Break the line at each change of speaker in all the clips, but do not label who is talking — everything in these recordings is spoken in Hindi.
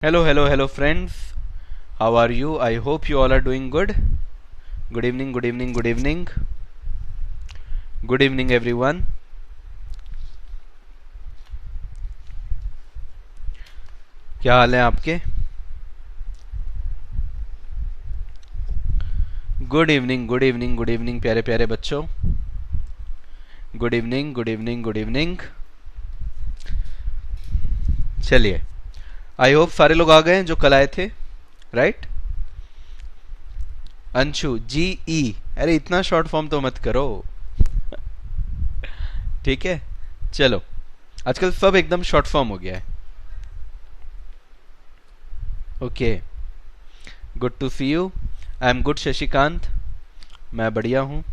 Hello, hello, hello, friends. How are you? I hope you all are doing good. Good evening, good evening, good evening. Good evening, everyone. क्या हाल है आपके? Good evening, good evening, good evening, प्यारे प्यारे बच्चों. Good evening, good evening, good evening. चलिए, आई होप सारे लोग आ गए हैं जो कल आए थे, राइट? अंशु जी ई. अरे इतना शॉर्ट फॉर्म तो मत करो. ठीक है, चलो. आजकल सब एकदम शॉर्ट फॉर्म हो गया है. Okay, good to see you. I am good Shashikant. मैं बढ़िया हूँ.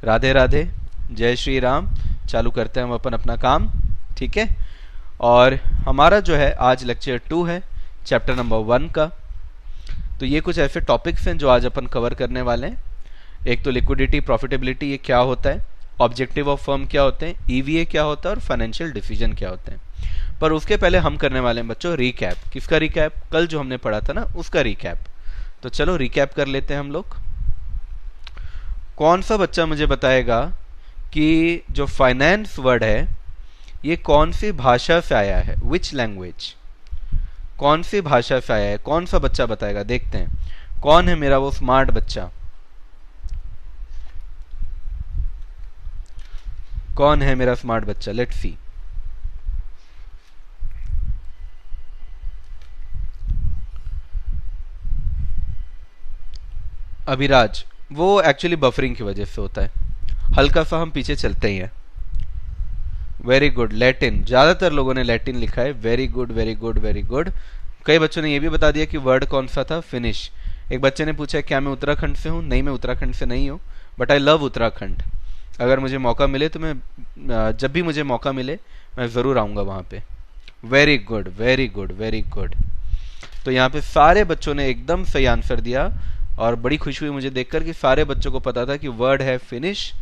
राधे राधे. जय श्री राम. चालू करते हैं हम अपन अपना काम. ठीक है. और हमारा जो है आज लेक्चर 2 है चैप्टर नंबर 1 का. तो ये कुछ ऐसे टॉपिक्स हैं जो आज अपन कवर करने वाले हैं. एक तो लिक्विडिटी, प्रॉफिटेबिलिटी, ये क्या होता है, ऑब्जेक्टिव ऑफ फर्म क्या होते हैं, ईवीए क्या होता है और फाइनेंशियल डिसीजन क्या होते हैं. पर उसके पहले हम करने वाले हैं बच्चों रिकैप. किसका रिकैप? कल जो हमने पढ़ा था ना, उसका रिकैप. तो चलो रिकैप कर लेते हैं हम लोग. कौन सा बच्चा मुझे बताएगा कि जो फाइनेंस वर्ड है ये कौन सी भाषा से आया है? Which language? कौन सी भाषा से आया है? कौन सा बच्चा बताएगा? देखते हैं कौन है मेरा वो स्मार्ट बच्चा. कौन है मेरा स्मार्ट बच्चा? Let's see. अभिराज. वो एक्चुअली बफरिंग की वजह से होता है. हल्का सा हम पीछे चलते ही हैं. Very good. लैटिन. ज्यादातर लोगों ने लैटिन लिखा है. Very good, very good, very good. कई बच्चों ने यह भी बता दिया कि वर्ड कौन सा था. फिनिश. एक बच्चे ने पूछा क्या मैं उत्तराखंड से हूं? नहीं, मैं उत्तराखंड से नहीं हूं, बट आई लव उत्तराखंड. अगर मुझे मौका मिले तो मैं जब भी मुझे मौका मिले मैं जरूर आऊंगा वहां पे. Very good, very good, very good. तो यहाँ पे सारे बच्चों ने एकदम सही आंसर दिया और बड़ी खुशी हुई मुझे देखकर कि सारे बच्चों को पता था कि वर्ड है फिनिश,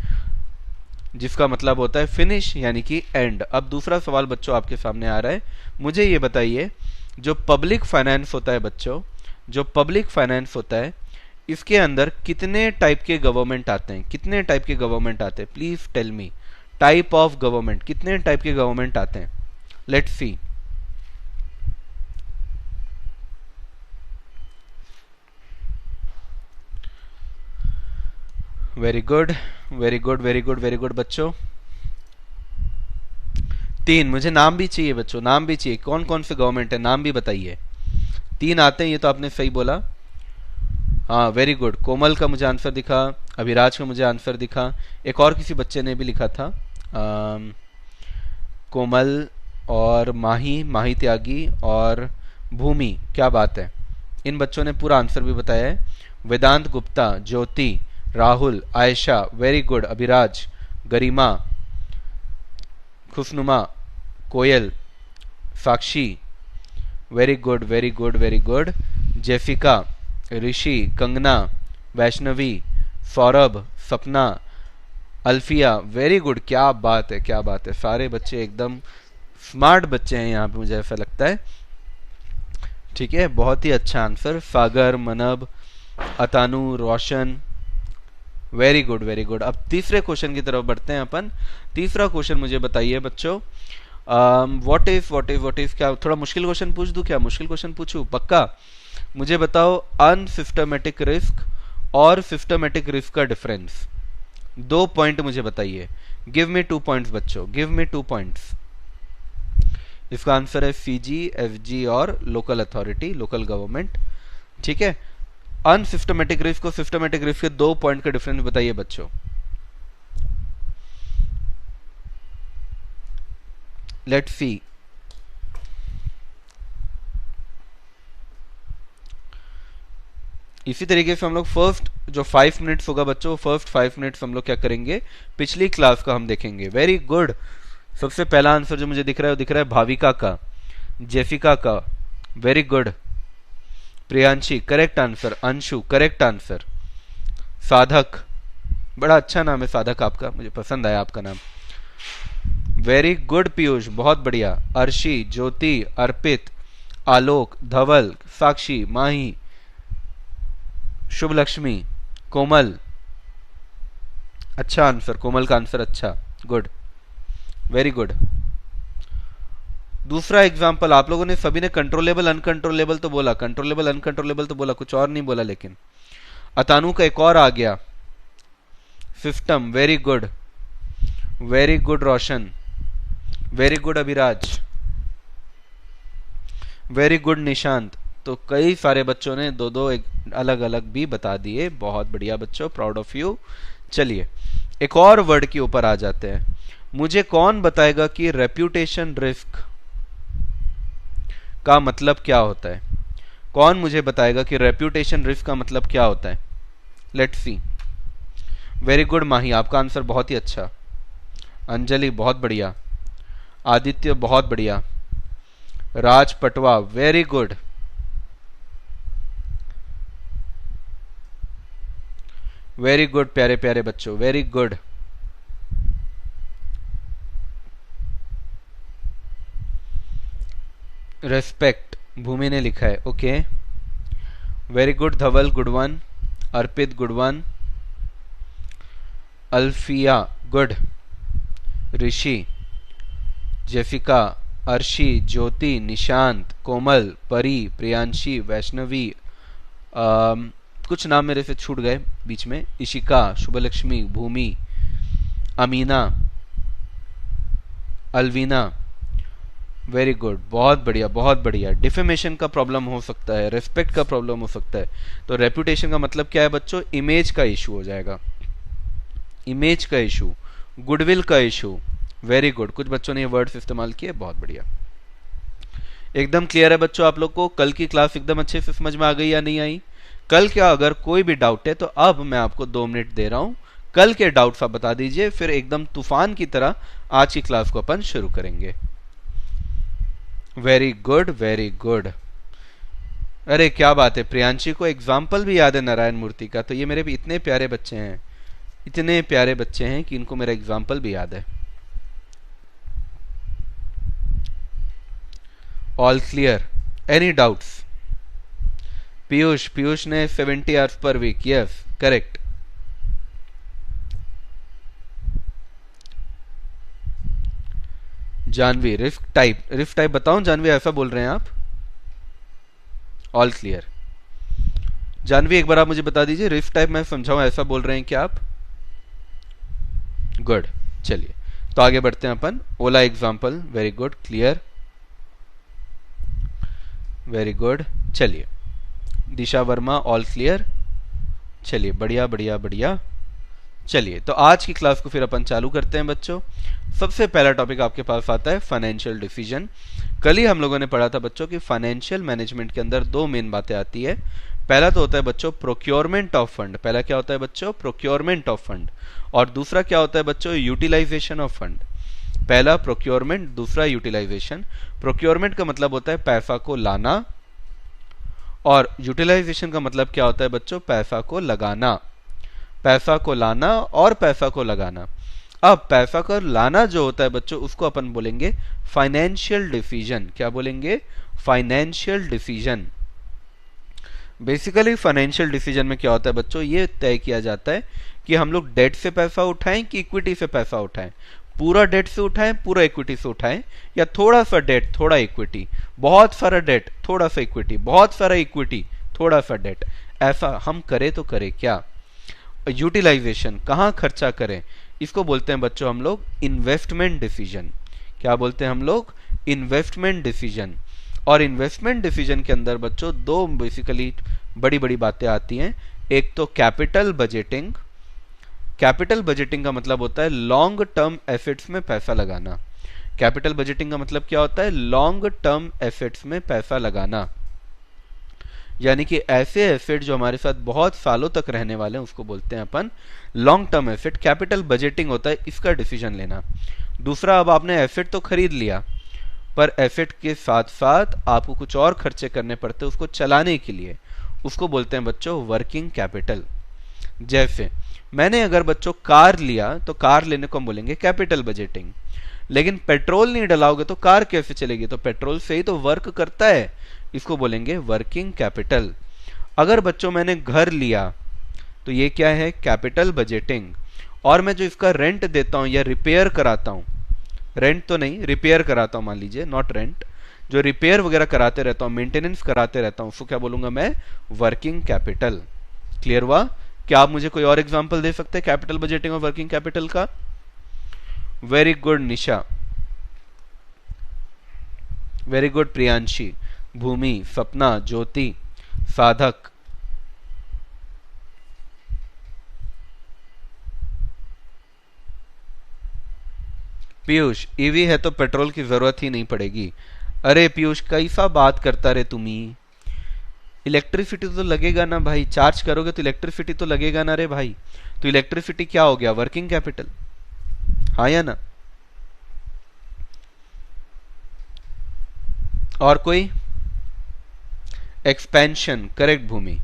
जिसका मतलब होता है फिनिश यानी कि एंड. अब दूसरा सवाल बच्चों आपके सामने आ रहा है. मुझे ये बताइए, जो पब्लिक फाइनेंस होता है बच्चों, जो पब्लिक फाइनेंस होता है, इसके अंदर कितने टाइप के गवर्नमेंट आते हैं? कितने टाइप के गवर्नमेंट आते हैं? Please tell me. Type of government, कितने टाइप के गवर्नमेंट आते हैं? Let's see. Very good, very good, very good, very good बच्चों. 3. मुझे नाम भी चाहिए बच्चों, नाम भी चाहिए. कौन कौन से गवर्नमेंट है, नाम भी बताइए. 3 आते हैं, ये तो आपने सही बोला. हाँ, वेरी गुड. कोमल का मुझे आंसर दिखा, अभिराज का मुझे आंसर दिखा, एक और किसी बच्चे ने भी लिखा था कोमल और माही, माही त्यागी और भूमि. क्या बात है. इन बच्चों ने पूरा आंसर भी बताया है. Vedant Gupta, Jyoti, Rahul, Ayesha. Very good. Abhiraj, Garima, Khushnuma, Koyal, Sakshi. Very good, very good, very good. Jessica, Rishi, Kangana, Vaishnavi, Saurabh, Sapna, Alfiya. Very good. क्या बात है, क्या बात है. सारे बच्चे एकदम स्मार्ट बच्चे हैं यहाँ पे, मुझे ऐसा लगता है. ठीक है, बहुत ही अच्छा answer. Sagar, Manab, Atanu, Roshan. Very good, very good. अब तीसरे क्वेश्चन की तरफ बढ़ते हैं अपन. तीसरा क्वेश्चन मुझे बताइए बच्चों. व्हाट इफ क्या थोड़ा मुश्किल क्वेश्चन पूछ दूं? क्या मुश्किल क्वेश्चन पूछूं? पक्का. मुझे बताओ अनसिस्टमेटिक रिस्क और सिस्टमेटिक रिस्क का डिफरेंस. 2 पॉइंट मुझे बताइए. गिव मी 2 पॉइंट्स बच्चों, गिव मी 2 पॉइंट्स. इसका आंसर है सीजी, एफजी और लोकल अथॉरिटी, लोकल गवर्नमेंट. ठीक है. अनसिस्टमेटिक रिस्क और सिस्टमेटिक रिस्क के 2 पॉइंट का डिफरेंस बताइए बच्चों. Let's see. इसी तरीके से हम लोग फर्स्ट जो 5 मिनट्स होगा बच्चों, फर्स्ट 5 मिनट्स हम लोग क्या करेंगे, पिछली क्लास का हम देखेंगे. Very good. सबसे पहला आंसर जो मुझे दिख रहा है वो दिख रहा है भाविका का, जेसिका का. Very good. Priyanshi, correct answer. Anshu, correct answer. साधक, बड़ा अच्छा नाम है साधक आपका, मुझे पसंद आया आपका नाम. वेरी गुड पीयूष, बहुत बढ़िया. अर्शी, ज्योति, अर्पित, आलोक, धवल, साक्षी, माही, शुभ लक्ष्मी, कोमल। अच्छा आंसर, कोमल का आंसर अच्छा, गुड, वेरी गुड। दूसरा एग्जाम्पल, आप लोगों ने सभी ने कंट्रोलेबल अनकंट्रोलेबल तो बोला, कंट्रोलेबल अनकंट्रोलेबल तो बोला, कुछ और नहीं बोला। लेकिन अतानु का एक और आ गया, system, very good, very good Roshan, very good Abhiraj, very good Nishant. तो कई सारे बच्चों ने दो दो अलग अलग भी बता दिए, बहुत बढ़िया बच्चों, प्राउड ऑफ यू। चलिए एक और वर्ड के ऊपर आ जाते हैं। मुझे कौन बताएगा कि रेप्यूटेशन रिस्क का मतलब क्या होता है? कौन मुझे बताएगा कि रेप्यूटेशन रिस्क का मतलब क्या होता है? Let's see. वेरी गुड माही, आपका आंसर बहुत ही अच्छा। अंजलि बहुत बढ़िया, आदित्य बहुत बढ़िया, Raj Patwa very good, very good प्यारे प्यारे बच्चों, वेरी गुड। रेस्पेक्ट भूमि ने लिखा है, ओके, वेरी गुड धवल, गुड वन, अर्पित गुड वन, अल्फिया गुड, ऋषि, जेफिका, अर्शी, ज्योति, निशांत, कोमल, परी, प्रियांशी, वैष्णवी, कुछ नाम मेरे से छूट गए बीच में, इशिका, शुभलक्ष्मी, भूमि, अमीना, अलवीना, वेरी गुड, बहुत बढ़िया बहुत बढ़िया। डिफेमेशन का प्रॉब्लम हो सकता है, रेस्पेक्ट का प्रॉब्लम हो सकता है, तो रेपुटेशन का मतलब क्या है बच्चों? इमेज का इशू हो जाएगा, इमेज का इशू, गुडविल का इशू। वेरी गुड, कुछ बच्चों ने ये वर्ड्स इस्तेमाल किए, बहुत बढ़िया। एकदम क्लियर है बच्चों आप लोग को? कल की क्लास एकदम अच्छे से समझ में आ गई या नहीं आई? कल क्या अगर कोई भी डाउट है तो अब मैं आपको 2 मिनट दे रहा हूं, कल के डाउट्स आप बता दीजिए, फिर एकदम तूफान की तरह आज की क्लास को अपन शुरू करेंगे। वेरी गुड वेरी गुड, अरे क्या बात है, प्रियांशी को एग्जाम्पल भी याद है नारायण मूर्ति का, तो ये मेरे भी इतने प्यारे बच्चे हैं, इतने प्यारे बच्चे हैं कि इनको मेरा एग्जाम्पल भी याद है। All clear, any doubts? Piyush, Piyush ने 70 hours per week, yes correct. Janvi, risk type बताऊं जानवी, ऐसा बोल रहे हैं आप? All clear. जानवी एक बार आप मुझे बता दीजिए, रिस्क टाइप मैं समझाऊं ऐसा बोल रहे हैं क्या आप? गुड, चलिए तो आगे बढ़ते हैं अपन। Ola example, very good, clear, very good. चलिए दिशा वर्मा, ऑल क्लियर। चलिए बढ़िया बढ़िया बढ़िया। चलिए तो आज की क्लास को फिर अपन चालू करते हैं बच्चों। सबसे पहला टॉपिक आपके पास आता है फाइनेंशियल डिसीजन। कल ही हम लोगों ने पढ़ा था बच्चों कि फाइनेंशियल मैनेजमेंट के अंदर 2 मेन बातें आती है। पहला तो होता है बच्चों प्रोक्योरमेंट ऑफ फंड, पहला क्या होता है बच्चों? Procurement of fund. और दूसरा क्या होता है बच्चों? Utilization of fund. पहला प्रोक्योरमेंट, दूसरा यूटिलाइजेशन। प्रोक्योरमेंट का मतलब होता है पैसा को लाना, और यूटिलाइजेशन का मतलब क्या होता है बच्चों? पैसा को लगाना। पैसा को लाना और पैसा को लगाना। अब पैसा को लाना जो होता है बच्चों, उसको अपन बोलेंगे फाइनेंशियल डिसीजन। क्या बोलेंगे? Financial decision. Basically financial decision में क्या होता है बच्चों? ये तय किया जाता है कि हम लोग डेट से पैसा उठाएं कि इक्विटी से पैसा उठाएं, पूरा डेट से उठाएं, पूरा इक्विटी से उठाएं, या थोड़ा सा डेट थोड़ा इक्विटी, बहुत सारा डेट थोड़ा सा इक्विटी, बहुत सारा इक्विटी थोड़ा सा डेट, ऐसा हम करें तो करें क्या? यूटिलाइजेशन, कहां खर्चा करें, इसको बोलते हैं बच्चों हम लोग इन्वेस्टमेंट डिसीजन। क्या बोलते हैं हम लोग? Investment decision. और इन्वेस्टमेंट डिसीजन के अंदर बच्चों 2 बेसिकली बड़ी बड़ी बातें आती हैं। एक तो कैपिटल बजटिंग। कैपिटल बजटिंग का मतलब होता है लॉन्ग टर्म एसेट्स में पैसा लगाना। कैपिटल बजटिंग का मतलब क्या होता है? लॉन्ग टर्म एसेट्स में पैसा लगाना, यानी कि ऐसे एसेट जो हमारे साथ बहुत सालों तक रहने वाले हैं, उसको बोलते हैं अपन long term asset. Capital budgeting होता है इसका डिसीजन लेना। दूसरा, अब आपने एसेट तो खरीद लिया, पर एसेट के साथ साथ आपको कुछ और खर्चे करने पड़ते हैं उसको चलाने के लिए, उसको बोलते हैं बच्चों वर्किंग कैपिटल। जैसे मैंने अगर बच्चों कार लिया, तो कार लेने को हम बोलेंगे कैपिटल बजटिंग। लेकिन पेट्रोल नहीं डलाओगे तो कार कैसे चलेगी? तो पेट्रोल से ही तो वर्क करता है, इसको बोलेंगे वर्किंग कैपिटल। अगर बच्चों मैंने घर लिया तो ये क्या है, कैपिटल बजटिंग। और मैं जो इसका रेंट देता हूं या रिपेयर कराता हूं, रेंट तो नहीं रिपेयर कराता हूं, मान लीजिए नॉट रेंट, जो रिपेयर वगैरह कराते रहता हूं, मेंटेनेंस कराते रहता हूं, उसको क्या बोलूंगा मैं, वर्किंग कैपिटल। क्लियर हुआ? क्या आप मुझे कोई और एग्जांपल दे सकते हैं कैपिटल बजटिंग और वर्किंग कैपिटल का? वेरी गुड निशा, वेरी गुड प्रियांशी, भूमि, सपना, ज्योति, साधक। पीयूष, ईवी है तो पेट्रोल की जरूरत ही नहीं पड़ेगी। अरे पीयूष कैसा बात करता रे तुम्ही, इलेक्ट्रिसिटी तो लगेगा ना भाई, चार्ज करोगे तो इलेक्ट्रिसिटी तो लगेगा ना रे भाई। तो इलेक्ट्रिसिटी क्या हो गया, वर्किंग कैपिटल, हाँ या ना? और कोई? Expansion, correct Bhumi.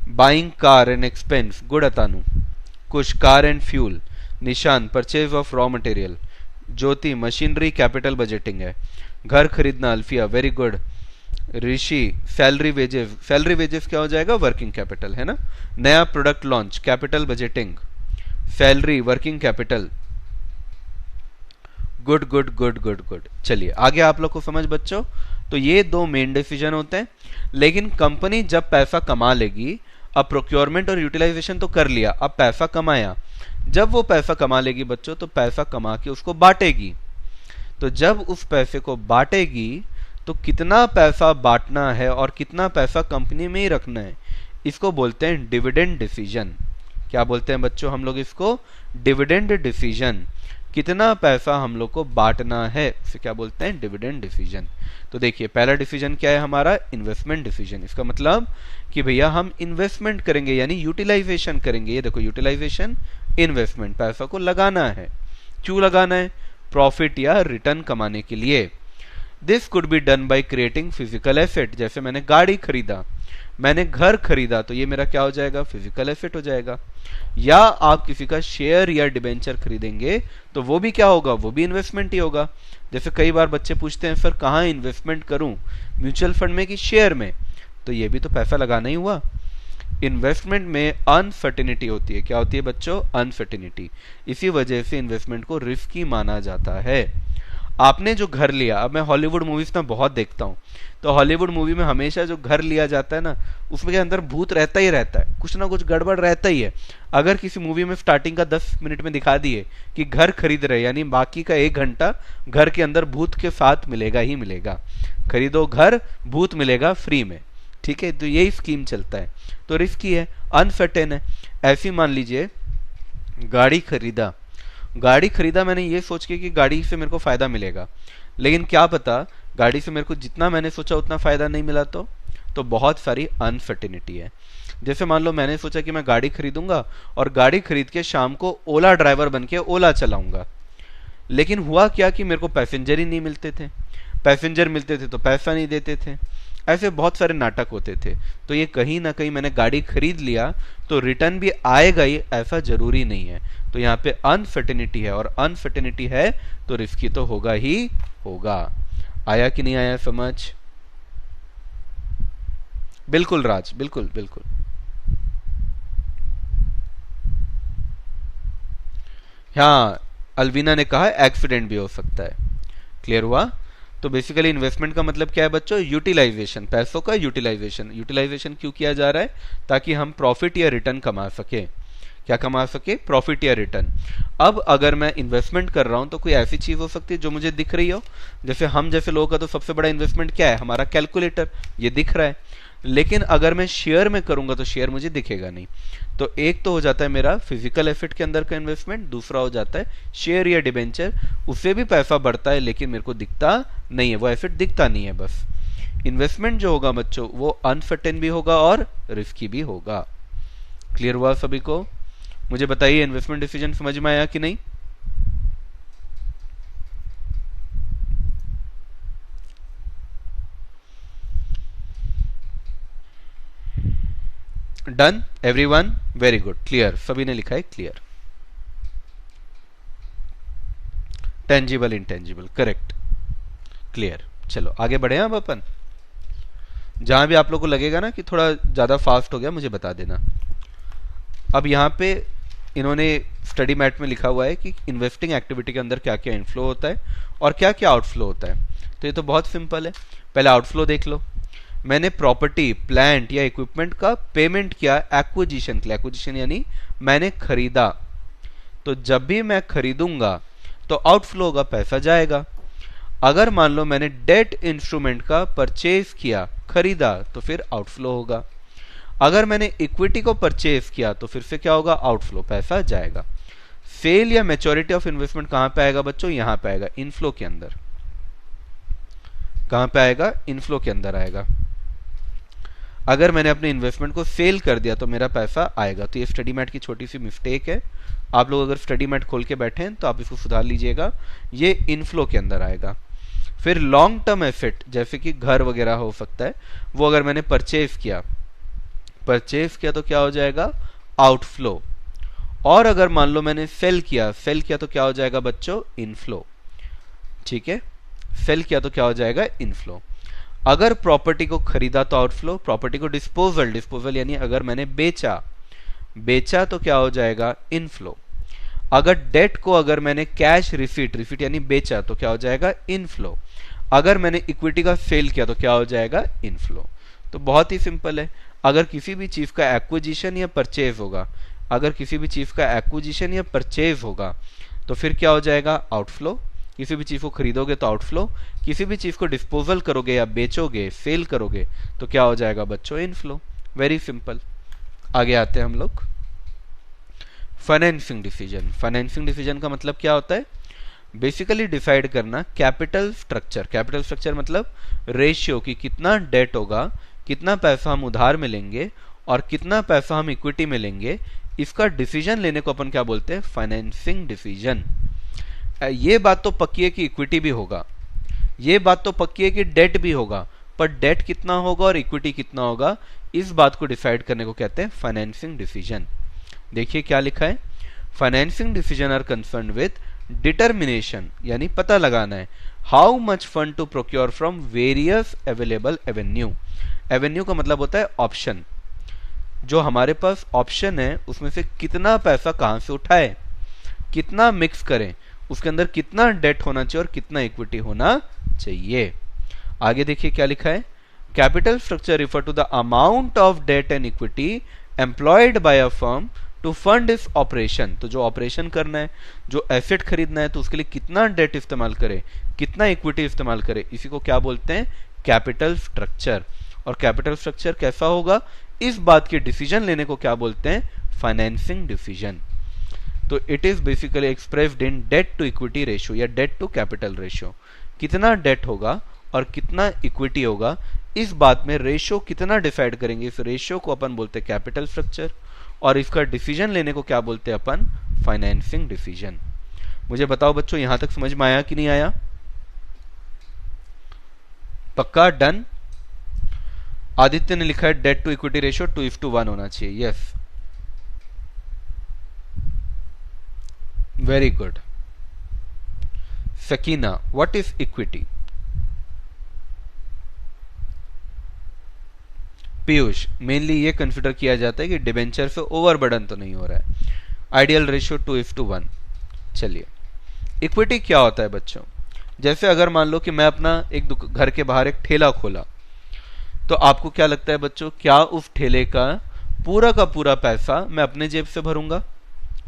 Buying car and expense, good Atanu. कुछ car and fuel. Nishan, purchase of raw material. Jyoti, machinery capital budgeting है। घर खरीदना, Alfiya, very good. Rishi, salary wages, salary wages क्या हो जाएगा, वर्किंग कैपिटल है ना। नया product launch, capital budgeting. Salary, working capital. Good good good good good. चलिए आगे आप लोग को समझ बच्चों। तो ये दो मेन डिसीजन होते हैं, लेकिन कंपनी जब पैसा कमा लेगी, अब प्रोक्योरमेंट और यूटिलाइजेशन तो कर लिया, अब पैसा कमाया, जब वो पैसा कमा लेगी बच्चों तो पैसा कमा के उसको बांटेगी। तो जब उस पैसे को बांटेगी तो कितना पैसा बांटना है और कितना पैसा कंपनी में ही रखना है, इसको बोलते हैं डिविडेंड डिसीजन। क्या बोलते हैं बच्चों हम लोग इसको, डिविडेंड डिसीजन। कितना पैसा हम लोग को बांटना है उसे क्या बोलते हैं, डिविडेंड डिसीजन। तो देखिए पहला डिसीजन क्या है हमारा, इन्वेस्टमेंट डिसीजन। इसका मतलब कि भैया हम इन्वेस्टमेंट करेंगे यानी यूटिलाइजेशन करेंगे। ये देखो यूटिलाइजेशन, इन्वेस्टमेंट, पैसा को लगाना है। क्यों लगाना है, प्रॉफिट या रिटर्न कमाने के लिए। This could be done by creating physical asset. जैसे मैंने गाड़ी खरीदा, मैंने घर खरीदा, तो ये मेरा क्या हो जाएगा, फिजिकल एसेट हो जाएगा। या आप किसी का शेयर या डिबेंचर खरीदेंगे तो वो भी क्या होगा, वो भी इन्वेस्टमेंट ही होगा। जैसे कई बार बच्चे पूछते हैं सर कहाँ इन्वेस्टमेंट करूं, म्यूचुअल फंड में कि शेयर में, तो ये भी तो पैसा लगाना ही हुआ। इन्वेस्टमेंट में अनसर्टेनिटी होती है। क्या होती है बच्चों, अनसर्टेनिटी। इसी वजह से इन्वेस्टमेंट को रिस्की माना जाता है। आपने जो घर लिया, अब मैं हॉलीवुड मूवीज में बहुत देखता हूँ, तो हॉलीवुड मूवी में हमेशा जो घर लिया जाता है ना, उसमें के अंदर भूत रहता ही रहता है, कुछ ना कुछ गड़बड़ रहता ही है। अगर किसी मूवी में स्टार्टिंग का 10 मिनट में दिखा दिए कि घर खरीद रहे, यानी बाकी का 1 घंटा घर के अंदर भूत के साथ मिलेगा ही मिलेगा। खरीदो घर, भूत मिलेगा फ्री में, ठीक है। तो यही स्कीम चलता है। तो रिस्की है, अनसर्टेन है। ऐसी मान लीजिए गाड़ी खरीदा, गाड़ी खरीदा मैंने ये सोच के कि गाड़ी से मेरे को फायदा मिलेगा, लेकिन क्या पता गाड़ी से मेरे को जितना मैंने सोचा उतना फायदा नहीं मिला। तो बहुत सारी अनसर्टेनिटी है। जैसे मान लो मैंने सोचा कि मैं गाड़ी खरीदूंगा और गाड़ी खरीद के शाम को ओला ड्राइवर बन के ओला चलाऊंगा, लेकिन हुआ क्या कि मेरे को पैसेंजर ही नहीं मिलते थे, पैसेंजर मिलते थे तो पैसा नहीं देते थे, ऐसे बहुत सारे नाटक होते थे। तो ये कहीं ना कहीं मैंने गाड़ी खरीद लिया तो रिटर्न भी आएगा ही, ऐसा जरूरी नहीं है। तो यहाँ पे अनसर्टेनिटी है, और अनसर्टेनिटी है तो रिस्की तो होगा ही होगा। आया कि नहीं आया समझ? बिल्कुल राज, बिल्कुल बिल्कुल। हाँ, अलवीना ने कहा एक्सीडेंट भी हो सकता है। क्लियर हुआ? तो बेसिकली इन्वेस्टमेंट का मतलब क्या है बच्चों, यूटिलाइजेशन, पैसों का यूटिलाइजेशन। यूटिलाइजेशन क्यों किया जा रहा है, ताकि हम प्रॉफिट या रिटर्न कमा सके। क्या कमा सके, प्रॉफिट या रिटर्न। अब अगर मैं इन्वेस्टमेंट कर रहा हूं तो कोई ऐसी चीज हो सकती है जो मुझे दिख रही हो। जैसे हम जैसे लोगों का तो सबसे बड़ा इन्वेस्टमेंट क्या है, हमारा कैलकुलेटर, ये दिख रहा है। लेकिन अगर मैं शेयर में करूंगा तो शेयर मुझे दिखेगा नहीं। तो एक तो हो जाता है मेरा फिजिकल एसेट के अंदर का इन्वेस्टमेंट, दूसरा हो जाता है शेयर या डिबेंचर, उससे भी पैसा बढ़ता है लेकिन मेरे को दिखता नहीं है, वो एसेट दिखता नहीं है बस। इन्वेस्टमेंट जो होगा बच्चों वो अनसर्टेन भी होगा और रिस्की भी होगा। क्लियर हुआ सभी को? मुझे बताइए इन्वेस्टमेंट डिसीजन समझ में आया कि नहीं? Done everyone, very good, clear, सभी ने लिखा है clear. Tangible intangible, correct, clear. चलो आगे बढ़े अब अपन। जहां भी आप लोग को लगेगा ना कि थोड़ा ज़्यादा फास्ट हो गया मुझे बता देना। अब यहाँ पे इन्होंने स्टडी मैट में लिखा हुआ है कि इन्वेस्टिंग एक्टिविटी के अंदर क्या क्या इनफ्लो होता है और क्या क्या आउटफ्लो होता है। तो ये तो बहुत सिंपल है। पहले आउटफ्लो देख लो। मैंने प्रॉपर्टी, प्लांट या इक्विपमेंट का पेमेंट किया एक्विजिशन के लिए। एक्विजिशन यानी मैंने खरीदा। तो जब भी मैं खरीदूंगा तो आउटफ्लो होगा, पैसा जाएगा। अगर मान लो मैंने डेट इंस्ट्रूमेंट का परचेज किया, खरीदा, तो फिर आउटफ्लो होगा। अगर मैंने इक्विटी को परचेज किया तो फिर से क्या होगा, आउटफ्लो, पैसा जाएगा। सेल या मैच्योरिटी ऑफ इन्वेस्टमेंट कहां पे आएगा बच्चों, यहां पे आएगा, इनफ्लो के अंदर। कहां पे आएगा, इनफ्लो के अंदर आएगा। अगर मैंने अपने इन्वेस्टमेंट को सेल कर दिया तो मेरा पैसा आएगा। तो ये स्टडी मैट की छोटी सी मिस्टेक है। आप लोग अगर स्टडी मैट खोल के बैठे हैं तो आप इसको सुधार लीजिएगा। ये इनफ्लो के अंदर आएगा। फिर लॉन्ग टर्म एसेट जैसे कि घर वगैरह हो सकता है, वो अगर मैंने परचेज किया तो क्या हो जाएगा, आउटफ्लो। और अगर मान लो मैंने सेल किया तो क्या हो जाएगा बच्चों, इनफ्लो। ठीक है, सेल किया तो क्या हो जाएगा, इनफ्लो। अगर प्रॉपर्टी को खरीदा तो आउटफ्लो। प्रॉपर्टी को डिस्पोजल यानी अगर मैंने बेचा तो क्या हो जाएगा, इनफ्लो। अगर डेट को अगर मैंने कैश रिसीट यानी बेचा तो क्या हो जाएगा, इनफ्लो। अगर मैंने इक्विटी का सेल किया तो क्या हो जाएगा, इनफ्लो। तो बहुत ही सिंपल है। अगर किसी भी चीज का एक्विजिशन या परचेज होगा, तो फिर क्या हो जाएगा, आउटफ्लो। किसी भी चीज को खरीदोगे तो आउटफ्लो, किसी भी चीज को डिस्पोजल करोगे या बेचोगे, सेल करोगे तो क्या हो जाएगा बच्चों, इनफ्लो। Very simple. आगे आते हैं हम लोग। फाइनेंसिंग डिसीजन का मतलब क्या होता है, बेसिकली डिसाइड करना कैपिटल स्ट्रक्चर मतलब रेशियो की कितना डेट होगा, कितना पैसा हम उधार में लेंगे और कितना पैसा हम इक्विटी में लेंगे। इसका डिसीजन लेने को अपन क्या बोलते हैं, फाइनेंसिंग डिसीजन। ये बात तो पक्की है कि इक्विटी भी होगा, ये बात तो पक्की है कि डेट भी होगा, पर डेट कितना होगा और इक्विटी कितना होगा, इस बात को डिसाइड करने को कहते हैं फाइनेंसिंग डिसीजन। देखिए क्या लिखा है, financing decision are concern with determination यानी पता लगाना है, how much fund to procure from various available avenue का मतलब होता है ऑप्शन। जो हमारे पास ऑप्शन है उसमें से कितना पैसा कहां से उठाए, कितना मिक्स करें, उसके अंदर कितना डेट होना चाहिए और कितना इक्विटी होना चाहिए। आगे देखिए क्या लिखा है, capital structure refer to the amount of debt and equity employed by a firm to fund is operation. तो जो ऑपरेशन करना है, जो एसेट खरीदना है, तो उसके लिए कितना डेट इस्तेमाल करे, कितना इक्विटी इस्तेमाल करे, इसी को क्या बोलते हैं, कैपिटल स्ट्रक्चर। और कैपिटल स्ट्रक्चर कैसा होगा, इस बात के डिसीजन लेने को क्या बोलते हैं, फाइनेंसिंग डिसीजन। तो it is basically expressed in debt to equity ratio या डेट टू कैपिटल रेशियो। कितना डेट होगा और कितना इक्विटी होगा, इस बात में रेशियो कितना डिसाइड करेंगे, इस रेशियो को अपन बोलते हैं कैपिटल स्ट्रक्चर। और इसका डिसीजन लेने को क्या बोलते हैं अपन, फाइनेंसिंग डिसीजन। मुझे बताओ बच्चों यहां तक समझ में आया कि नहीं आया, पक्का डन। आदित्य ने लिखा है डेट टू इक्विटी रेशियो 2:1 होना चाहिए, yes, very good. Sakina, what is equity. Piyush, mainly ये कंसिडर किया जाता है कि डिबेंचर से ओवरबर्डन तो नहीं हो रहा है। Ideal ratio 2:1। चलिए, इक्विटी क्या होता है बच्चों, जैसे अगर मान लो कि मैं अपना एक घर के बाहर एक ठेला खोला, तो आपको क्या लगता है बच्चों, क्या उस ठेले का पूरा पैसा मैं अपने जेब से भरूंगा,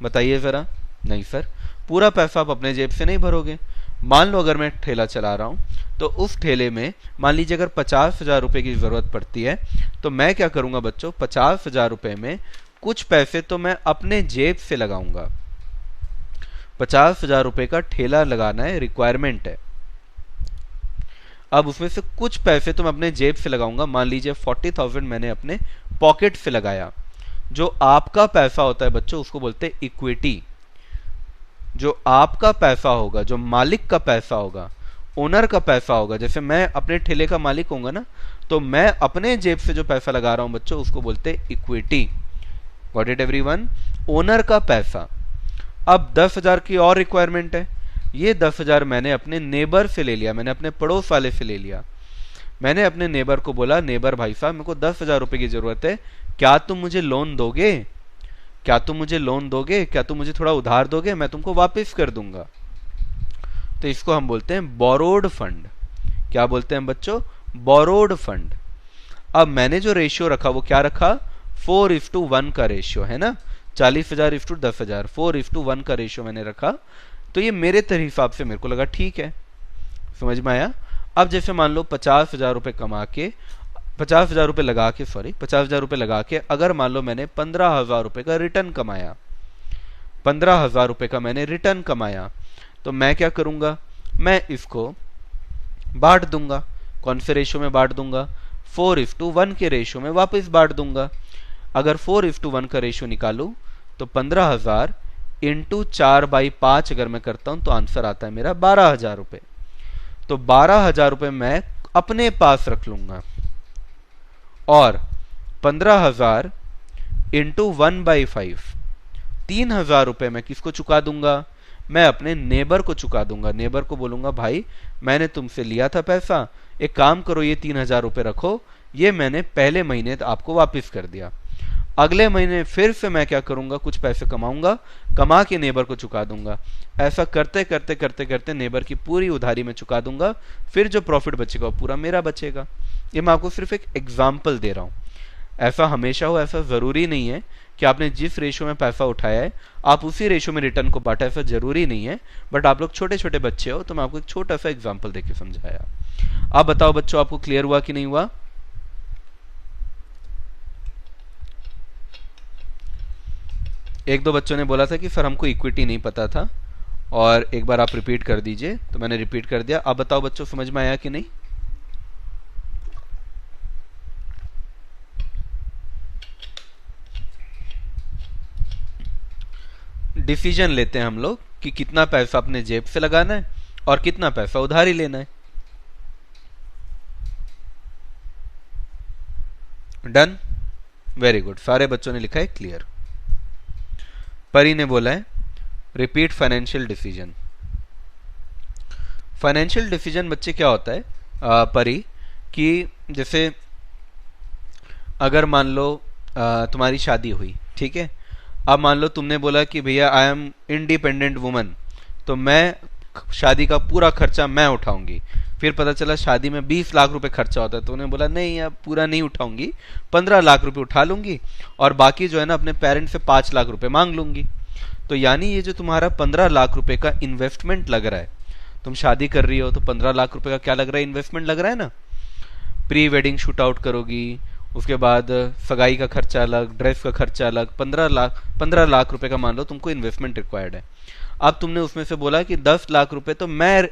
बताइए जरा। नहीं सर, पूरा पैसा आप अपने जेब से नहीं भरोगे। मान लो अगर मैं ठेला चला रहा हूं तो उस ठेले में मान लीजिए अगर 50,000 रुपए की जरूरत पड़ती है, तो मैं क्या करूंगा बच्चों, 50,000 रुपए में कुछ पैसे तो मैं अपने जेब से लगाऊंगा। 50,000 रुपए का ठेला लगाना है, रिक्वायरमेंट है। अब उसमें से कुछ पैसे तो मैं अपने जेब से लगाऊंगा। मान लीजिए 40,000 मैंने अपने पॉकेट से लगाया। जो आपका पैसा होता है बच्चों उसको बोलते हैं इक्विटी। जो आपका पैसा होगा, जो मालिक का पैसा होगा, ओनर का पैसा होगा, जैसे मैं अपने ठेले का मालिक होऊंगा ना, तो मैं अपने जेब से जो पैसा लगा रहा हूं बच्चों उसको बोलते हैं equity. Got it everyone, owner का पैसा। अब 10,000 की और रिक्वायरमेंट है। ये 10,000 मैंने अपने नेबर से ले लिया, मैंने अपने पड़ोस वाले से ले लिया। मैंने अपने नेबर को बोला, नेबर भाई साहब मेरे को 10,000 रुपए की जरूरत है, क्या तुम मुझे लोन दोगे? क्या तुम मुझे लोन दोगे? क्या तुम मुझे थोड़ा उधार दोगे? मैं तुमको वापस कर दूंगा। तो इसको हम बोलते हैं बोरोड फंड। क्या बोलते हैं बच्चों? Borrowed fund. अब मैंने जो रेशियो रखा वो क्या रखा? 4:1 का रेशियो है ना, 40,000 इफ टू 10,000, 4:1 का रेशियो मैंने रखा। तो ये मेरे हिसाब से मेरे को लगा ठीक है, समझ में आया। अब जैसे मान लो 50,000 रुपए कमा के, 50,000 रुपए लगा के, सॉरी 50,000 रुपए लगा के, अगर मान लो मैंने 15,000 रुपए का रिटर्न कमाया, 15,000 रुपए का मैंने रिटर्न कमाया, तो मैं क्या करूंगा? मैं इसको बांट दूंगा। कौन से रेशियो में बांट दूंगा? 4:1 के रेशियो में वापस बांट दूंगा। अगर 4:1 का रेशियो निकालू तो 15,000 इंटू 4/5 अगर मैं करता हूं तो आंसर आता है मेरा 12,000 रुपए। तो 12,000 रुपए मैं अपने पास रख लूंगा और 15,000 इंटू 1/5, 3,000 रुपए मैं किसको चुका दूंगा? मैं अपने नेबर को चुका दूंगा। नेबर को बोलूंगा भाई मैंने तुमसे लिया था पैसा, एक काम करो ये 3,000 रुपए रखो, ये मैंने पहले महीने आपको वापस कर दिया। अगले महीने फिर से मैं क्या करूंगा? कुछ पैसे कमाऊंगा, कमा के नेबर को चुका दूंगा। ऐसा करते करते करते करते नेबर की पूरी उधारी में चुका दूंगा। फिर जो प्रॉफिट बचेगा वो पूरा मेरा बचेगा। ये मैं आपको सिर्फ एक एग्जाम्पल दे रहा हूं। ऐसा हमेशा हो ऐसा जरूरी नहीं है कि आपने जिस रेशियो में पैसा उठाया है आप उसी रेशियो में रिटर्न को बांटा, ऐसा जरूरी नहीं है। बट आप लोग छोटे छोटे बच्चे हो तो मैं आपको एक छोटा सा एग्जाम्पल देके समझाया। आप बताओ बच्चों, आपको क्लियर हुआ कि नहीं हुआ? एक दो बच्चों ने बोला था कि सर हमको इक्विटी नहीं पता था, और एक बार आप रिपीट कर दीजिए, तो मैंने रिपीट कर दिया। आप बताओ बच्चों समझ में आया कि नहीं? डिसीजन लेते हैं हम लोग कि कितना पैसा अपने जेब से लगाना है और कितना पैसा उधारी लेना है। डन, वेरी गुड, सारे बच्चों ने लिखा है क्लियर। परी ने बोला है repeat financial decision. Financial decision बच्चे क्या होता है परी, कि जैसे अगर मान लो तुम्हारी शादी हुई, ठीक है। अब मान लो तुमने बोला कि भैया आई एम इंडिपेंडेंट वुमन, तो मैं शादी का पूरा खर्चा मैं उठाऊंगी। फिर पता चला शादी में 20 लाख रुपए खर्चा होता है, तो उन्होंने बोला नहीं अब पूरा नहीं उठाऊंगी, 15 लाख रुपए उठा लूंगी और बाकी जो है ना अपने पेरेंट्स से 5 लाख रुपए मांग लूंगी। तो यानी ये जो तुम्हारा 15 लाख रुपए का इन्वेस्टमेंट लग रहा है, तुम शादी कर रही हो तो 15 लाख रुपए का क्या लग रहा है? इन्वेस्टमेंट लग रहा है ना। प्री वेडिंग शूट आउट करोगी, उसके बाद सगाई का खर्चा अलग, ड्रेस का खर्चा अलग, 15 लाख रुपए का मान लो तुमको इन्वेस्टमेंट रिक्वायर्ड है। अब तुमने उसमें से बोला कि 10 लाख रुपए तो मैं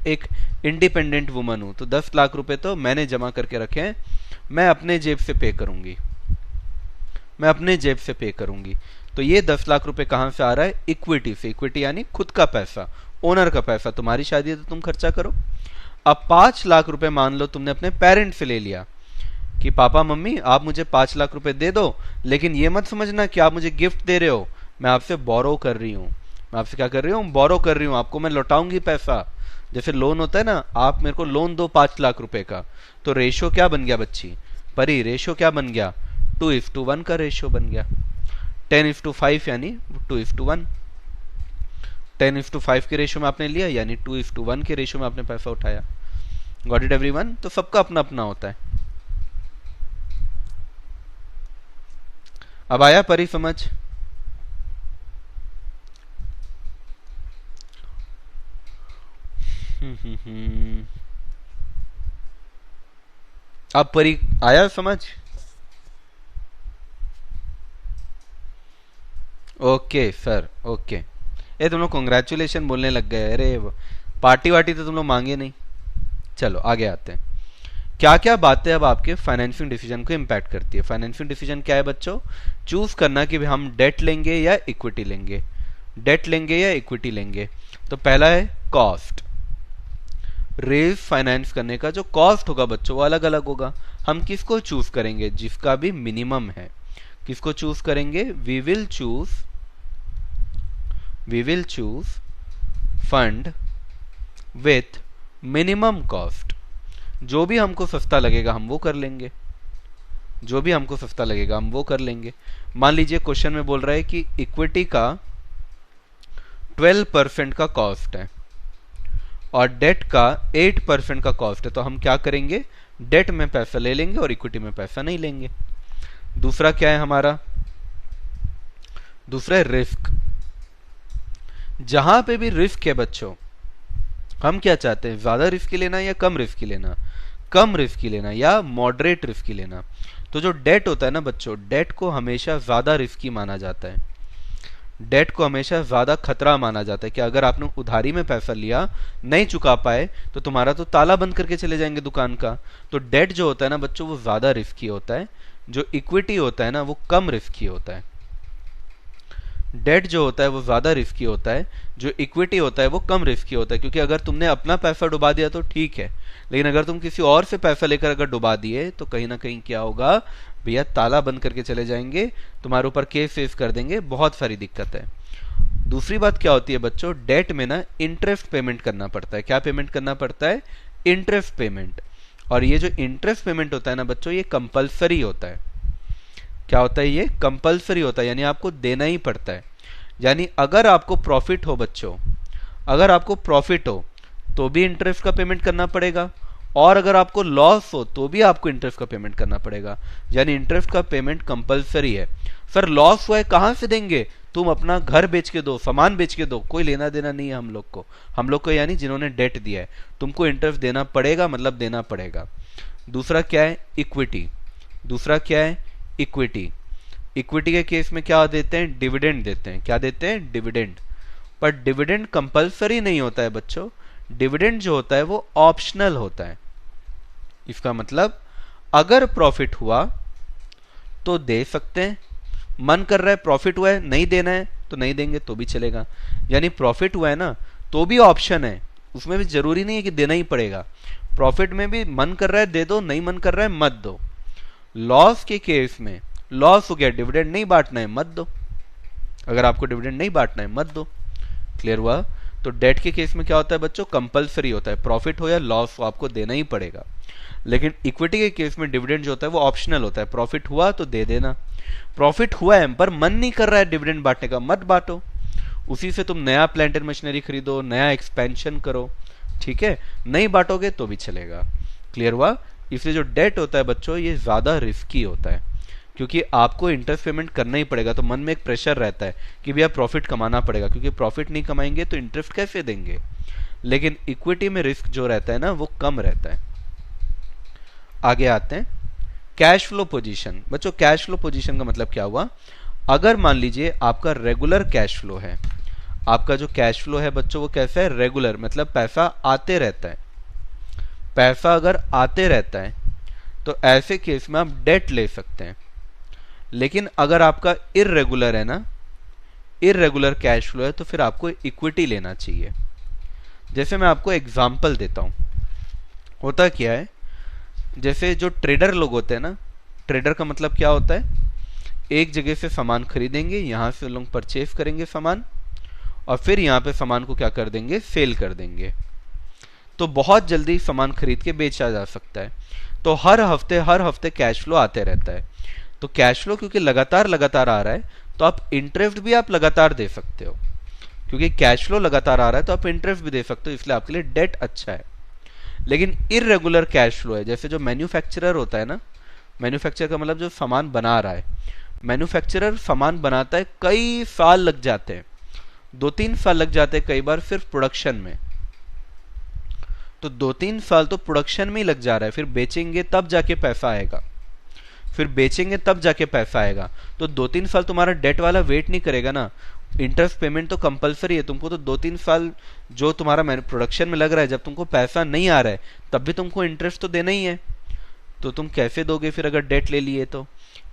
एक इंडिपेंडेंट वुमन हूं, तो 10 लाख रुपए तो मैंने जमा करके रखे हैं, मैं अपने जेब से पे करूंगी, मैं अपने जेब से पे करूंगी। तो ये 10 लाख रुपए कहां से आ रहा है? इक्विटी से। इक्विटी यानी खुद का पैसा, ओनर का पैसा। तुम्हारी शादी है तो तुम खर्चा करो। अब 5 लाख रुपए मान लो तुमने अपने पेरेंट से ले लिया कि पापा मम्मी आप मुझे 5 लाख रुपए दे दो, लेकिन ये मत समझना कि आप मुझे गिफ्ट दे रहे हो, मैं आपसे बोरो कर रही हूं। मैं आपसे क्या कर रही हूं? बोरो कर रही हूं, आपको मैं लौटाऊंगी पैसा। जैसे लोन होता है ना, आप मेरे को लोन दो 5 लाख रुपए का, तो रेशियो क्या बन गया बच्ची परी? रेशियो क्या बन गया? 2:1 का रेशियो बन गया। 10:5 यानी 2:1। 10:5 के रेशियो में आपने लिया, यानी 2:1 के रेशियो में आपने पैसा उठाया। Got it everyone? तो सबका अपना अपना होता है। अब आया परी समझ? अब परी आया समझ? Okay sir, okay. ये तुम लोग कॉन्ग्रेचुलेशन बोलने लग गए, अरे पार्टी वार्टी तो तुम लोग मांगे नहीं। चलो आगे आते हैं। क्या क्या बातें अब आपके फाइनेंशियल डिसीजन को इम्पैक्ट करती है? फाइनेंशियल डिसीजन क्या है बच्चों? चूज करना कि हम डेट लेंगे या इक्विटी लेंगे, डेट लेंगे या इक्विटी लेंगे। तो पहला है कॉस्ट। रेज फाइनेंस करने का जो कॉस्ट होगा बच्चों वो अलग अलग होगा। हम किसको चूज करेंगे? जिसका भी मिनिमम है। किसको चूज करेंगे? We will choose fund with minimum cost. जो भी हमको सस्ता लगेगा हम वो कर लेंगे, जो भी हमको सस्ता लगेगा हम वो कर लेंगे। मान लीजिए क्वेश्चन में बोल रहा है कि इक्विटी का 12% का कॉस्ट है और डेट का 8% का कॉस्ट है, तो हम क्या करेंगे, डेट में पैसा ले लेंगे और इक्विटी में पैसा नहीं लेंगे। दूसरा क्या है हमारा, दूसरा है रिस्क। जहां पे भी रिस्क है बच्चों, हम क्या चाहते हैं, ज्यादा रिस्क लेना या कम रिस्क लेना, कम रिस्क लेना या मॉडरेट रिस्क लेना। तो जो डेट होता है ना बच्चों, डेट को हमेशा ज्यादा रिस्की माना जाता है, डेट को हमेशा ज्यादा खतरा माना जाता है कि अगर आपने उधारी में पैसा लिया, नहीं चुका पाए, तो तुम्हारा तो ताला बंद करके चले जाएंगे दुकान का। तो डेट जो होता है ना बच्चों, वो ज्यादा रिस्की होता है, जो इक्विटी होता है ना वो कम रिस्की होता है। डेट जो होता है वो ज्यादा रिस्की होता है, जो इक्विटी होता है वो कम रिस्की होता है। क्योंकि अगर तुमने अपना पैसा डुबा दिया तो ठीक है, लेकिन अगर तुम किसी और से पैसा लेकर अगर डुबा दिए तो कहीं ना कहीं क्या होगा भैया, ताला बंद करके चले जाएंगे, तुम्हारे ऊपर केस फेस कर देंगे, बहुत सारी दिक्कत है। दूसरी बात क्या होती है बच्चों, डेट में ना इंटरेस्ट पेमेंट करना पड़ता है। क्या पेमेंट करना पड़ता है, इंटरेस्ट पेमेंट। और ये जो इंटरेस्ट पेमेंट होता है ना बच्चों, ये कंपलसरी होता है। क्या होता है, ये कंपलसरी होता है, यानी आपको देना ही पड़ता है। यानी अगर आपको प्रॉफिट हो बच्चों, अगर आपको प्रॉफिट हो तो भी इंटरेस्ट का पेमेंट करना पड़ेगा, और अगर आपको लॉस हो तो भी आपको इंटरेस्ट का पेमेंट करना पड़ेगा। यानी इंटरेस्ट का पेमेंट कंपलसरी है। सर लॉस हुआ है कहां से देंगे, तुम अपना घर बेच के दो, सामान बेच के दो, कोई लेना देना नहीं है हम लोग को यानी जिन्होंने डेट दिया है, तुमको इंटरेस्ट देना पड़ेगा, मतलब देना पड़ेगा। दूसरा क्या है, इक्विटी। दूसरा क्या है, इक्विटी। इक्विटी के केस में क्या देते हैं, डिविडेंड देते हैं। क्या देते हैं, डिविडेंड। पर डिविडेंड कंपलसरी नहीं होता है बच्चों, डिविडेंड जो होता है वो ऑप्शनल होता है। इसका मतलब अगर प्रॉफिट हुआ तो दे सकते हैं, मन कर रहा है प्रॉफिट हुआ है नहीं देना है तो नहीं देंगे तो भी चलेगा। यानी प्रॉफिट हुआ है ना तो भी ऑप्शन है, उसमें भी जरूरी नहीं है कि देना ही पड़ेगा। प्रॉफिट में भी मन कर रहा है दे दो, नहीं मन कर रहा है मत दो। लॉस के केस में, लॉस हो गया डिविडेंड नहीं बांटना है मत दो, अगर आपको डिविडेंड नहीं बांटना है मत दो। क्लियर हुआ। तो डेट के केस में क्या होता है बच्चों, कंपलसरी होता है, प्रॉफिट हो या लॉस हो आपको देना ही पड़ेगा। लेकिन इक्विटी के केस में डिविडेंड जो होता है वो ऑप्शनल होता है, प्रॉफिट हुआ तो दे देना। प्रॉफिट हुआ है पर मन नहीं कर रहा है डिविडेंड बांटने का, मत बांटो, उसी से तुम नया प्लांट एंड मशीनरी खरीदो, नया एक्सपेंशन करो, ठीक है, नहीं बांटोगे तो भी चलेगा। क्लियर हुआ। इसलिए जो डेट होता है बच्चों ये ज्यादा रिस्की होता है, क्योंकि आपको इंटरेस्ट पेमेंट करना ही पड़ेगा। तो मन में एक प्रेशर रहता है कि भैया प्रॉफिट कमाना पड़ेगा, क्योंकि प्रॉफिट नहीं कमाएंगे तो इंटरेस्ट कैसे देंगे। लेकिन इक्विटी में रिस्क जो रहता है ना वो कम रहता है। आगे आते हैं, कैश फ्लो पोजीशन। बच्चों कैश फ्लो पोजीशन का मतलब क्या हुआ, अगर मान लीजिए आपका रेगुलर कैश फ्लो है, आपका जो कैश फ्लो है बच्चों वो कैसा है, रेगुलर, मतलब पैसा आते रहता है। पैसा अगर आते रहता है तो ऐसे केस में आप डेट ले सकते हैं। लेकिन अगर आपका इर्रेगुलर है ना, इर्रेगुलर कैश फ्लो है, तो फिर आपको इक्विटी लेना चाहिए। जैसे मैं आपको एग्जांपल देता हूं, होता क्या है, जैसे जो ट्रेडर लोग होते हैं ना, ट्रेडर का मतलब क्या होता है, एक जगह से सामान खरीदेंगे, यहां से लोग परचेज करेंगे सामान, और फिर यहां पे सामान को क्या कर देंगे, सेल कर देंगे। तो बहुत जल्दी सामान खरीद के बेचा जा सकता है। तो हर हफ्ते कैश फ्लो आते रहता है। तो कैश फ्लो क्योंकि लगातार लगातार आ रहा है, तो आप इंटरेस्ट भी आप लगातार दे सकते हो, क्योंकि कैश फ्लो लगातार आ रहा है तो आप इंटरेस्ट भी दे सकते हो, इसलिए आपके लिए डेट अच्छा है। लेकिन इर्रेगुलर कैश फ्लो है, जैसे जो मैन्युफैक्चरर होता है ना, मैन्युफैक्चर का मतलब जो सामान बना रहा है, मैन्युफैक्चरर सामान बनाता है, कई साल लग जाते हैं, 2-3 साल लग जाते हैं कई बार सिर्फ प्रोडक्शन में। तो 2-3 साल तो प्रोडक्शन में ही लग जा रहा है, फिर बेचेंगे तब जाके पैसा आएगा, फिर बेचेंगे तब जाके पैसा आएगा। तो 2-3 साल तुम्हारा डेट वाला वेट नहीं करेगा ना। इंटरेस्ट पेमेंट तो कंपलसरी है तुमको, तो 2-3 साल जो तुम्हारा प्रोडक्शन में लग रहा है, जब तुमको पैसा नहीं आ रहा है तब भी तुमको इंटरेस्ट तो देना ही है, तो तुम कैसे दोगे फिर अगर डेट ले लिए तो।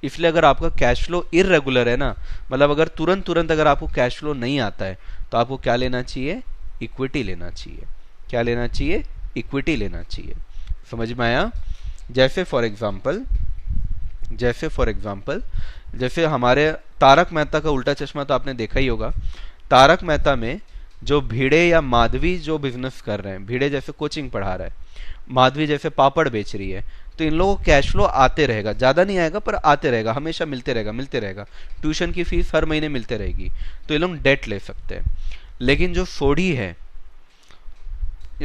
इसलिए अगर आपका कैश फ्लो इर्रेगुलर है ना, मतलब अगर तुरंत अगर आपको कैश फ्लो नहीं आता है, तो आपको क्या लेना चाहिए, इक्विटी लेना चाहिए। क्या लेना चाहिए, इक्विटी लेना चाहिए। समझ में आया। जैसे फॉर एग्जाम्पल जैसे हमारे तारक मेहता का उल्टा चश्मा तो आपने देखा ही होगा। तारक मेहता में जो भिड़े या माधवी जो बिजनेस कर रहे हैं, भिड़े जैसे कोचिंग पढ़ा रहा है, माधवी जैसे पापड़ बेच रही है, तो इन लोगों को कैश फ्लो आते रहेगा, ज्यादा नहीं आएगा पर आते रहेगा, हमेशा मिलते रहेगा मिलते रहेगा। ट्यूशन की फीस हर महीने मिलते रहेगी, तो ये लोग डेट ले सकते हैं। लेकिन जो फोड़ी है,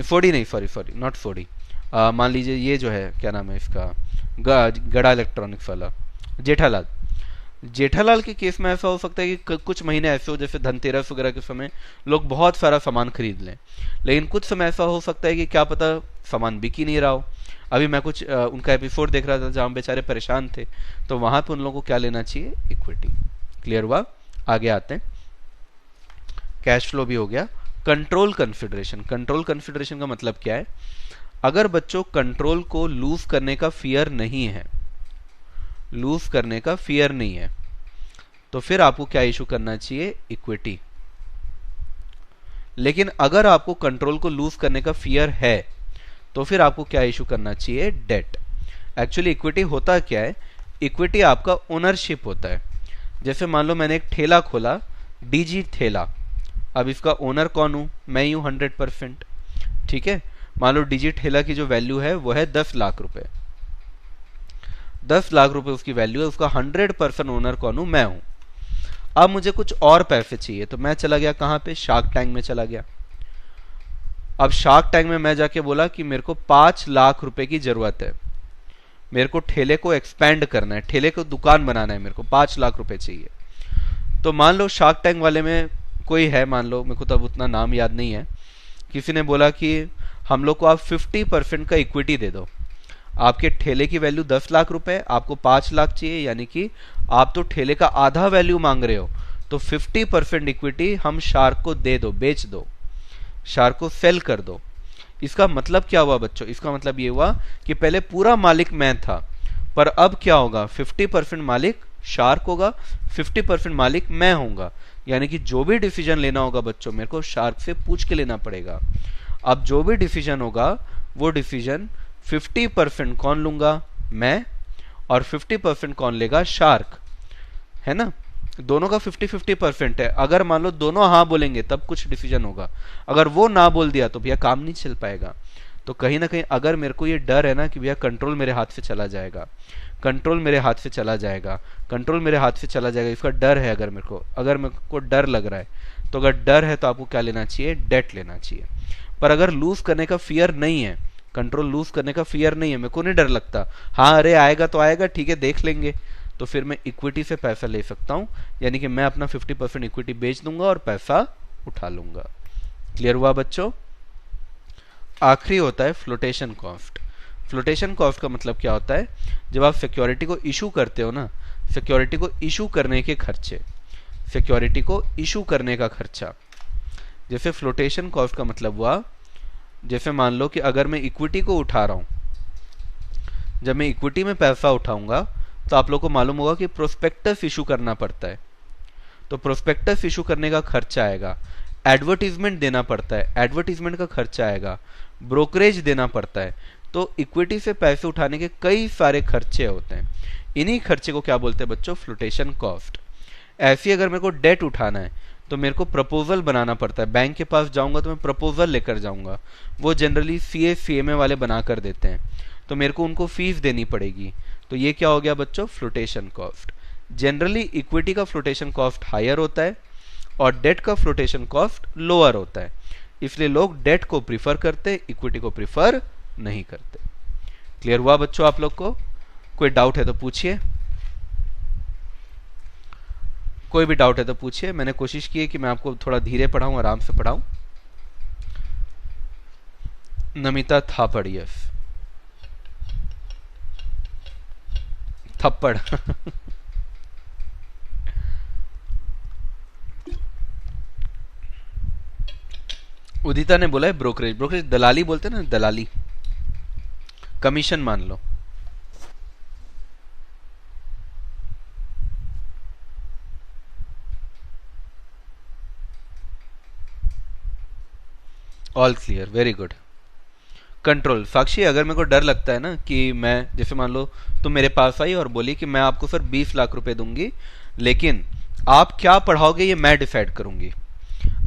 फोड़ी नहीं, सॉरी सॉरी नॉट फोड़ी, मान लीजिए ये जो है क्या नाम है इसका, गड़ा इलेक्ट्रॉनिक्स वाला, जेठालाल, जेठालाल के केस में ऐसा हो सकता है कि कुछ महीने ऐसे हो जैसे धनतेरस वगैरह के समय लोग बहुत सारा सामान खरीद लें, लेकिन कुछ समय ऐसा हो सकता है कि क्या पता सामान बिक ही नहीं रहा हो। अभी मैं कुछ उनका एपिसोड देख रहा था जहाँ बेचारे परेशान थे, तो वहां पे उन लोगों को क्या लेना चाहिए, इक्विटी। क्लियर हुआ? आगे आते हैं, कैश फ्लो भी हो गया। कंट्रोल कंसिडरेशन, कंट्रोल कंसिडरेशन का मतलब क्या है? अगर बच्चों कंट्रोल को लूज करने का फियर नहीं है, लूज करने का फियर नहीं है, तो फिर आपको क्या इशू करना चाहिए, इक्विटी। लेकिन अगर आपको कंट्रोल को लूज करने का फियर है, तो फिर आपको क्या इशू करना चाहिए, डेट। एक्चुअली इक्विटी होता क्या है, इक्विटी आपका ओनरशिप होता है। जैसे मान लो मैंने एक ठेला खोला, डीजी ठेला, अब इसका ओनर कौन हूं, मैं ही हूं 100%। ठीक है, मान लो डीजी ठेला की जो वैल्यू है वो है 10 लाख रुपए, 10 लाख रुपए उसकी वैल्यू है, उसका 100% ओनर कौन हूं, मैं हूं। अब मुझे कुछ और पैसे चाहिए, तो मैं चला गया कहां पे, शार्क टैंक में चला गया। अब शार्क टैंक में मैं जाके बोला कि मेरे को 5 लाख रुपए की जरूरत है, मेरे को ठेले को एक्सपेंड करना है, ठेले को दुकान बनाना है, मेरे को 5 लाख रुपए चाहिए। तो मान लो शार्क टैंक वाले में कोई है, मान लो, मेरे को तब उतना नाम याद नहीं है, किसी ने बोला कि हम लोग को आप 50% का इक्विटी दे दो, आपके ठेले की वैल्यू 10 लाख रुपए, आपको 5 लाख चाहिए, यानी कि आप तो ठेले का आधा वैल्यू मांग रहे हो, तो 50% इक्विटी हम शार्क को दे दो, बेच दो, शार्क को सेल कर दो। इसका मतलब क्या हुआ बच्चों, इसका मतलब ये हुआ कि पहले पूरा मालिक मैं था, पर अब क्या होगा, 50% मालिक शार्क होगा, 50% मालिक मैं होऊंगा। यानी कि जो भी डिसीजन लेना होगा बच्चों, मेरे को शार्क से पूछ के लेना पड़ेगा। अब जो भी डिसीजन होगा वो डिसीजन 50% कौन लूंगा, मैं, और 50% कौन लेगा, शार्क, है ना। दोनों का 50-50% है। अगर मान लो दोनों हाँ बोलेंगे तब कुछ डिसीजन होगा, अगर वो ना बोल दिया तो भैया काम नहीं चल पाएगा। तो कहीं ना कहीं अगर मेरे को ये डर है ना कि भैया कंट्रोल मेरे हाथ से चला जाएगा, कंट्रोल मेरे हाथ से चला जाएगा, कंट्रोल मेरे हाथ से चला जाएगा, इसका डर है, अगर मेरे को डर लग रहा है, तो अगर डर है तो आपको क्या लेना चाहिए, डेट लेना चाहिए। पर अगर लूज करने का फियर नहीं है, कंट्रोल लूज करने का फियर नहीं है, मेरे को नहीं डर लगता, हाँ अरे आएगा तो आएगा, ठीक है देख लेंगे, तो फिर मैं इक्विटी से पैसा ले सकता हूं, यानी कि मैं अपना 50% इक्विटी बेच दूंगा और पैसा उठा लूंगा। क्लियर हुआ बच्चों? आखिरी होता है फ्लोटेशन कॉस्ट। फ्लोटेशन कॉस्ट का मतलब क्या होता है, जब आप सिक्योरिटी को इशू करते हो ना, सिक्योरिटी को इशू करने के खर्चे, सिक्योरिटी को इशू करने का खर्चा। जैसे फ्लोटेशन कॉस्ट का मतलब हुआ, जैसे मान लो कि अगर मैं इक्विटी को उठा रहा हूं, जब मैं इक्विटी में पैसा उठाऊंगा तो आप लोग को मालूम होगा कि प्रोस्पेक्टस इशू करना पड़ता है, तो प्रोस्पेक्टस इशू करने का खर्चा आएगा, एडवर्टीजमेंट देना पड़ता है, एडवर्टीजमेंट का खर्चा आएगा, ब्रोकरेज देना पड़ता है। तो इक्विटी से पैसे उठाने के कई सारे खर्चे होते हैं, इन्हीं खर्चे को क्या बोलते हैं बच्चों, फ्लोटेशन कॉस्ट। ऐसी अगर मेरे को डेट उठाना है तो मेरे को प्रपोजल बनाना पड़ता है, बैंक के पास जाऊंगा तो मैं प्रपोजल लेकर जाऊंगा, वो जनरली सीए सीएमए वाले बना कर देते हैं, तो मेरे को उनको फीस देनी पड़ेगी। तो ये क्या हो गया बच्चों, फ्लोटेशन कॉस्ट। जनरली इक्विटी का फ्लोटेशन कॉस्ट हायर होता है और डेट का फ्लोटेशन कॉस्ट लोअर होता है, इसलिए लोग डेट को प्रीफर करते, इक्विटी को प्रीफर नहीं करते। क्लियर हुआ बच्चों आप लोग को? कोई डाउट है तो पूछिए, कोई भी डाउट है तो पूछिए। मैंने कोशिश की है कि मैं आपको थोड़ा धीरे पढ़ाऊं, आराम से पढ़ाऊं। नमिता थापड़, यस, थप्पड़ उदिता ने बोला है ब्रोकरेज, ब्रोकरेज दलाली बोलते हैं ना, दलाली, कमीशन मान लो। All clear, very good. Control, Sakshi अगर मेरे को डर लगता है ना कि मैं, जैसे मान लो तुम मेरे पास आई और बोली कि मैं आपको सर 20 लाख रुपए दूंगी, लेकिन आप क्या पढ़ाओगे ये मैं डिसाइड करूंगी।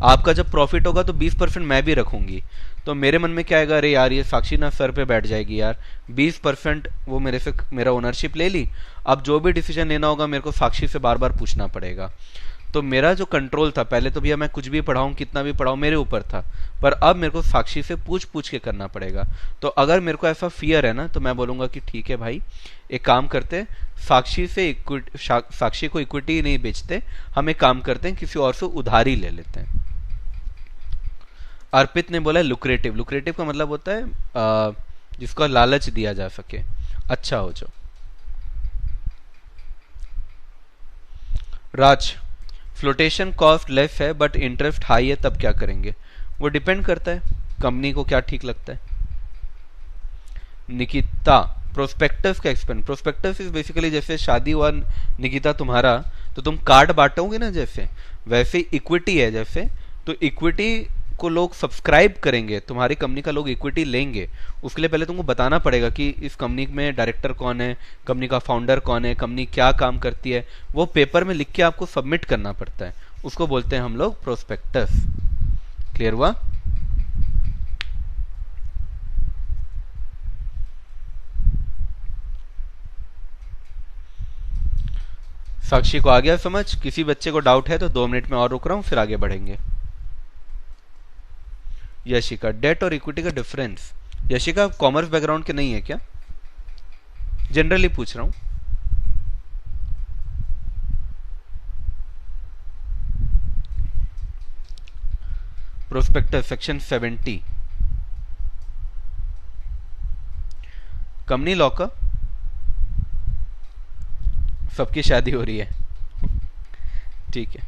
आपका जब प्रॉफिट होगा तो 20% मैं भी रखूंगी। तो मेरे मन में क्या आएगा, अरे यार ये साक्षी ना सर पे बैठ जाएगी यार, 20% वो मेरे से मेरा ओनरशिप ले ली, अब जो भी डिसीजन लेना होगा मेरे को साक्षी से बार बार पूछना पड़ेगा। तो मेरा जो कंट्रोल था पहले, तो भैया मैं कुछ भी पढ़ाऊं कितना भी पढ़ाऊं मेरे ऊपर था, पर अब मेरे को साक्षी से पूछ पूछ के करना पड़ेगा। तो अगर मेरे को ऐसा फियर है ना, तो मैं बोलूंगा कि ठीक है भाई, एक काम करते, साक्षी से साक्षी को इक्विटी नहीं बेचते, हम एक काम करते हैं किसी और से उधारी ले लेते हैं। अर्पित ने बोला लुक्रेटिव, लुक्रेटिव का मतलब होता है जिसका लालच दिया जा सके, अच्छा हो जो। राज, फ्लोटेशन कॉस्ट लेस है बट इंटरेस्ट हाई है, तब क्या करेंगे? वो डिपेंड करता है कंपनी को क्या ठीक लगता है। निकिता, प्रोस्पेक्टस का एक्सपेंड, प्रोस्पेक्टस इज बेसिकली जैसे शादी हुआ निकिता तुम्हारा, तो तुम कार्ड बांटोगे ना जैसे, वैसे इक्विटी है जैसे, तो इक्विटी को लोग सब्सक्राइब करेंगे, तुम्हारी कंपनी का लोग इक्विटी लेंगे, उसके लिए पहले तुमको बताना पड़ेगा कि इस कंपनी में डायरेक्टर कौन है, कंपनी का फाउंडर कौन है, कंपनी क्या काम करती है, वो पेपर में लिख के आपको सबमिट करना पड़ता है, उसको बोलते हैं हम लोग प्रोस्पेक्टस। क्लियर हुआ? साक्षी को आ गया समझ? किसी बच्चे को डाउट है तो 2 मिनट में और रुक रहा हूं, फिर आगे बढ़ेंगे। यशिका, डेट और इक्विटी का डिफरेंस। यशिका कॉमर्स बैकग्राउंड के नहीं है क्या? जनरली पूछ रहा हूं। प्रोस्पेक्टस सेक्शन 70, कंपनी लॉ का। सबकी शादी हो रही है, ठीक है।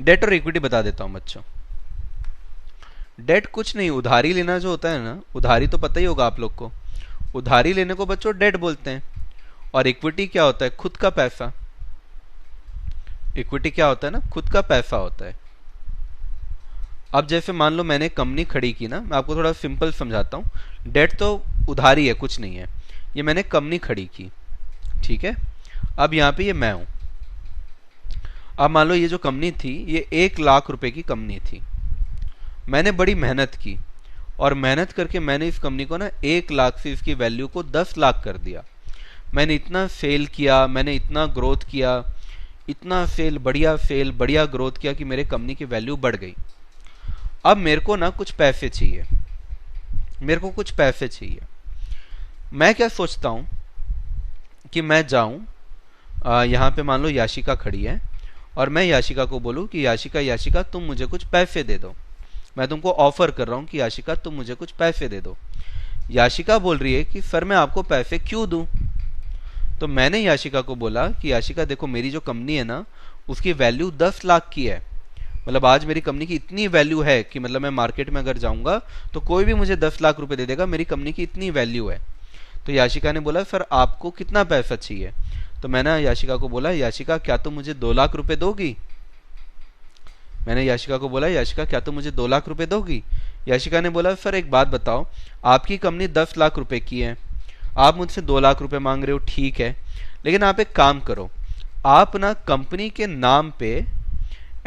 डेट और इक्विटी बता देता हूं बच्चों। डेट कुछ नहीं, उधारी लेना जो होता है ना, उधारी तो पता ही होगा आप लोग को, उधारी लेने को बच्चों डेट बोलते हैं। और इक्विटी क्या होता है? खुद का पैसा। इक्विटी क्या होता है ना, खुद का पैसा होता है। अब जैसे मान लो मैंने कंपनी खड़ी की ना, मैं आपको थोड़ा सिंपल समझाता हूं। डेट तो उधारी है, कुछ नहीं है, ये मैंने कंपनी खड़ी की, ठीक है। अब यहां पे ये मैं हूं। अब मान लो ये जो कंपनी थी ये 1 लाख रुपए की कंपनी थी, मैंने बड़ी मेहनत की, और मेहनत करके मैंने इस कंपनी को ना 1 लाख से इसकी वैल्यू को 10 लाख कर दिया। मैंने इतना सेल किया, मैंने इतना ग्रोथ किया, इतना सेल, बढ़िया ग्रोथ किया कि मेरे कंपनी की वैल्यू बढ़ गई। अब मेरे को ना कुछ पैसे चाहिए, मेरे को कुछ पैसे चाहिए। मैं क्या सोचता हूं कि मैं जाऊं, यहां पे मान लो याशिका खड़ी है, और मैं याशिका को बोलूं कि याशिका तुम मुझे कुछ पैसे दे दो। मैं तुमको ऑफर कर रहा हूं कि याशिका तुम मुझे कुछ पैसे दे दो। याशिका बोल रही है कि सर मैं आपको पैसे क्यों दूं? तो मैंने याशिका को बोला कि याशिका देखो, मेरी जो कंपनी है ना उसकी वैल्यू 10 लाख की है, मतलब आज मेरी कंपनी की इतनी वैल्यू है कि मतलब मैं मार्केट में अगर जाऊंगा तो कोई भी मुझे 10 लाख रुपए दे देगा, मेरी कंपनी की इतनी वैल्यू है। तो याशिका ने बोला सर आपको कितना पैसा चाहिए? तो मैंने याशिका को बोला, याशिका क्या तुम मुझे 2 लाख रुपए दोगी? मैंने याशिका को बोला, याशिका क्या तुम मुझे 2 लाख रुपए दोगी? याशिका ने बोला सर एक बात बताओ, आपकी कंपनी 10 लाख रुपए की है, आप मुझसे 2 लाख रुपए मांग रहे हो, ठीक है, लेकिन आप एक काम करो, आप ना कंपनी के नाम पे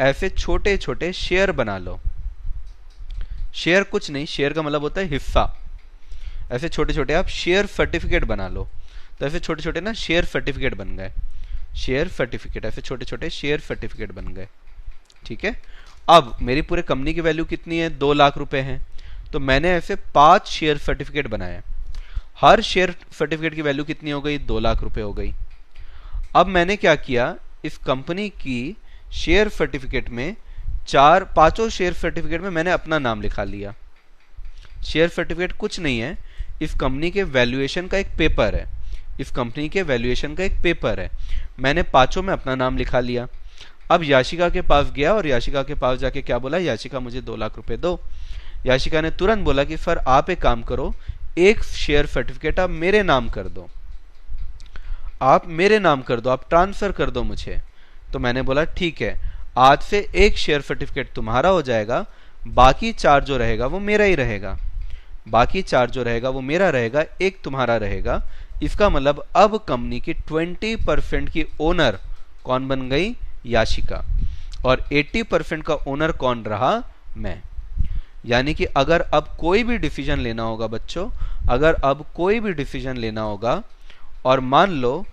ऐसे छोटे छोटे शेयर बना लो। शेयर कुछ नहीं, शेयर का मतलब होता है हिस्सा। ऐसे छोटे छोटे आप शेयर सर्टिफिकेट बना लो। तो ऐसे छोटे छोटे ना शेयर सर्टिफिकेट बन गए, शेयर सर्टिफिकेट, ऐसे छोटे छोटे शेयर सर्टिफिकेट बन गए, ठीक है। अब मेरी पूरे कंपनी की वैल्यू कितनी है? 2 लाख रुपए है। तो मैंने ऐसे 5 शेयर सर्टिफिकेट बनाए, हर शेयर सर्टिफिकेट की वैल्यू कितनी हो गई? 2 लाख रुपए हो गई। अब मैंने क्या किया, इस कंपनी की शेयर सर्टिफिकेट में पांचों शेयर सर्टिफिकेट में मैंने अपना नाम लिखा लिया। शेयर सर्टिफिकेट कुछ नहीं है, इस कंपनी के वैल्यूएशन का एक पेपर है, इस कंपनी के वैल्यूएशन का एक पेपर है, मैंने पांचों में अपना नाम लिखा लिया। अब याशिका के पास गया और याशिका के पास जाके क्या बोला, याशिका मुझे 2 लाख रुपए दो। याशिका ने तुरंत बोला कि सर आप एक काम करो, एक शेयर सर्टिफिकेट आप मेरे नाम कर दो, आप मेरे नाम कर दो, आप ट्रांसफर कर दो मुझे। तो मैंने बोला ठीक है, आज से एक शेयर सर्टिफिकेट तुम्हारा हो जाएगा, बाकी 4 जो रहेगा वो मेरा ही रहेगा, बाकी 4 जो रहेगा वो मेरा रहेगा, एक तुम्हारा रहेगा। इसका मतलब अब कंपनी की 20% की ओनर कौन बन गई? याशिका। और 80% का ओनर कौन रहा? मैं। यानी कि अगर अब कोई भी डिसीजन लेना होगा बच्चों, अगर अब कोई भी डिसीजन लेना होगा और मान लो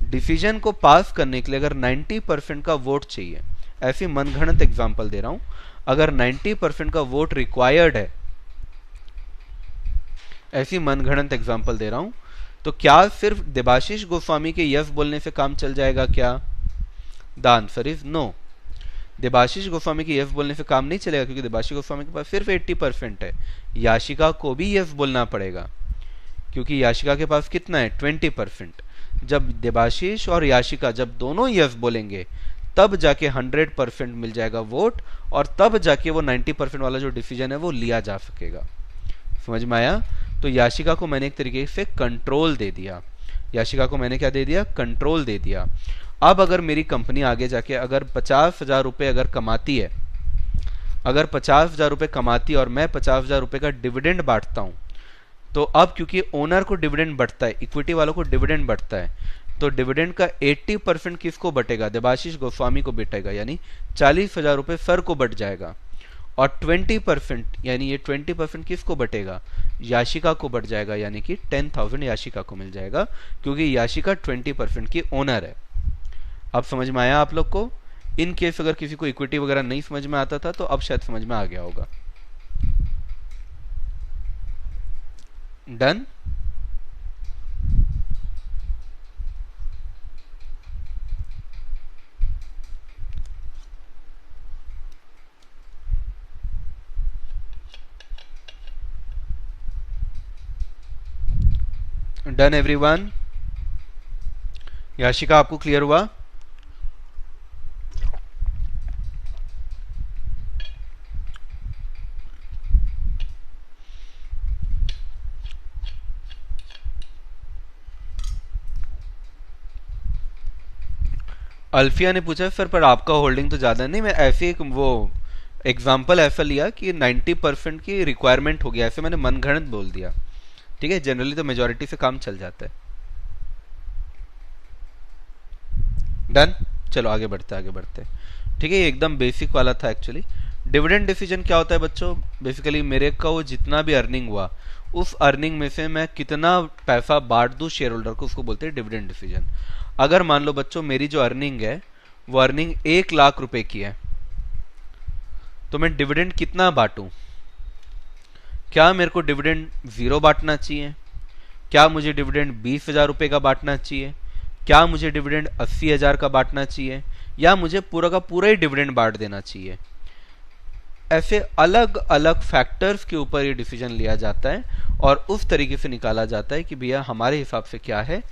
डिसीजन को पास करने के लिए अगर 90% का वोट चाहिए, ऐसी मनगढ़ंत एग्जांपल दे रहा हूं, अगर 90% का वोट रिक्वायर्ड है, ऐसी मनगढ़ंत एग्जांपल दे रहा हूं, तो क्या सिर्फ देबाशीष गोस्वामी के यस बोलने से काम चल जाएगा क्या? The answer is no. Debashish Goswami के यस बोलने से काम नहीं चलेगा, क्योंकि देबाशीष गोस्वामी के पास सिर्फ 80% है। याशिका को भी यस बोलना पड़ेगा, क्योंकि याशिका के पास कितना है? 20%। जब देबाशीष और याशिका जब दोनों यस बोलेंगे तब जाके 100% मिल जाएगा वोट, और तब जाके वो 90% वाला जो डिसीजन है वो लिया जा सकेगा। समझ में आया? तो याशिका को मैंने एक तरीके से कंट्रोल दे दिया। याशिका को मैंने क्या दे दिया? कंट्रोल दे दिया। अब अगर मेरी कंपनी आगे जाके अगर 50,000 रुपए अगर कमाती है, अगर 50,000 रुपए कमाती है और मैं 50,000 रुपए का डिविडेंड बांटता हूं, तो अब क्योंकि ओनर को डिविडेंड बढ़ता है, इक्विटी वालों को डिविडेंड बढ़ता है, तो डिविडेंड का 80% किसको बटेगा? देबाशीष गोस्वामी को बटेगा, यानी 40,000 रुपए सर को बट जाएगा। और 20% यानी ये 20% किसको बटेगा? याशिका को बट जाएगा, यानी कि 10,000 याशिका को मिल जाएगा, क्योंकि याशिका 20% की ओनर है। अब समझ में आया आप लोग को? इन केस अगर किसी को इक्विटी वगैरह नहीं समझ में आता था तो अब शायद समझ में आ गया होगा। डन? Done everyone? याशिका आपको क्लियर हुआ? अल्फिया ने पूछा सर पर आपका होल्डिंग तो ज्यादा नहीं, मैं ऐसे एक वो एग्जाम्पल ऐसा लिया कि 90% की रिक्वायरमेंट हो गया, ऐसे मैंने मनगढ़ंत बोल दिया। ठीक है, जनरली तो मेजोरिटी से काम चल जाता है। डन? चलो आगे बढ़ते आगे बढ़ते। ठीक है, ये एकदम बेसिक वाला था एक्चुअली। डिविडेंड डिसीजन क्या होता है बच्चों? बेसिकली मेरे का वो जितना भी अर्निंग हुआ उस अर्निंग में से मैं कितना पैसा बांट दूं शेयर होल्डर को, उसको बोलते हैं डिविडेंड डिसीजन। अगर मान लो बच्चों मेरी जो अर्निंग है वो अर्निंग 1,00,000 रुपए की है, तो मैं डिविडेंड कितना बांटूं? क्या मेरे को डिविडेंड 0 बांटना चाहिए? क्या मुझे डिविडेंड 20,000 रुपए का बांटना चाहिए? क्या मुझे डिविडेंड 80,000 का बांटना चाहिए? या मुझे पूरा का पूरा ही डिविडेंड बांट देना चाहिए? ऐसे अलग अलग फैक्टर्स के ऊपर ये डिसीजन लिया जाता है और उस तरीके से निकाला जाता है कि भैया हमारे हिसाब से क्या है,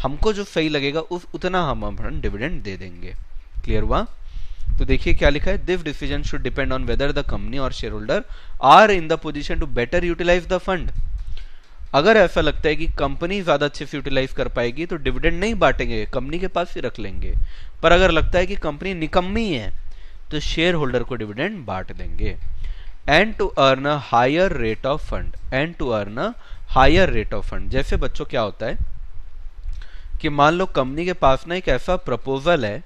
हमको जो सही लगेगा उतना हम डिविडेंड दे देंगे। क्लियर हुआ? तो देखिए क्या लिखा है, this decision should depend on whether the company और share holder are in the position to better utilize the fund. अगर ऐसा लगता है कि कंपनी ज्यादा अच्छे से यूटिलाइज कर पाएगी तो डिविडेंड नहीं बांटेंगे, कंपनी के पास ही रख लेंगे। पर अगर लगता है कि कंपनी निकम्मी है तो शेयर होल्डर को डिविडेंड बांट देंगे। And to earn a higher rate of fund, and to earn a higher rate of fund. जैसे बच्चों क्या होता है कि मान लो कंपनी के पास ना एक ऐसा प्रपोजल है,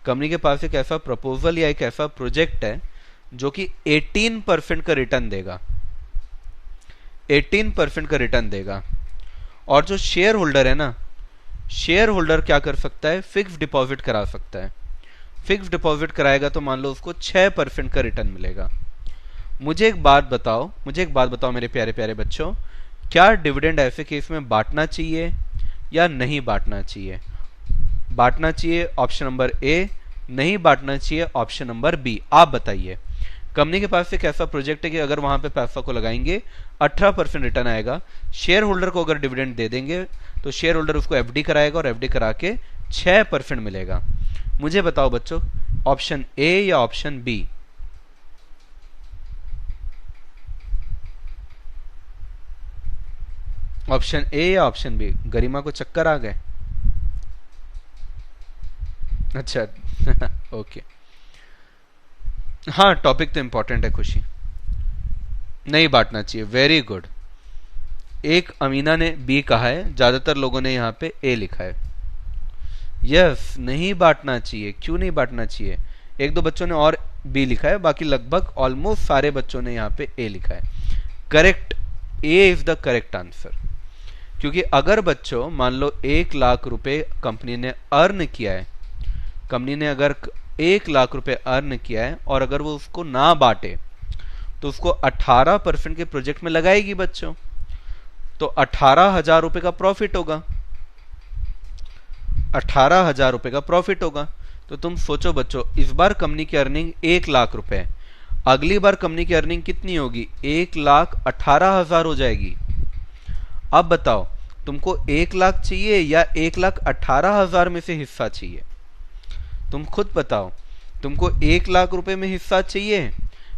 कंपनी के पास एक ऐसा प्रपोजल या एक ऐसा प्रोजेक्ट है जो कि 18% का रिटर्न देगा, 18% का रिटर्न देगा। और जो शेयर होल्डर है ना, शेयर होल्डर क्या कर सकता है? फिक्स डिपॉजिट करा सकता है। फिक्स डिपॉजिट कराएगा तो मान लो उसको 6% का रिटर्न मिलेगा। मुझे एक बात बताओ मेरे प्यारे प्यारे बच्चों, क्या डिविडेंड ऐसे केस में बांटना चाहिए या नहीं बांटना चाहिए? बांटना चाहिए ऑप्शन नंबर ए, नहीं बांटना चाहिए ऑप्शन नंबर बी। आप बताइए। कंपनी के पास एक ऐसा प्रोजेक्ट है कि अगर वहां पे पैसा को लगाएंगे 18% रिटर्न आएगा। शेयर होल्डर को अगर डिविडेंड दे देंगे तो शेयर होल्डर उसको एफडी कराएगा और एफडी करा के 6% मिलेगा। मुझे बताओ बच्चों, ऑप्शन ए या ऑप्शन बी? ऑप्शन ए या ऑप्शन बी? गरिमा को चक्कर आ गए? अच्छा ओके। हाँ, टॉपिक तो इंपॉर्टेंट है खुशी। नहीं बांटना चाहिए, वेरी गुड। एक अमीना ने बी कहा है, ज्यादातर लोगों ने यहां पे ए लिखा है। यस, नहीं बांटना चाहिए। क्यों नहीं बांटना चाहिए? एक दो बच्चों ने और बी लिखा है, बाकी लगभग ऑलमोस्ट सारे बच्चों ने यहाँ पे ए लिखा है। Correct, A is the correct answer. क्योंकि अगर बच्चों मान लो 1 लाख रुपए कंपनी ने अर्न किया है, कंपनी ने अगर 1 लाख रुपए अर्न किया है और अगर वो उसको ना बांटे तो उसको 18% के प्रोजेक्ट में लगाएगी बच्चों, तो 18,000 रुपए का प्रॉफिट होगा, 18,000 रुपए का प्रॉफिट होगा। तो तुम सोचो बच्चों, इस बार कंपनी की अर्निंग 1 लाख रुपए है, अगली बार कंपनी की अर्निंग कितनी होगी? 1,18,000 हो जाएगी। अब बताओ तुमको 1 लाख चाहिए या 1,18,000 में से हिस्सा चाहिए? तुम खुद बताओ, तुमको 1 लाख रुपए में हिस्सा चाहिए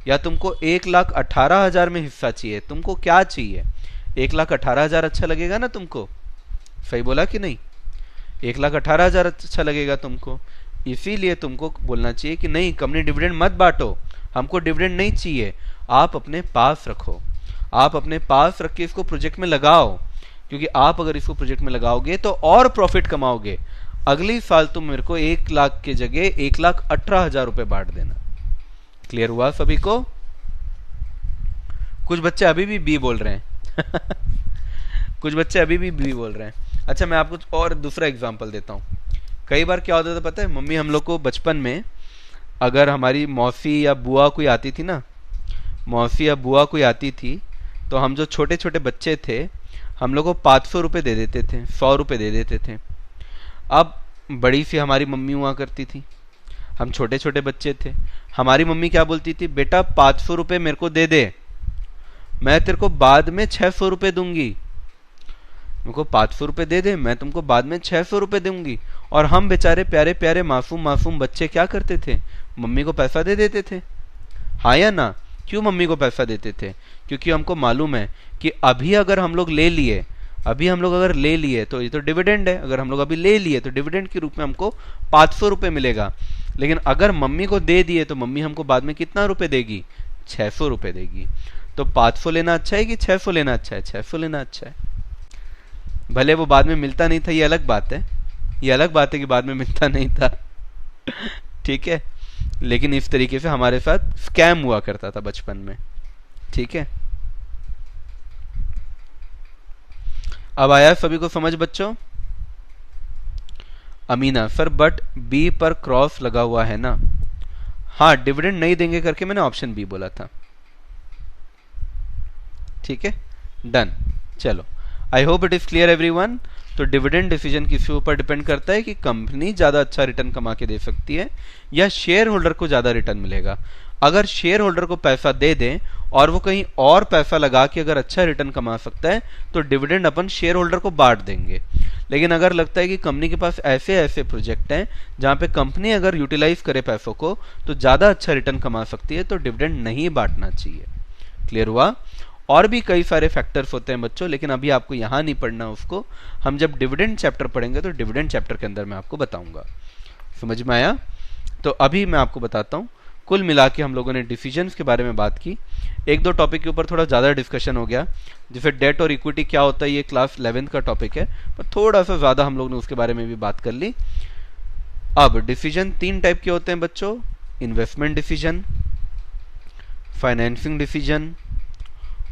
या तुमको 1,18,000 में हिस्सा चाहिए? तुमको क्या चाहिए? 1,18,000 अच्छा लगेगा ना तुमको? सही बोला कि नहीं? 1,18,000 अच्छा लगेगा तुमको, इसीलिए तुमको बोलना चाहिए कि नहीं कंपनी डिविडेंड मत बांटो, हमको डिविडेंड नहीं चाहिए, आप अपने पास रखो, आप अपने पास रख के इसको प्रोजेक्ट में लगाओ, क्योंकि आप अगर इसको प्रोजेक्ट में लगाओगे तो और प्रॉफिट कमाओगे। अगली साल तुम मेरे को 1 लाख के जगह 1,18,000 रुपए बांट देना। क्लियर हुआ सभी को? कुछ बच्चे अभी भी बी बोल रहे हैं कुछ बच्चे अभी भी बी बोल रहे हैं। अच्छा, मैं आपको और दूसरा एग्जांपल देता हूं। कई बार क्या होता था पता है, मम्मी हम लोग को बचपन में, अगर हमारी मौसी या बुआ कोई आती थी ना, मौसी या बुआ कोई आती थी, तो हम जो छोटे छोटे बच्चे थे हम लोग को 500 रुपए दे देते थे, 100 रुपए दे देते थे। अब बड़ी सी हमारी मम्मी हुआ करती थी, हम छोटे छोटे बच्चे थे, हमारी मम्मी क्या बोलती थी, बेटा 500 रुपए मेरे को दे दे, मैं तेरे को बाद में 600 रुपए दूंगी, मेरे को 500 रुपए दे दे, मैं तुमको बाद में 600 रुपए दूंगी। और हम बेचारे प्यारे प्यारे मासूम मासूम बच्चे क्या करते थे, मम्मी को पैसा दे देते थे। हाँ या ना? क्यों मम्मी को पैसा देते थे? क्योंकि हमको मालूम है कि अभी अगर हम लोग ले लिए, अभी हम लोग अगर ले लिए तो ये तो डिविडेंड है, अगर हम लोग अभी ले लिए तो डिविडेंड के रूप में हमको 500 रुपए मिलेगा। लेकिन अगर मम्मी को दे दिए तो मम्मी हमको बाद में कितना रुपए देगी? 600 रुपए देगी। तो 500 लेना अच्छा है कि 600 लेना अच्छा है? 600 लेना अच्छा है। भले वो बाद में मिलता नहीं था, ये अलग बात है, ये अलग बात है कि बाद में मिलता नहीं था ठीक है, लेकिन इस तरीके से हमारे साथ स्कैम हुआ करता था बचपन में। ठीक है, अब आया सभी को समझ बच्चों? अमीना सर बट बी पर क्रॉस लगा हुआ है ना? हाँ, डिविडेंड नहीं देंगे करके मैंने ऑप्शन बी बोला था। ठीक है, डन। चलो, I hope it is clear everyone. तो डिविडेंड डिसीजन किसी ऊपर डिपेंड करता है कि कंपनी ज्यादा अच्छा रिटर्न कमा के दे सकती है या शेयर होल्डर को ज्यादा रिटर्न मिलेगा। अगर शेयर होल्डर को पैसा दे दें और वो कहीं और पैसा लगा के अगर अच्छा रिटर्न कमा सकता है तो डिविडेंड अपन शेयर होल्डर को बांट देंगे। लेकिन अगर लगता है कि कंपनी के पास ऐसे ऐसे प्रोजेक्ट हैं जहां पे कंपनी अगर यूटिलाइज करे पैसों को तो ज्यादा अच्छा रिटर्न कमा सकती है, तो डिविडेंड नहीं बांटना चाहिए। क्लियर हुआ? और भी कई सारे फैक्टर्स होते हैं बच्चों, लेकिन अभी आपको यहां नहीं पढ़ना उसको, हम जब डिविडेंड चैप्टर पढ़ेंगे तो डिविडेंड चैप्टर के अंदर मैं आपको बताऊंगा। समझ में आया? तो अभी मैं आपको बताता हूं, कुल मिला के हम लोगों ने डिसीजंस के बारे में बात की। एक दो टॉपिक के ऊपर थोड़ा ज्यादा डिस्कशन हो गया, जैसे डेट और इक्विटी क्या होता है, ये क्लास 11th का टॉपिक है, पर थोड़ा सा ज्यादा हम लोग ने उसके बारे में भी बात कर ली। अब डिसीजन 3 टाइप के होते हैं बच्चों, इन्वेस्टमेंट डिसीजन, फाइनेंसिंग डिसीजन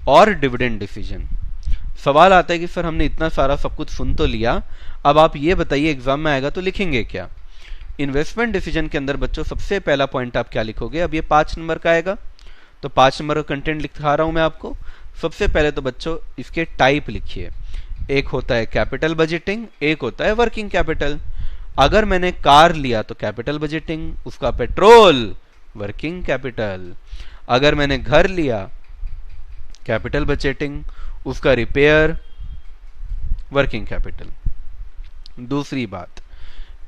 और डिविडेंड डिसीजन। सवाल आता है कि सर हमने इतना सारा सब कुछ सुन तो लिया, अब आप ये बताइए एग्जाम में आएगा तो लिखेंगे क्या? इन्वेस्टमेंट डिसीजन के अंदर बच्चों सबसे पहला पॉइंट आप क्या लिखोगे? अब ये 5 नंबर का आएगा, तो 5 नंबर का कंटेंट लिखा रहा हूं मैं आपको। सबसे पहले तो बच्चों इसके टाइप लिखिए। एक होता है कैपिटल बजटिंग, एक होता है वर्किंग कैपिटल। अगर मैंने कार लिया तो कैपिटल बजटिंग, उसका पेट्रोल वर्किंग कैपिटल। अगर मैंने घर लिया कैपिटल बजटिंग, उसका रिपेयर वर्किंग कैपिटल। दूसरी बात,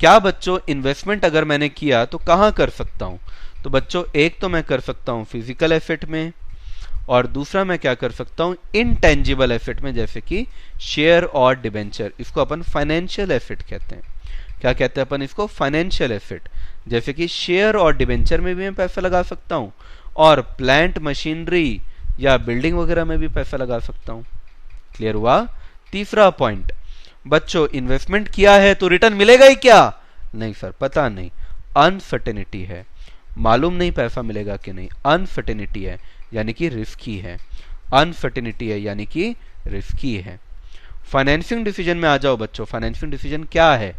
क्या बच्चों इन्वेस्टमेंट अगर मैंने किया तो कहां कर सकता हूं? तो बच्चों एक तो मैं कर सकता हूं फिजिकल एसेट में, और दूसरा मैं क्या कर सकता हूं इनटेंजिबल एसेट में, जैसे कि शेयर और डिबेंचर। इसको अपन फाइनेंशियल एसेट कहते हैं। क्या कहते हैं अपन इसको? Financial asset. जैसे कि शेयर और डिबेंचर में भी मैं पैसा लगा सकता हूं, और प्लांट मशीनरी या बिल्डिंग वगैरह में भी पैसा लगा सकता हूं। क्लियर हुआ? तीसरा पॉइंट, बच्चों इन्वेस्टमेंट किया है तो रिटर्न मिलेगा ही क्या? नहीं सर, पता नहीं, अनसर्टेनिटी है। मालूम नहीं पैसा मिलेगा कि नहीं, अनसर्टेनिटी है यानी कि रिस्की है, अनसर्टेनिटी है यानी कि रिस्की है। फाइनेंसिंग डिसीजन में आ जाओ बच्चों। फाइनेंसिंग डिसीजन क्या है?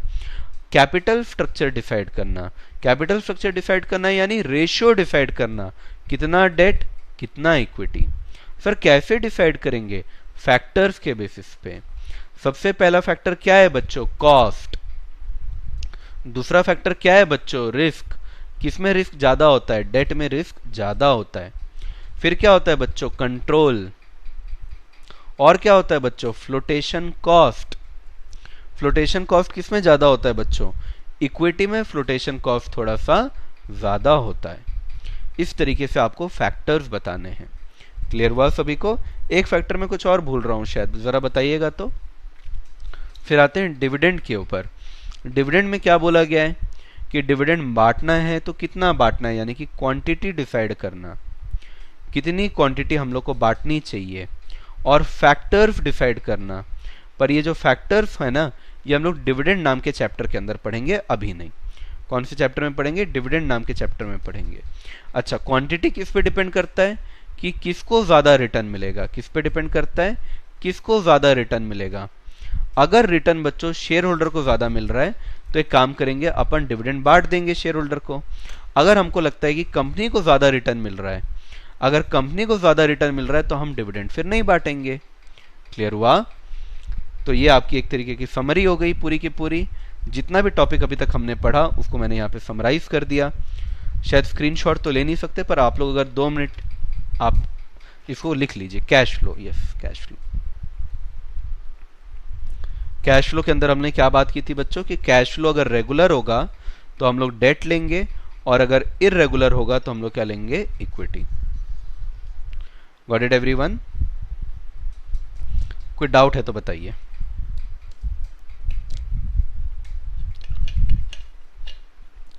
कैपिटल स्ट्रक्चर डिसाइड करना। कैपिटल स्ट्रक्चर डिसाइड करना यानी रेशियो डिसाइड करना, कितना डेट कितना इक्विटी। सर कैसे डिसाइड करेंगे? फैक्टर्स के बेसिस पे। सबसे पहला फैक्टर क्या है बच्चों? कॉस्ट। दूसरा फैक्टर क्या है बच्चों? रिस्क। किसमें रिस्क ज्यादा होता है? डेट में रिस्क ज्यादा होता है। फिर क्या होता है बच्चों? कंट्रोल। और क्या होता है बच्चों? Flotation cost. फ्लोटेशन कॉस्ट किसमें ज्यादा होता है बच्चों? इक्विटी में फ्लोटेशन कॉस्ट थोड़ा सा ज्यादा होता है। इस तरीके से आपको फैक्टर्स बताने हैं। क्लियर हुआ सभी को? एक फैक्टर में कुछ और भूल रहा हूं शायद, जरा बताइएगा तो। फिर आते हैं डिविडेंड के ऊपर। डिविडेंड में क्या बोला गया है कि डिविडेंड बांटना है तो कितना बांटना है, यानी कि क्वांटिटी डिसाइड करना, कितनी क्वांटिटी हम लोग को बांटनी चाहिए, और फैक्टर्स डिसाइड करना। पर ये जो फैक्टर्स है ना, ये हम लोग डिविडेंड नाम के चैप्टर के अंदर पढ़ेंगे, अभी नहीं। कौन से चैप्टर में पढ़ेंगे? डिविडेंड नाम के चैप्टर में पढ़ेंगे। अच्छा, क्वांटिटी किस पे डिपेंड करता है? कि किसको ज्यादा रिटर्न मिलेगा। किस पे डिपेंड करता है? किसको ज्यादा रिटर्न मिलेगा। अगर रिटर्न बच्चों शेयर होल्डर को ज्यादा मिल रहा है तो एक काम करेंगे, अपन डिविडेंड बांट देंगे शेयर होल्डर को। अगर हमको लगता है कि कंपनी को ज्यादा रिटर्न मिल रहा है, अगर कंपनी को ज्यादा रिटर्न मिल रहा है तो हम डिविडेंड फिर नहीं बांटेंगे। क्लियर हुआ? तो ये आपकी एक तरीके की समरी हो गई पूरी की पूरी। जितना भी टॉपिक अभी तक हमने पढ़ा उसको मैंने यहाँ पे समराइज कर दिया। शायद स्क्रीनशॉट तो ले नहीं सकते, पर आप लोग अगर 2 मिनट आप इसको लिख लीजिए। Cash flow, yes cash flow. Cash flow के अंदर हमने क्या बात की थी बच्चों? कि कैश फ्लो अगर रेगुलर होगा तो हम लोग डेट लेंगे, और अगर इररेगुलर होगा तो हम लोग क्या लेंगे? इक्विटी। Got it everyone? कोई डाउट है तो बताइए।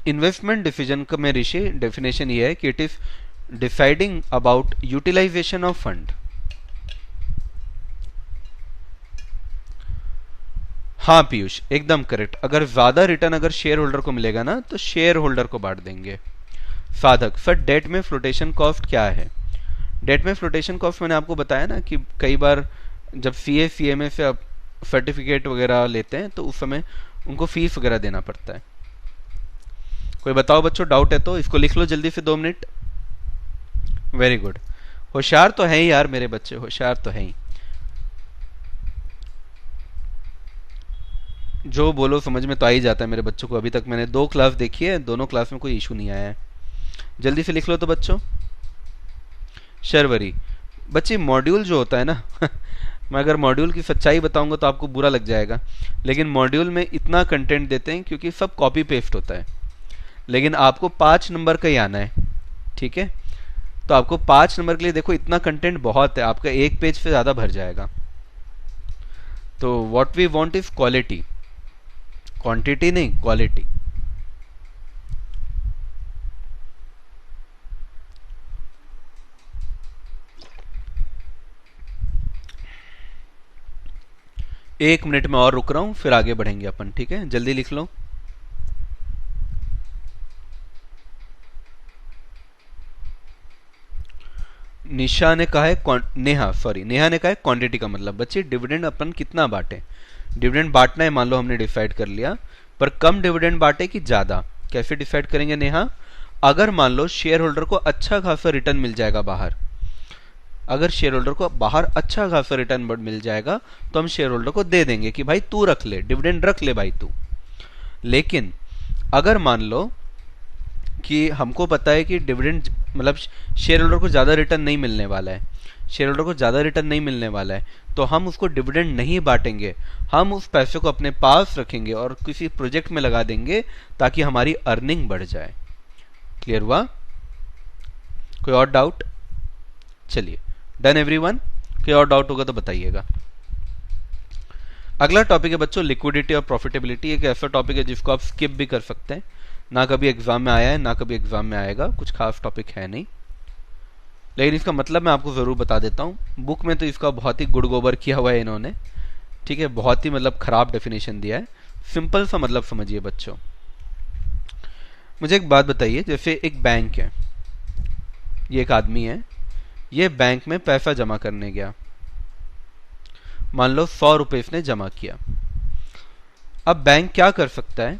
इन्वेस्टमेंट डिसीजन का में ऋषि डेफिनेशन ये है कि it is deciding about utilization of fund. हाँ पीयूष, एकदम करेक्ट। अगर ज्यादा रिटर्न अगर शेयर होल्डर को मिलेगा ना तो शेयर होल्डर को बांट देंगे। साधक, सर डेट में फ्लोटेशन कॉस्ट क्या है? डेट में फ्लोटेशन कॉस्ट मैंने आपको बताया ना कि कई बार जब सीए सीएमए से आप सर्टिफिकेट वगैरह लेते हैं तो उस समय उनको फीस वगैरह देना पड़ता है। कोई बताओ बच्चों, डाउट है तो इसको लिख लो जल्दी से 2 मिनट। Very good. होशियार तो है ही यार मेरे बच्चे, होशियार तो है ही। जो बोलो समझ में तो आ ही जाता है मेरे बच्चों को। अभी तक मैंने 2 क्लास देखी है, दोनों क्लास में कोई इशू नहीं आया है। जल्दी से लिख लो तो बच्चों। शर्वरी, बच्चे मॉड्यूल जो होता है ना मैं अगर मॉड्यूल की सच्चाई बताऊंगा तो आपको बुरा लग जाएगा, लेकिन मॉड्यूल में इतना कंटेंट देते हैं क्योंकि सब कॉपी पेस्ट होता है, लेकिन आपको 5 नंबर का ही आना है। ठीक है, तो आपको 5 नंबर के लिए देखो इतना कंटेंट बहुत है, आपका 1 पेज से ज्यादा भर जाएगा। तो what we want is quality, quantity नहीं, क्वालिटी। एक मिनट में और रुक रहा हूं, फिर आगे बढ़ेंगे अपन। ठीक है, जल्दी लिख लो। निशा ने कहा है, नेहा ने कहा है क्वांटिटी का मतलब बच्चे डिविडेंड अपन कितना बांटे। डिविडेंड बांटना है मान लो हमने डिसाइड कर लिया, पर कम डिविडेंड बांटे कि ज्यादा, कैसे डिसाइड करेंगे नेहा? अगर मान लो शेयर होल्डर को अच्छा खासा रिटर्न मिल जाएगा बाहर, अगर शेयर होल्डर को बाहर अच्छा खासा रिटर्न मिल जाएगा तो हम शेयर होल्डर को दे देंगे कि भाई तू रख ले, डिविडेंड रख ले भाई तू। लेकिन अगर मान लो कि हमको पता है कि डिविडेंड मतलब शेयर होल्डर को ज्यादा रिटर्न नहीं मिलने वाला है, शेयर होल्डर को ज्यादा रिटर्न नहीं मिलने वाला है, तो हम उसको डिविडेंड नहीं बांटेंगे, हम उस पैसे को अपने पास रखेंगे और किसी प्रोजेक्ट में लगा देंगे ताकि हमारी अर्निंग बढ़ जाए। क्लियर हुआ? कोई और डाउट? चलिए, डन एवरीवन। कोई और डाउट होगा तो बताइएगा। अगला टॉपिक है बच्चों लिक्विडिटी और प्रॉफिटेबिलिटी। एक ऐसा टॉपिक है जिसको आप स्किप भी कर सकते हैं, ना कभी एग्जाम में आया है ना कभी एग्जाम में आएगा, कुछ खास टॉपिक है नहीं, लेकिन इसका मतलब मैं आपको जरूर बता देता हूं। बुक में तो इसका बहुत ही गुड़ गोबर किया हुआ है इन्होंने, ठीक है, बहुत ही मतलब खराब डेफिनेशन दिया है। सिंपल सा मतलब समझिए बच्चों। मुझे एक बात बताइए, जैसे एक बैंक है, ये एक आदमी है, ये बैंक में पैसा जमा करने गया, मान लो 100 रुपए इसने जमा किया। अब बैंक क्या कर सकता है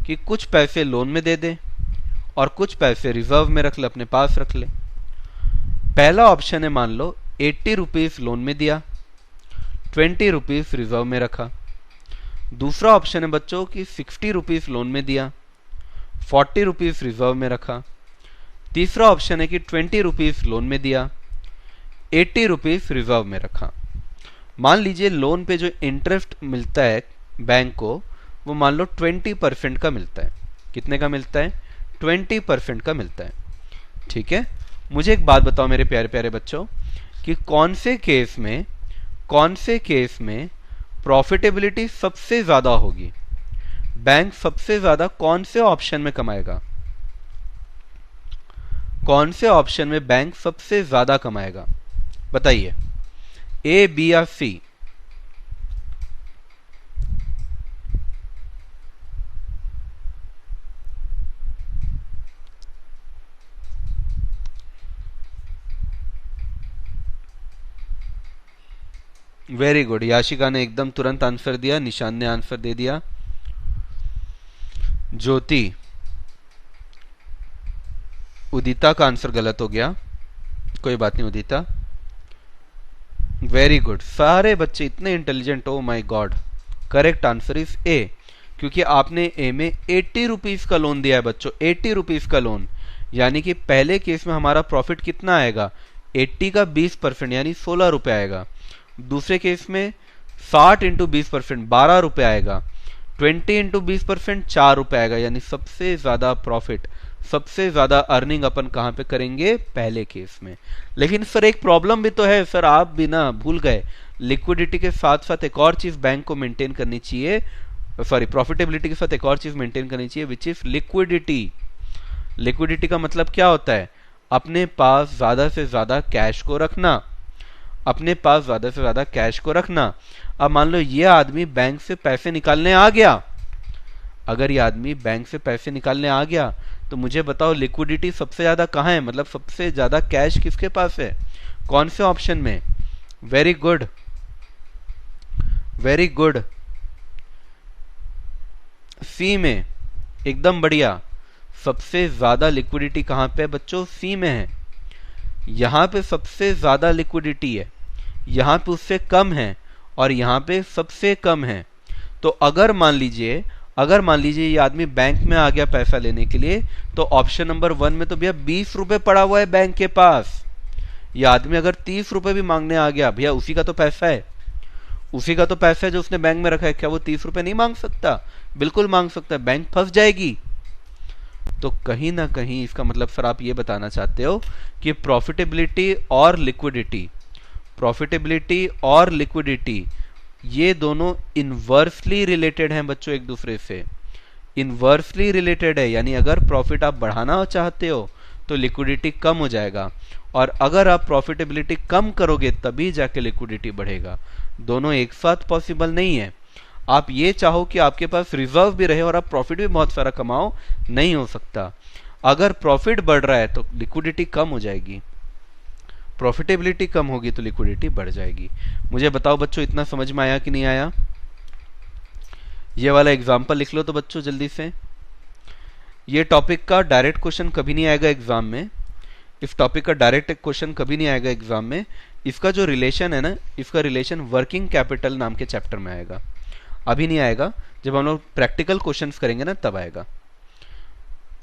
कि कुछ पैसे लोन में दे दे और कुछ पैसे रिजर्व में रख ले, अपने पास रख ले। पहला ऑप्शन है, मान लो 80 रुपीज लोन में दिया, 20 रुपीज रिजर्व में रखा। दूसरा ऑप्शन है बच्चों कि 60 रुपीज लोन में दिया, 40 रुपीज रिजर्व में रखा। तीसरा ऑप्शन है कि 20 रुपीज लोन में दिया, 80 रुपीज रिजर्व में रखा। मान लीजिए लोन पे जो इंटरेस्ट मिलता है बैंक को, वो मान लो 20% का मिलता है। कितने का मिलता है? 20% का मिलता है। ठीक है, मुझे एक बात बताओ मेरे प्यारे प्यारे बच्चों कि कौन से केस में प्रॉफिटेबिलिटी सबसे ज्यादा होगी? बैंक सबसे ज्यादा कौन से ऑप्शन में कमाएगा? कौन से ऑप्शन में बैंक सबसे ज्यादा कमाएगा? बताइए, ए, बी या सी? वेरी गुड, याशिका ने एकदम तुरंत आंसर दिया, निशान ने आंसर दे दिया। ज्योति, उदिता का आंसर गलत हो गया, कोई बात नहीं उदिता। वेरी गुड, सारे बच्चे इतने intelligent, oh my God. Correct answer is a, क्योंकि आपने ए में 80 रुपीज का लोन दिया है बच्चों, 80 रुपीज का लोन। यानी कि पहले केस में हमारा प्रॉफिट कितना आएगा? 80 का 20% यानी 16 रुपए आएगा। दूसरे केस में 60 इंटू 20% 12 रुपए आएगा। 20 इंटू 20% 4 रुपए आएगा। यानी सबसे ज्यादा प्रॉफिट, सबसे ज्यादा अर्निंग अपन कहां पे करेंगे? पहले केस में। लेकिन सर एक प्रॉब्लम भी तो है सर, आप भी ना भूल गए, लिक्विडिटी के साथ साथ एक और चीज बैंक को मेंटेन करनी चाहिए, सॉरी प्रॉफिटेबिलिटी के साथ एक और चीज मेंटेन करनी चाहिए, विच इज लिक्विडिटी। लिक्विडिटी का मतलब क्या होता है? अपने पास ज्यादा से ज्यादा कैश को रखना, अपने पास ज्यादा से ज्यादा कैश को रखना। अब मान लो ये आदमी बैंक से पैसे निकालने आ गया, अगर ये आदमी बैंक से पैसे निकालने आ गया तो मुझे बताओ लिक्विडिटी सबसे ज्यादा कहां है? मतलब सबसे ज्यादा कैश किसके पास है? कौन से ऑप्शन में? वेरी गुड, वेरी गुड, सी में, एकदम बढ़िया। सबसे ज्यादा लिक्विडिटी कहां पे बच्चों? सी में है। यहां पे सबसे ज्यादा लिक्विडिटी है, यहां पे उससे कम है और यहां पे सबसे कम है। तो अगर मान लीजिए ये आदमी बैंक में आ गया पैसा लेने के लिए, तो ऑप्शन नंबर 1 में तो भैया 20 रुपए पड़ा हुआ है बैंक के पास। ये आदमी अगर 30 रुपए भी मांगने आ गया, भैया उसी का तो पैसा है, उसी का तो पैसा है जो उसने बैंक में रखा है। क्या वो 30 रुपए नहीं मांग सकता? बिल्कुल मांग सकता है, बैंक फंस जाएगी। तो कहीं ना कहीं इसका मतलब सर आप ये बताना चाहते हो कि प्रॉफिटेबिलिटी और लिक्विडिटी ये दोनों इनवर्सली रिलेटेड हैं बच्चों, एक दूसरे से इनवर्सली रिलेटेड है। यानी अगर प्रॉफिट आप बढ़ाना चाहते हो तो लिक्विडिटी कम हो जाएगा, और अगर आप प्रॉफिटेबिलिटी कम करोगे तभी जाके लिक्विडिटी बढ़ेगा। दोनों एक साथ पॉसिबल नहीं है। आप ये चाहो कि आपके पास रिजर्व भी रहे और आप प्रॉफिट भी बहुत सारा कमाओ, नहीं हो सकता। अगर प्रॉफिट बढ़ रहा है तो लिक्विडिटी कम हो जाएगी, प्रॉफिटेबिलिटी कम होगी तो लिक्विडिटी बढ़ जाएगी। मुझे बताओ बच्चों इतना समझ में आया कि नहीं आया? ये वाला एग्जाम्पल लिख लो तो बच्चों जल्दी से। ये टॉपिक का डायरेक्ट क्वेश्चन कभी नहीं आएगा एग्जाम में, इस टॉपिक का डायरेक्ट क्वेश्चन कभी नहीं आएगा एग्जाम में। इसका जो रिलेशन है ना, इसका रिलेशन वर्किंग कैपिटल नाम के चैप्टर में आएगा। अभी नहीं आएगा, जब हम लोग प्रैक्टिकल क्वेश्चंस करेंगे ना तब आएगा।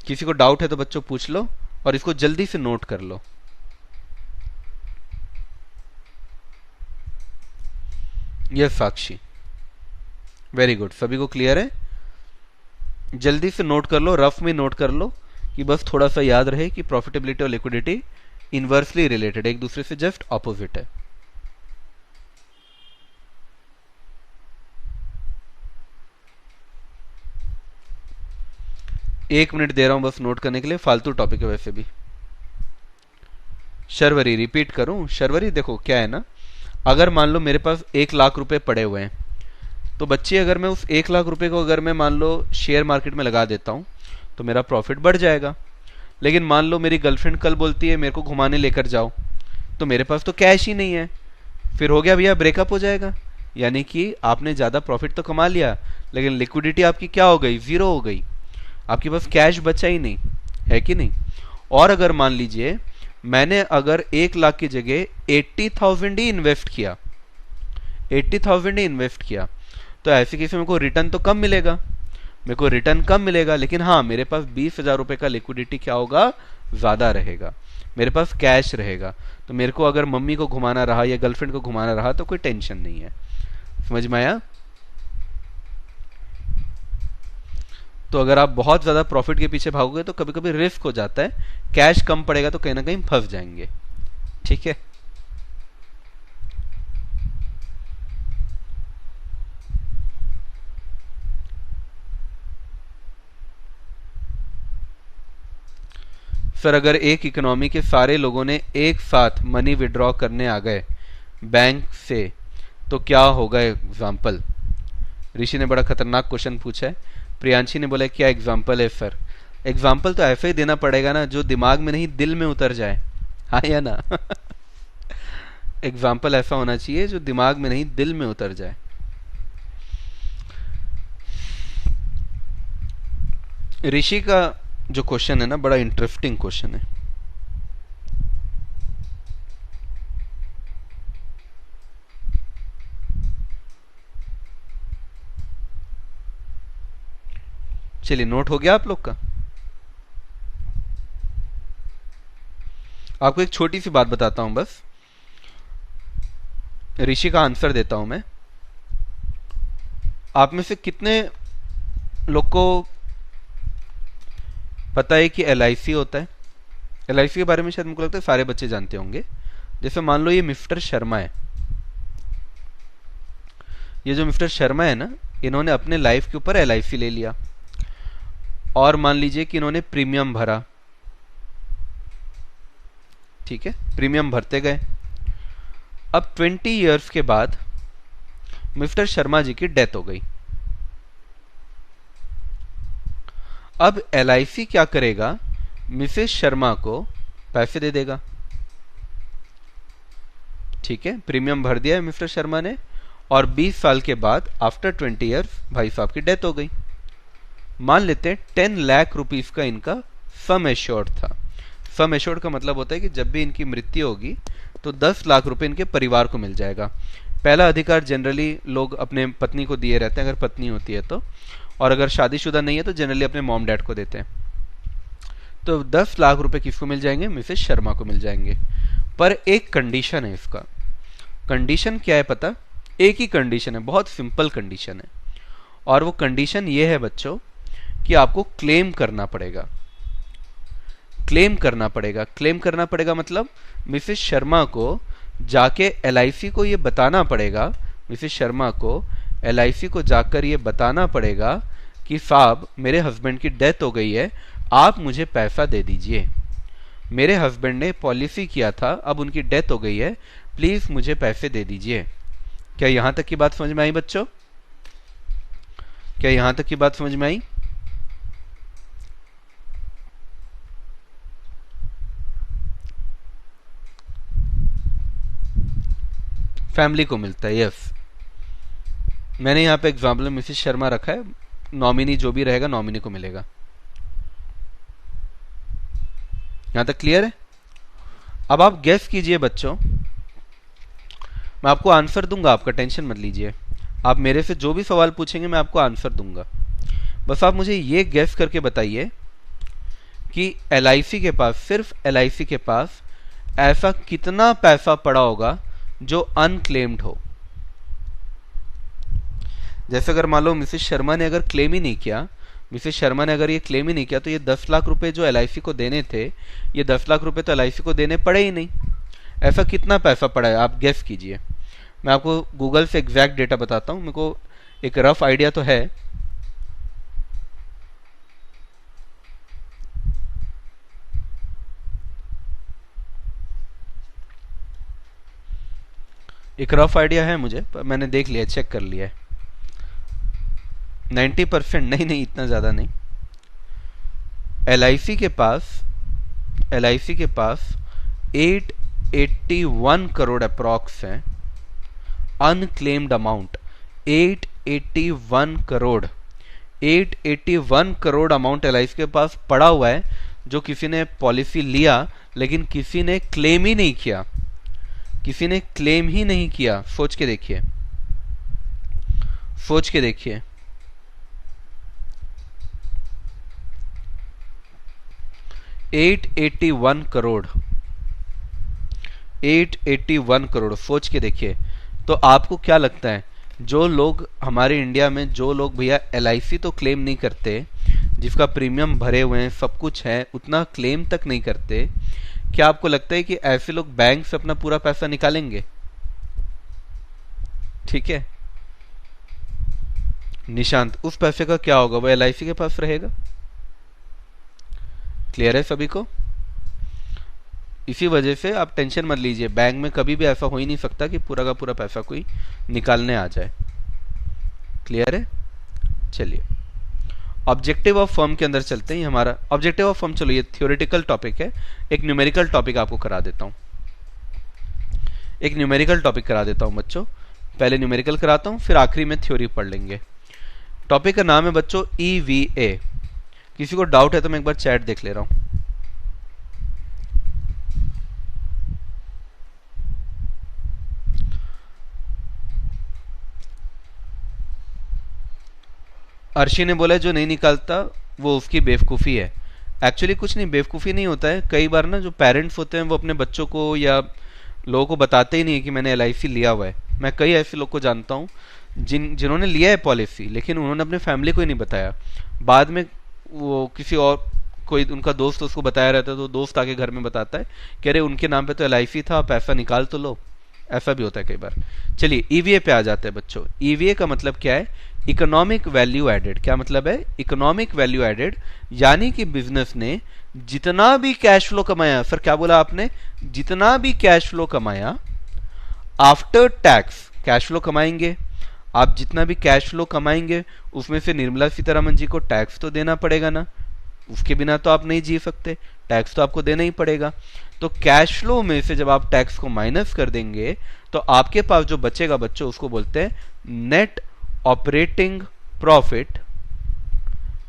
किसी को डाउट है तो बच्चों पूछ लो और इसको जल्दी से नोट कर लो। यस साक्षी, वेरी गुड, सभी को क्लियर है? जल्दी से नोट कर लो, रफ में नोट कर लो कि बस थोड़ा सा याद रहे कि प्रॉफिटेबिलिटी और लिक्विडिटी इनवर्सली रिलेटेड, एक दूसरे से जस्ट ऑपोजिट है। एक मिनट दे रहा हूं बस नोट करने के लिए, फालतू टॉपिक है वैसे भी। शर्वरी, रिपीट करूं? शर्वरी देखो क्या है ना, अगर मान लो मेरे पास 1 लाख रुपए पड़े हुए हैं, तो बच्चे अगर मैं उस 1 लाख रुपए को अगर मैं मान लो शेयर मार्केट में लगा देता हूं, तो मेरा प्रॉफिट बढ़ जाएगा। लेकिन मान लो मेरी गर्लफ्रेंड कल बोलती है मेरे को घुमाने लेकर जाओ, तो मेरे पास तो कैश ही नहीं है, फिर हो गया भैया, ब्रेकअप हो जाएगा। यानी कि आपने ज़्यादा प्रॉफिट तो कमा लिया, लेकिन लिक्विडिटी आपकी क्या हो गई, ज़ीरो हो गई, आपके पास कैश बचा ही नहीं, है कि नहीं। और अगर मान लीजिए मैंने अगर 1 लाख की जगह 80,000 ही इन्वेस्ट किया, 80,000 ही इन्वेस्ट किया, तो ऐसे केस में मेरे को रिटर्न तो कम मिलेगा, मेरे को रिटर्न कम मिलेगा, लेकिन हाँ मेरे पास 20,000 रुपए का लिक्विडिटी क्या होगा, ज़्यादा रहेगा, मेरे पास कैश रहेगा। तो मेरे को अगर मम्मी को घुमाना रहा या गर्लफ्रेंड को घुमाना रहा तो कोई टेंशन नहीं है। समझ में आया। तो अगर आप बहुत ज्यादा प्रॉफिट के पीछे भागोगे तो कभी कभी रिस्क हो जाता है, कैश कम पड़ेगा तो कहीं ना कहीं फंस जाएंगे। ठीक है। सर अगर एक इकोनॉमी के सारे लोगों ने एक साथ मनी विड्रॉ करने आ गए बैंक से तो क्या होगा एग्जाम्पल। ऋषि ने बड़ा खतरनाक क्वेश्चन पूछा है। प्रियांशी ने बोला क्या एग्जाम्पल है सर। एग्जाम्पल तो ऐसे ही देना पड़ेगा ना जो दिमाग में नहीं दिल में उतर जाए, हाँ या ना। एग्जाम्पल ऐसा होना चाहिए जो दिमाग में नहीं दिल में उतर जाए। ऋषि का जो क्वेश्चन है ना बड़ा इंटरेस्टिंग क्वेश्चन है। चलिए नोट हो गया आप लोग का। आपको एक छोटी सी बात बताता हूं, बस ऋषि का आंसर देता हूं मैं। आप में से कितने लोग को पता है कि LIC होता है। LIC के बारे में शायद मुझको लगता है सारे बच्चे जानते होंगे। जैसे मान लो ये मिस्टर शर्मा है, ये जो मिस्टर शर्मा है ना, इन्होंने अपने लाइफ के ऊपर LIC ले लिया और मान लीजिए कि इन्होंने प्रीमियम भरा, ठीक है, प्रीमियम भरते गए। अब 20 इयर्स के बाद मिस्टर शर्मा जी की डेथ हो गई। अब LIC क्या करेगा, मिसेस शर्मा को पैसे दे देगा। ठीक है, प्रीमियम भर दिया है मिस्टर शर्मा ने और 20 साल के बाद आफ्टर 20 इयर्स भाई साहब की डेथ हो गई। मान लेते हैं 10 लाख रुपीस का इनका सम एश्योर्ड था। सम एश्योर्ड का मतलब होता है कि जब भी इनकी मृत्यु होगी तो 10 लाख रुपए इनके परिवार को मिल जाएगा। पहला अधिकार जनरली लोग अपने पत्नी को दिए रहते हैं अगर पत्नी होती है तो, और अगर शादीशुदा नहीं है तो जनरली अपने मॉम डैड को देते हैं। तो 10 लाख रुपए किसको मिल जाएंगे, मिसेस शर्मा को मिल जाएंगे। पर एक कंडीशन है इसका। कंडीशन क्या है पता, एक ही कंडीशन है, बहुत सिंपल कंडीशन है, और वो कंडीशन ये है बच्चों कि आपको क्लेम करना पड़ेगा। क्लेम करना पड़ेगा, क्लेम करना पड़ेगा मतलब मिसेस शर्मा को जाके LIC को ये बताना पड़ेगा, मिसेस शर्मा को LIC को जाकर ये बताना पड़ेगा कि साहब मेरे हस्बैंड की डेथ हो गई है, आप मुझे पैसा दे दीजिए, मेरे हस्बैंड ने पॉलिसी किया था, अब उनकी डेथ हो गई है, प्लीज मुझे पैसे दे दीजिए। क्या यहां तक की बात समझ में आई बच्चों? क्या यहां तक की बात समझ में आई? फैमिली को मिलता है, यस। मैंने यहां पे एग्जाम्पल में मिसेस शर्मा रखा है, नॉमिनी जो भी रहेगा नॉमिनी को मिलेगा। यहां तक क्लियर है? अब आप गेस कीजिए बच्चों, मैं आपको आंसर दूंगा, आपका टेंशन मत लीजिए। आप मेरे से जो भी सवाल पूछेंगे मैं आपको आंसर दूंगा, बस आप मुझे ये गेस करके बताइए कि LIC के पास, सिर्फ LIC के पास ऐसा कितना पैसा पड़ा होगा जो अनक्लेम्ड हो। जैसे अगर मान लो मिसेस शर्मा ने अगर क्लेम ही नहीं किया, मिसेस शर्मा ने अगर ये क्लेम ही नहीं किया तो ये 10 लाख रुपए जो LIC को देने थे, ये 10 लाख रुपए तो LIC को देने पड़े ही नहीं। ऐसा कितना पैसा पड़ा है आप गेस कीजिए। मैं आपको गूगल से एग्जैक्ट डेटा बताता हूं, मेरे को एक रफ आइडिया तो है। एक रफ आइडिया है मुझे, पर मैंने देख लिया, चेक कर लिया है। 90% नहीं, इतना ज्यादा नहीं, LIC के पास LIC के पास 881 करोड़ अप्रॉक्स है unclaimed amount. 881 crore amount LIC के पास पड़ा हुआ है जो किसी ने पॉलिसी लिया लेकिन किसी ने क्लेम ही नहीं किया, किसी ने क्लेम ही नहीं किया। सोच के देखिए, सोच के देखिए। 881 करोड़, 881 करोड़, सोच के देखिए। तो आपको क्या लगता है, जो लोग हमारे इंडिया में, जो लोग भैया LIC तो क्लेम नहीं करते, जिसका प्रीमियम भरे हुए हैं, सब कुछ है, उतना क्लेम तक नहीं करते, क्या आपको लगता है कि ऐसे लोग बैंक से अपना पूरा पैसा निकालेंगे? ठीक है निशांत, उस पैसे का क्या होगा? वो LIC के पास रहेगा। क्लियर है सभी को? इसी वजह से आप टेंशन मत लीजिए, बैंक में कभी भी ऐसा हो ही नहीं सकता कि पूरा का पूरा पैसा कोई निकालने आ जाए। क्लियर है? चलिए ऑब्जेक्टिव ऑफ फर्म के अंदर चलते हैं। हमारा ऑब्जेक्टिव ऑफ फर्म, चलो ये थ्योरेटिकल टॉपिक है, एक न्यूमेरिकल टॉपिक आपको करा देता हूं, एक न्यूमेरिकल टॉपिक करा देता हूं बच्चों। पहले न्यूमेरिकल कराता हूं, फिर आखिरी में थ्योरी पढ़ लेंगे। टॉपिक का नाम है बच्चों EVA। किसी को डाउट है तो मैं एक बार चैट देख ले रहा हूं। अर्शी ने बोला जो नहीं निकालता वो उसकी बेवकूफ़ी है। एक्चुअली कुछ नहीं, बेवकूफ़ी नहीं होता है। कई बार ना जो पेरेंट्स होते हैं वो अपने बच्चों को या लोगों को बताते ही नहीं है कि मैंने LIC लिया हुआ है। मैं कई ऐसे लोग को जानता हूँ जिन्होंने लिया है पॉलिसी, लेकिन उन्होंने अपने फैमिली को ही नहीं बताया। बाद में वो किसी और, कोई उनका दोस्त उसको बताया रहता है तो दोस्त आके घर में बताता है कि अरे उनके नाम पे तो LIC था, पैसा निकाल तो लो। ऐसा भी होता है कई बार। चलिए EVA पे आ जाते हैं बच्चों। EVA का मतलब क्या है? Economic value added. क्या मतलब है? इकोनॉमिक वैल्यू एडेड, यानी कि बिजनेस ने जितना भी कैश फ्लो कमाया, सर क्या बोला आपने? जितना भी कैश फ्लो कमाया आफ्टर टैक्स, कैश फ्लो कमाएंगे आप, जितना भी कैश फ्लो कमाएंगे उसमें से निर्मला सीतारमन जी को टैक्स तो देना पड़ेगा ना, उसके बिना तो आप नहीं जी सकते, टैक्स तो आपको देना ही पड़ेगा। तो कैश फ्लो में से जब आप टैक्स को माइनस कर देंगे तो आपके पास जो बचेगा बच्चों, उसको बोलते हैं net operating profit.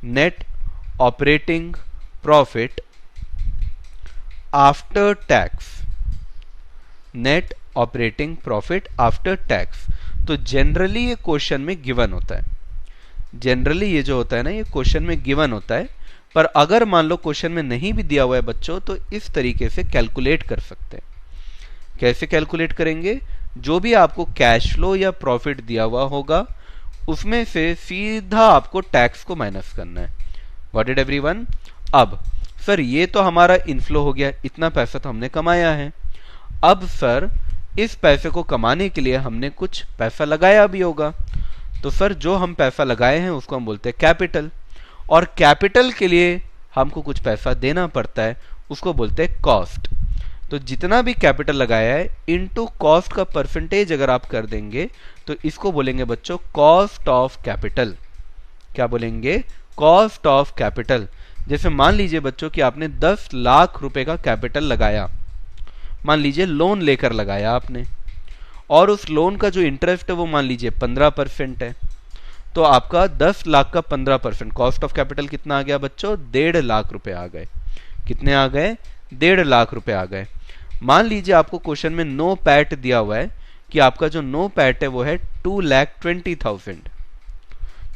Net operating profit after tax, net operating profit after tax. तो जनरली ये क्वेश्चन में गिवन होता है, जनरली ये जो होता है ना, ये क्वेश्चन में गिवन होता है। पर अगर मान लो क्वेश्चन में नहीं भी दिया हुआ है बच्चों, तो इस तरीके से कैलकुलेट कर सकते हैं। कैसे कैलकुलेट करेंगे? जो भी आपको कैश फ्लो या प्रॉफिट दिया हुआ होगा उसमें से सीधा आपको टैक्स को माइनस करना है। What it everyone? अब सर ये तो हमारा इनफ्लो हो गया, इतना पैसा तो हमने कमाया है। अब सर इस पैसे को कमाने के लिए हमने कुछ पैसा लगाया भी होगा, तो सर जो हम पैसा लगाए हैं उसको हम बोलते हैं कैपिटल, और कैपिटल के लिए हमको कुछ पैसा देना पड़ता है, उसको बोलते हैं कॉस्ट। तो जितना भी कैपिटल लगाया है इनटू कॉस्ट का परसेंटेज अगर आप कर देंगे तो इसको बोलेंगे बच्चों कॉस्ट ऑफ कैपिटल। क्या बोलेंगे? Cost of capital. जैसे मान लीजिए बच्चों कि आपने 10 लाख रुपए का कैपिटल लगाया, मान लीजिए लोन लेकर लगाया आपने, और उस लोन का जो इंटरेस्ट है वो मान लीजिए 15% है, तो आपका 10 लाख का 15% कॉस्ट ऑफ कैपिटल कितना आ गया बच्चों? 1.5 लाख रुपए आ गए। कितने आ गए? 1.5 लाख रुपए आ गए। मान लीजिए आपको क्वेश्चन में नो पैट दिया हुआ है कि आपका जो नो पैट है वो है 2,20,000।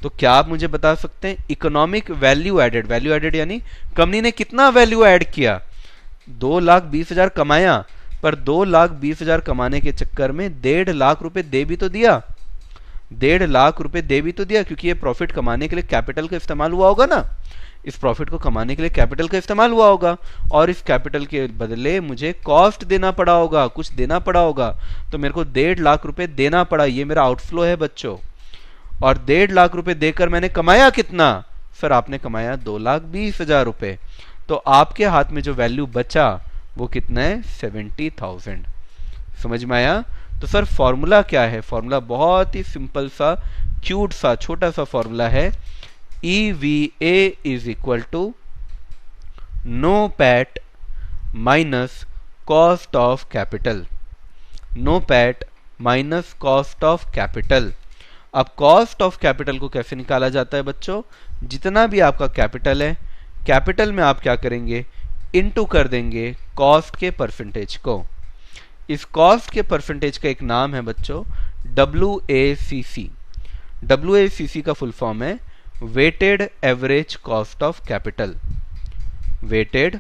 तो क्या आप मुझे बता सकते हैं economic value added, value added यानी कंपनी ने कितना वैल्यू ऐड किया? 2,20,000 कमाया, पर 2,20,000 कमाने के चक्कर में 1.5 लाख रुपए दे भी तो दिया, 1.5 लाख रुपए दे भी तो दिया, क्योंकि ये प्रॉफिट कमाने के लिए कैपिटल का इस्तेमाल हुआ होगा ना, इस प्रॉफिट को कमाने के लिए कैपिटल का इस्तेमाल हुआ होगा, और इस कैपिटल के बदले मुझे कॉस्ट देना पड़ा होगा, कुछ देना पड़ा होगा, तो मेरे को 1.5 लाख रुपए देना पड़ा। ये मेरा आउटफ्लो है बच्चों, और 1.5 लाख रुपए देकर मैंने कमाया कितना? सर आपने कमाया 2,20,000 रुपए। तो आपके हाथ में जो वैल्यू बचा वो कितना है? 70,000। समझ में आया? तो सर फॉर्मूला क्या है? फॉर्मूला बहुत ही सिंपल सा, क्यूट सा, छोटा सा फॉर्मूला है। EVA is equal to NOPAT minus cost of capital, NOPAT minus cost of capital. अब कॉस्ट ऑफ कैपिटल को कैसे निकाला जाता है बच्चों, जितना भी आपका कैपिटल है, कैपिटल में आप क्या करेंगे, इनटू कर देंगे कॉस्ट के परसेंटेज को। इस कॉस्ट के परसेंटेज का एक नाम है बच्चों WACC। WACC का फुल फॉर्म है weighted average cost of capital, weighted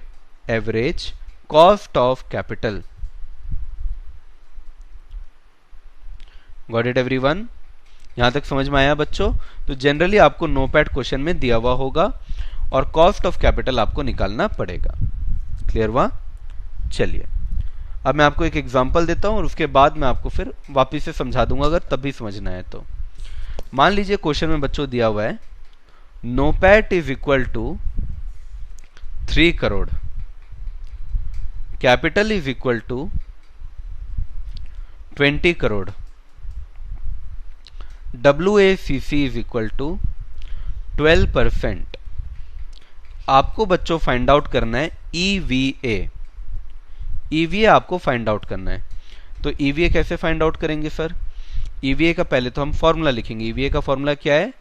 average cost of capital. Got it everyone? यहां तक समझ में आया बच्चों? तो जनरली आपको नो पैट क्वेश्चन में दिया हुआ होगा और कॉस्ट ऑफ कैपिटल आपको निकालना पड़ेगा। क्लियर हुआ? चलिए अब मैं आपको एक एग्जांपल देता हूं और उसके बाद मैं आपको फिर वापस से समझा दूंगा अगर तब भी समझना है तो। मान लीजिए क्वेश्चन में बच्चों दिया हुआ है NOPAT is equal to 3 crore, capital is equal to 20 crore, WACC is equal to 12%। आपको बच्चों फाइंड आउट करना है EVA। EVA आपको फाइंड आउट करना है। तो EVA कैसे फाइंड आउट करेंगे सर? EVA का पहले तो हम फॉर्मूला लिखेंगे। EVA का फॉर्मूला क्या है?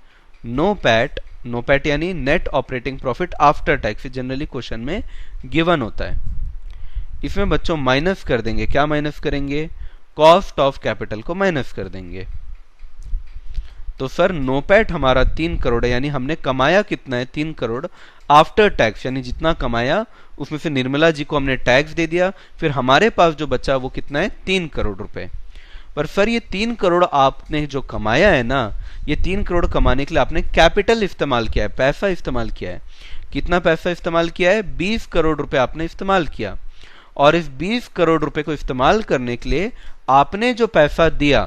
नो पैट, नो पैट यानी net operating profit after tax, generally question में गिवन होता है। इसमें बच्चों माइनस कर देंगे, क्या माइनस करेंगे? कॉस्ट ऑफ कैपिटल को माइनस कर देंगे। तो सर नो पैट हमारा 3 करोड़ है, यानी हमने कमाया कितना है? 3 करोड़ आफ्टर टैक्स, यानी जितना कमाया उसमें से निर्मला जी को हमने टैक्स दे दिया, फिर हमारे पास जो बचा वो कितना है? 3 करोड़ रुपए। पर सर ये 3 करोड़ आपने जो कमाया है ना, ये 3 करोड़ कमाने के लिए आपने कैपिटल इस्तेमाल किया है, पैसा इस्तेमाल किया है। कितना पैसा इस्तेमाल किया है? 20 करोड़ रुपए आपने इस्तेमाल किया। और इस 20 करोड़ रुपए को इस्तेमाल करने के लिए आपने जो पैसा दिया,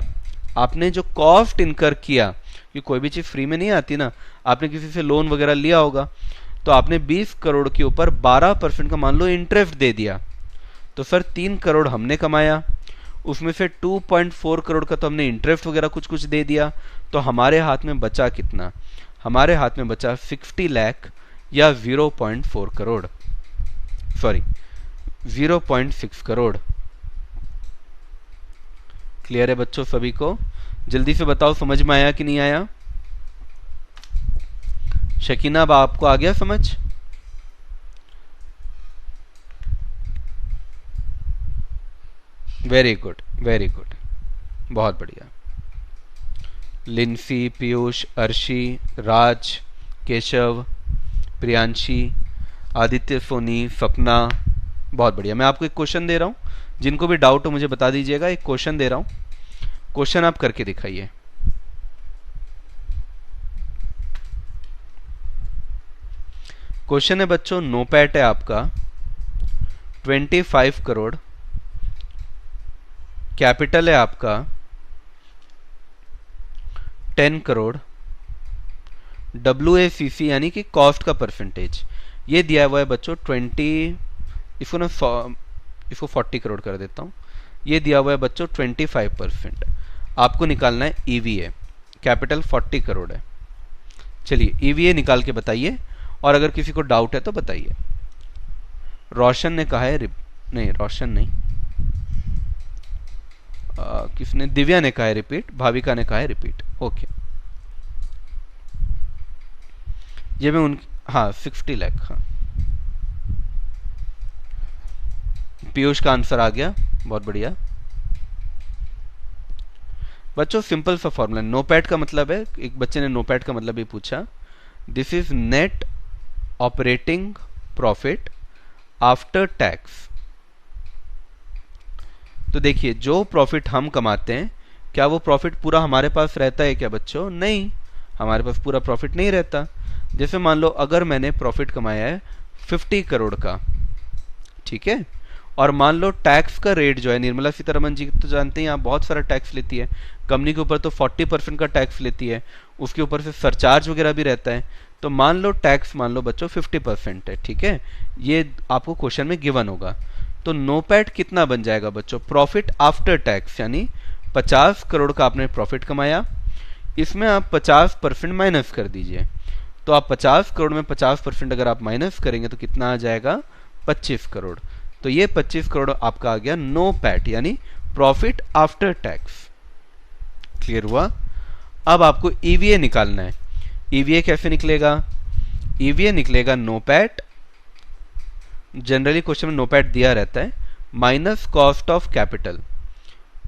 आपने जो कॉस्ट इनकर किया, कि कोई भी चीज फ्री में नहीं आती ना, आपने किसी से लोन वगैरह लिया होगा, तो आपने 20 करोड़ के ऊपर 12% का मान लो इंटरेस्ट दे दिया। तो सर 3 करोड़ हमने कमाया, उसमें से 2.4 करोड़ का तो हमने इंटरेस्ट वगैरह कुछ कुछ दे दिया, तो हमारे हाथ में बचा कितना? हमारे हाथ में बचा 60 लाख या 0.4 करोड़, सॉरी 0.6 करोड़। क्लियर है बच्चों सभी को? जल्दी से बताओ समझ में आया कि नहीं आया? शकीना, अब आपको आ गया समझ? वेरी गुड, वेरी गुड, बहुत बढ़िया। लिंसी, पीयूष, अर्शी, राज, केशव, प्रियांशी, आदित्य, सोनी, सपना, बहुत बढ़िया। मैं आपको एक क्वेश्चन दे रहा हूं, जिनको भी डाउट हो मुझे बता दीजिएगा। एक क्वेश्चन दे रहा हूं, क्वेश्चन आप करके दिखाइए। क्वेश्चन है बच्चों, नो पैट है आपका 25 करोड़, कैपिटल है आपका 10 करोड़, WACC यानी कि कॉस्ट का परसेंटेज ये दिया हुआ है बच्चों 20, इसको 40 करोड़ कर देता हूं। ये दिया हुआ है बच्चों 25%। आपको निकालना है EVA, कैपिटल 40 करोड़ है। चलिए EVA निकाल के बताइए, और अगर किसी को डाउट है तो बताइए। रोशन ने कहा है नहीं, रोशन नहीं, किसने? दिव्या ने कहा है रिपीट, भाविका ने कहा है रिपीट। ओके, ये मैं हाँ 60 लाख, हाँ पीयूष का आंसर आ गया, बहुत बढ़िया। बच्चों सिंपल सा फॉर्मूला, नो पैट का मतलब है, एक बच्चे ने नो पैट का मतलब भी पूछा, this is net operating profit after tax. तो देखिए जो प्रॉफिट हम कमाते हैं, क्या वो प्रॉफिट पूरा हमारे पास रहता है क्या बच्चों? नहीं, हमारे पास पूरा प्रॉफिट नहीं रहता। जैसे मान लो अगर मैंने प्रॉफिट कमाया है 50 करोड़ का, ठीक है, और मान लो टैक्स का रेट जो है, निर्मला सीतारमन जी तो जानते हैं यहाँ बहुत सारा टैक्स लेती है, कंपनी के ऊपर तो 40% का टैक्स लेती है, उसके ऊपर से सरचार्ज वगैरह भी रहता है। तो मान लो टैक्स मान लो बच्चों 50% है, ठीक है, ये आपको क्वेश्चन में गिवन होगा। तो नो पैट कितना बन जाएगा बच्चों? प्रॉफिट आफ्टर टैक्स, यानी 50 करोड़ का आपने प्रॉफिट कमाया, इसमें आप 50% माइनस कर दीजिए, तो आप 50 करोड़ में 50% अगर आप माइनस करेंगे तो कितना आ जाएगा, 25 करोड़। तो ये 25 करोड़ आपका आ गया नो पैट, यानी प्रॉफिट आफ्टर टैक्स। क्लियर हुआ? अब आपको ईवीए निकालना है। ईवीए कैसे निकलेगा? ईवीए निकलेगा नो पैट, जनरली क्वेश्चन में नो पैट दिया रहता है, minus cost of capital.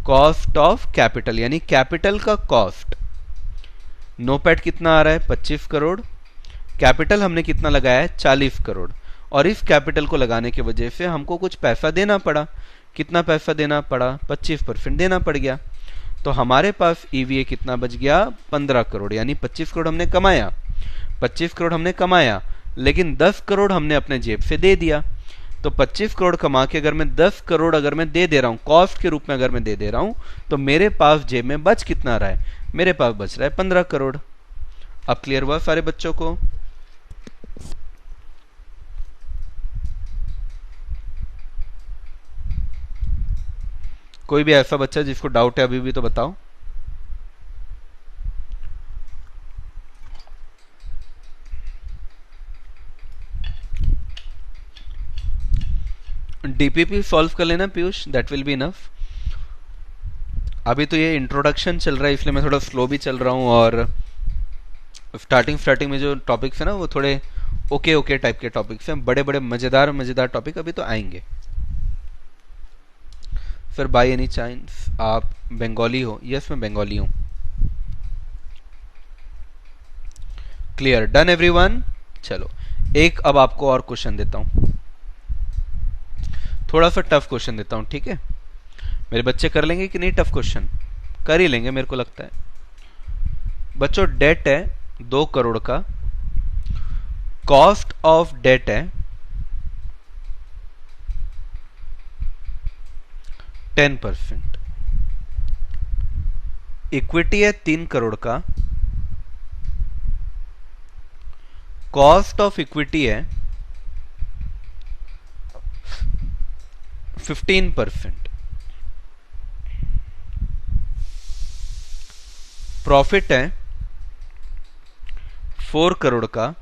Cost of capital यानी कैपिटल का कॉस्ट। नो पैट कितना आ रहा है, 25 करोड़। कैपिटल हमने कितना लगाया है, 40 करोड़। और इस कैपिटल को लगाने की वजह से हमको कुछ पैसा देना पड़ा। कितना पैसा देना पड़ा, 25% देना पड़ गया। तो हमारे पास ईवीए कितना बच गया, 15 करोड़। यानी 25 करोड़ हमने कमाया, 25 करोड़ हमने कमाया, लेकिन 10 करोड़ हमने अपने जेब से दे दिया। तो 25 करोड़ कमा के अगर मैं 10 करोड़ अगर मैं दे रहा हूं, कॉस्ट के रूप में अगर मैं दे रहा हूं, तो मेरे पास जेब में बच कितना रहा है, मेरे पास बच रहा है 15 करोड़। अब क्लियर हुआ सारे बच्चों को? कोई भी ऐसा बच्चा जिसको डाउट है अभी भी तो बताओ। डीपीपी सॉल्व कर लेना Piyush, that will be enough. अभी तो ये इंट्रोडक्शन चल रहा है इसलिए मैं थोड़ा स्लो भी चल रहा हूँ, और स्टार्टिंग में जो टॉपिक्स है ना वो थोड़े ओके टाइप के टॉपिक्स हैं। बड़े बड़े मजेदार टॉपिक अभी तो आएंगे। सर बाय एनी चांस आप बंगाली हो? यस मैं बंगाली हूं। Clear, done everyone? चलो एक अब आपको और क्वेश्चन देता हूं, थोड़ा सा टफ क्वेश्चन देता हूं, ठीक है? मेरे बच्चे कर लेंगे कि नहीं टफ क्वेश्चन? कर ही लेंगे मेरे को लगता है। बच्चों डेट है 2 करोड़ का, कॉस्ट ऑफ डेट है 10%, इक्विटी है 3 करोड़ का, कॉस्ट ऑफ इक्विटी है 15%, प्रॉफिट है 4 करोड़ का,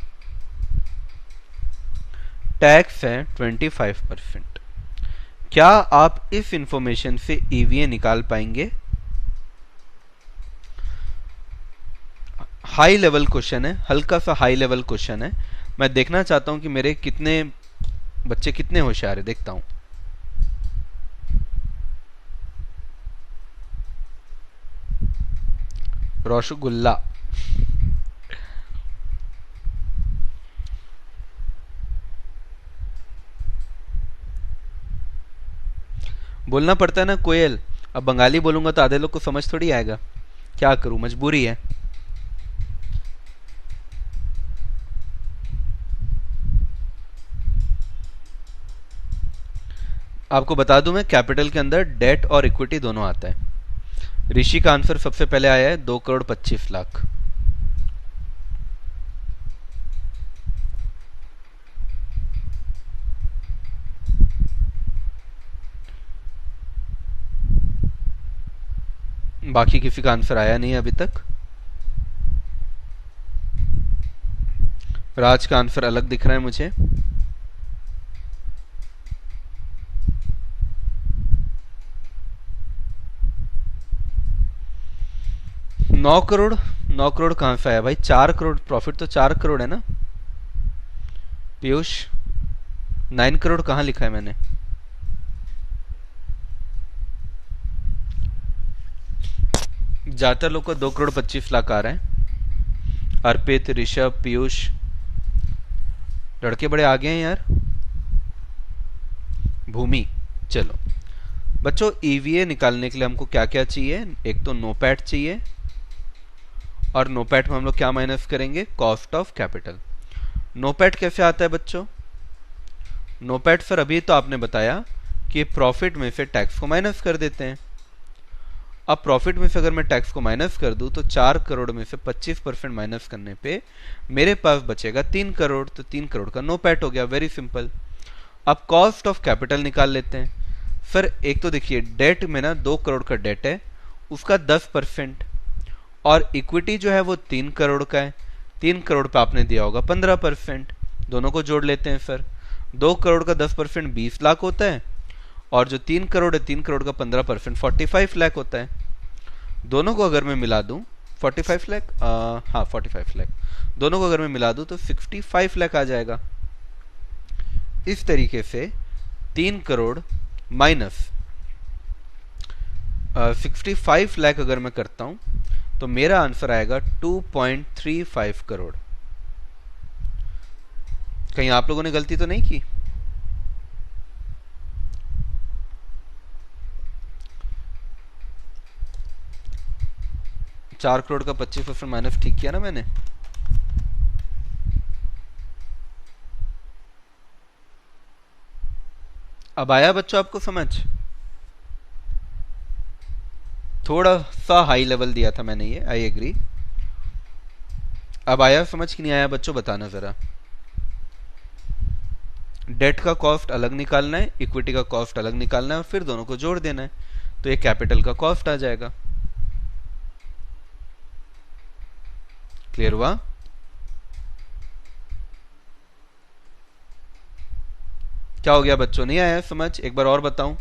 टैक्स है 25%। क्या आप इस इंफॉर्मेशन से ईवीए निकाल पाएंगे? हाई लेवल क्वेश्चन है, हल्का सा हाई लेवल क्वेश्चन है। मैं देखना चाहता हूं कि मेरे कितने बच्चे कितने होशियार है, देखता हूं। रसगुल्ला, बोलना पड़ता है ना कोयल। अब बंगाली बोलूंगा तो आधे लोग को समझ थोड़ी आएगा, क्या करूं, मजबूरी है। आपको बता दूं मैं, कैपिटल के अंदर डेट और इक्विटी दोनों आता है। ऋषि का आंसर सबसे पहले आया है 2 करोड़ 25 लाख। बाकी किसी का आंसर आया नहीं अभी तक। राज का आंसर अलग दिख रहा है मुझे। नौ करोड़ कहां से आया भाई? 4 करोड़ प्रॉफिट, तो 4 करोड़ है ना पीयूष? 9 करोड़ कहां लिखा है मैंने? ज्यादातर लोग को 2 करोड़ 25 लाख आ रहे हैं। अर्पित, ऋषभ, पीयूष, लड़के बड़े आगे हैं यार। भूमि, चलो बच्चों ईवीए निकालने के लिए हमको क्या क्या चाहिए? एक तो नोपैट चाहिए, और नोपैट में हम लोग क्या माइनस करेंगे? Cost of capital. नोपैट कैसे आता है बच्चों? नोपैट सर अभी तो आपने बताया कि प्रॉफिट में से टैक्स को माइनस कर देते हैं। अब प्रॉफिट में से अगर मैं टैक्स को माइनस कर दूं तो 4 करोड़ में से 25% माइनस करने पे मेरे पास बचेगा 3 करोड़, तो 3 करोड़ का नोपैट हो गया, वेरी सिंपल। अब कॉस्ट ऑफ कैपिटल निकाल लेते हैं। सर एक तो देखिए डेट में ना 2 करोड़ का डेट है, उसका 10%, और इक्विटी जो है वो 3 करोड़ का है, 3 करोड़ पे आपने दिया होगा 15%। दोनों को जोड़ लेते हैं सर। 2 करोड़ का 10% 20 लाख होता है, और जो 3 करोड़ है 3 करोड़ का 15% 45 लाख होता है। दोनों को अगर मैं मिला दूं 45 लाख, हाँ 45 लाख, दोनों को अगर मैं मिला दूं तो 65 लाख आ जाएगा। इस तरीके से 3 करोड़ माइनस 65 लाख अगर मैं करता हूं तो मेरा आंसर आएगा 2.35 करोड़। कहीं आप लोगों ने गलती तो नहीं की? चार करोड़ का 25% माइनस ठीक किया ना मैंने? अब आया बच्चों आपको समझ? थोड़ा सा हाई लेवल दिया था मैंने ये, आई एग्री। अब आया समझ कि नहीं आया बच्चों, बताना जरा। डेट का कॉस्ट अलग निकालना है, इक्विटी का कॉस्ट अलग निकालना है, और फिर दोनों को जोड़ देना है, तो ये कैपिटल का कॉस्ट आ जाएगा। क्लियर हुआ? क्या हो गया बच्चों, नहीं आया समझ? एक बार और बताऊं।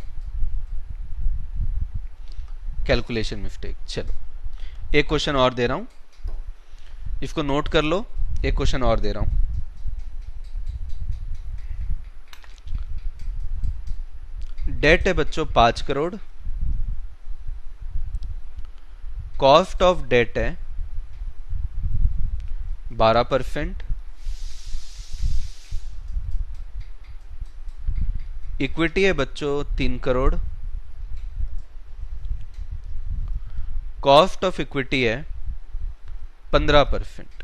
Calculation mistake. चलो एक क्वेश्चन और दे रहा हूं, इसको नोट कर लो। एक क्वेश्चन और दे रहा हूं। डेट है बच्चों 5 करोड़, कॉस्ट ऑफ डेट है 12%, इक्विटी है बच्चों 3 करोड़, कॉस्ट ऑफ इक्विटी है 15%,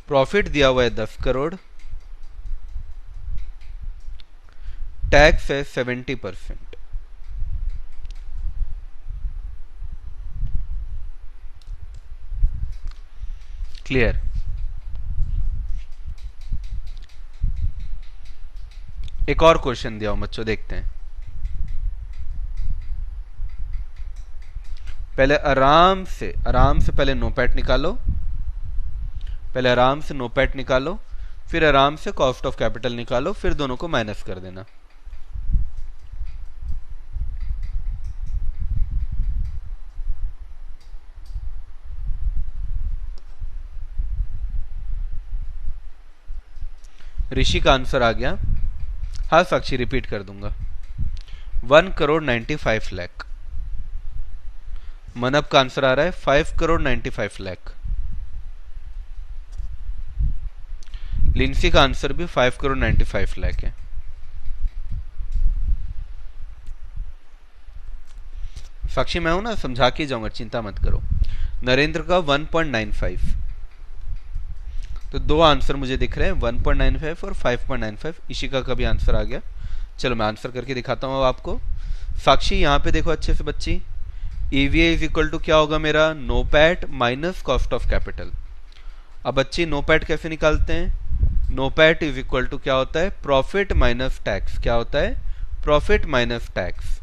प्रॉफिट दिया हुआ है 10 करोड़, टैक्स है 70%। क्लियर? एक और क्वेश्चन दिया हूं बच्चों, देखते हैं। पहले आराम से पहले नोपैट निकालो, पहले आराम से नोपैट निकालो, फिर आराम से कॉस्ट ऑफ कैपिटल निकालो, फिर दोनों को माइनस कर देना। ऋषि का आंसर आ गया। हाँ साक्षी रिपीट कर दूंगा। 1 करोड़ 95 लाख। मनब का आंसर आ रहा है 5 करोड़ 95 लाख। लिंसी का आंसर भी 5 करोड़ 95 लाख है। साक्षी मैं हूं ना, समझा के जाऊंगा, चिंता मत करो। नरेंद्र का 1.95, तो दो आंसर मुझे दिख रहे हैं, 1.95 और 5.95। इशिका का भी आंसर आ गया। चलो मैं आंसर करके दिखाता हूं अब आपको। साक्षी यहाँ पे देखो अच्छे से बच्ची, ईवीए इज इक्वल टू क्या होगा मेरा, NOPAT minus cost of capital. अब बच्ची नोपैट कैसे निकालते हैं? नोपैट इज इक्वल टू क्या होता है, प्रॉफिट माइनस टैक्स। क्या होता है? Profit minus tax.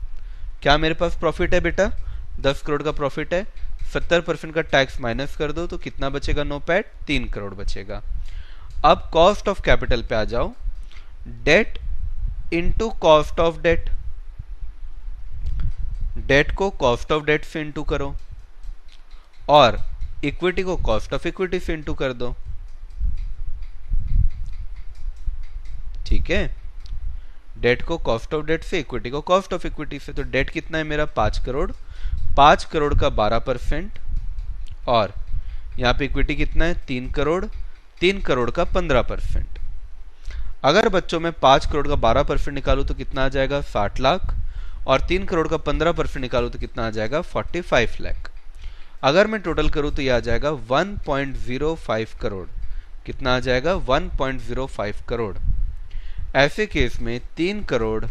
क्या मेरे पास प्रॉफिट है बेटा? 10 करोड़ का प्रॉफिट है, 70% का टैक्स माइनस कर दो तो कितना बचेगा नोपैट? 3 करोड़ बचेगा। अब कॉस्ट ऑफ कैपिटल पे आ जाओ, debt into cost of debt. Debt को कॉस्ट ऑफ डेट से इंटू करो और इक्विटी को कॉस्ट ऑफ इक्विटी से इंटू कर दो। ठीक है, डेट को कॉस्ट ऑफ डेट से, इक्विटी को कॉस्ट ऑफ इक्विटी से। तो डेट कितना है मेरा? 5 करोड़। 5 करोड़ का 12%, और यहां पे इक्विटी कितना है? 3 करोड़। 3 करोड़ का 15%। अगर बच्चों में 5 करोड़ का 12% निकालू तो कितना आ जाएगा? 60 लाख। और 3 करोड़ का 15% निकालू तो कितना आ जाएगा? 45 लाख। अगर मैं टोटल करूं तो यह आ जाएगा 1.05 करोड़। कितना आ जाएगा? 1.05 करोड़। ऐसे केस में 3 करोड़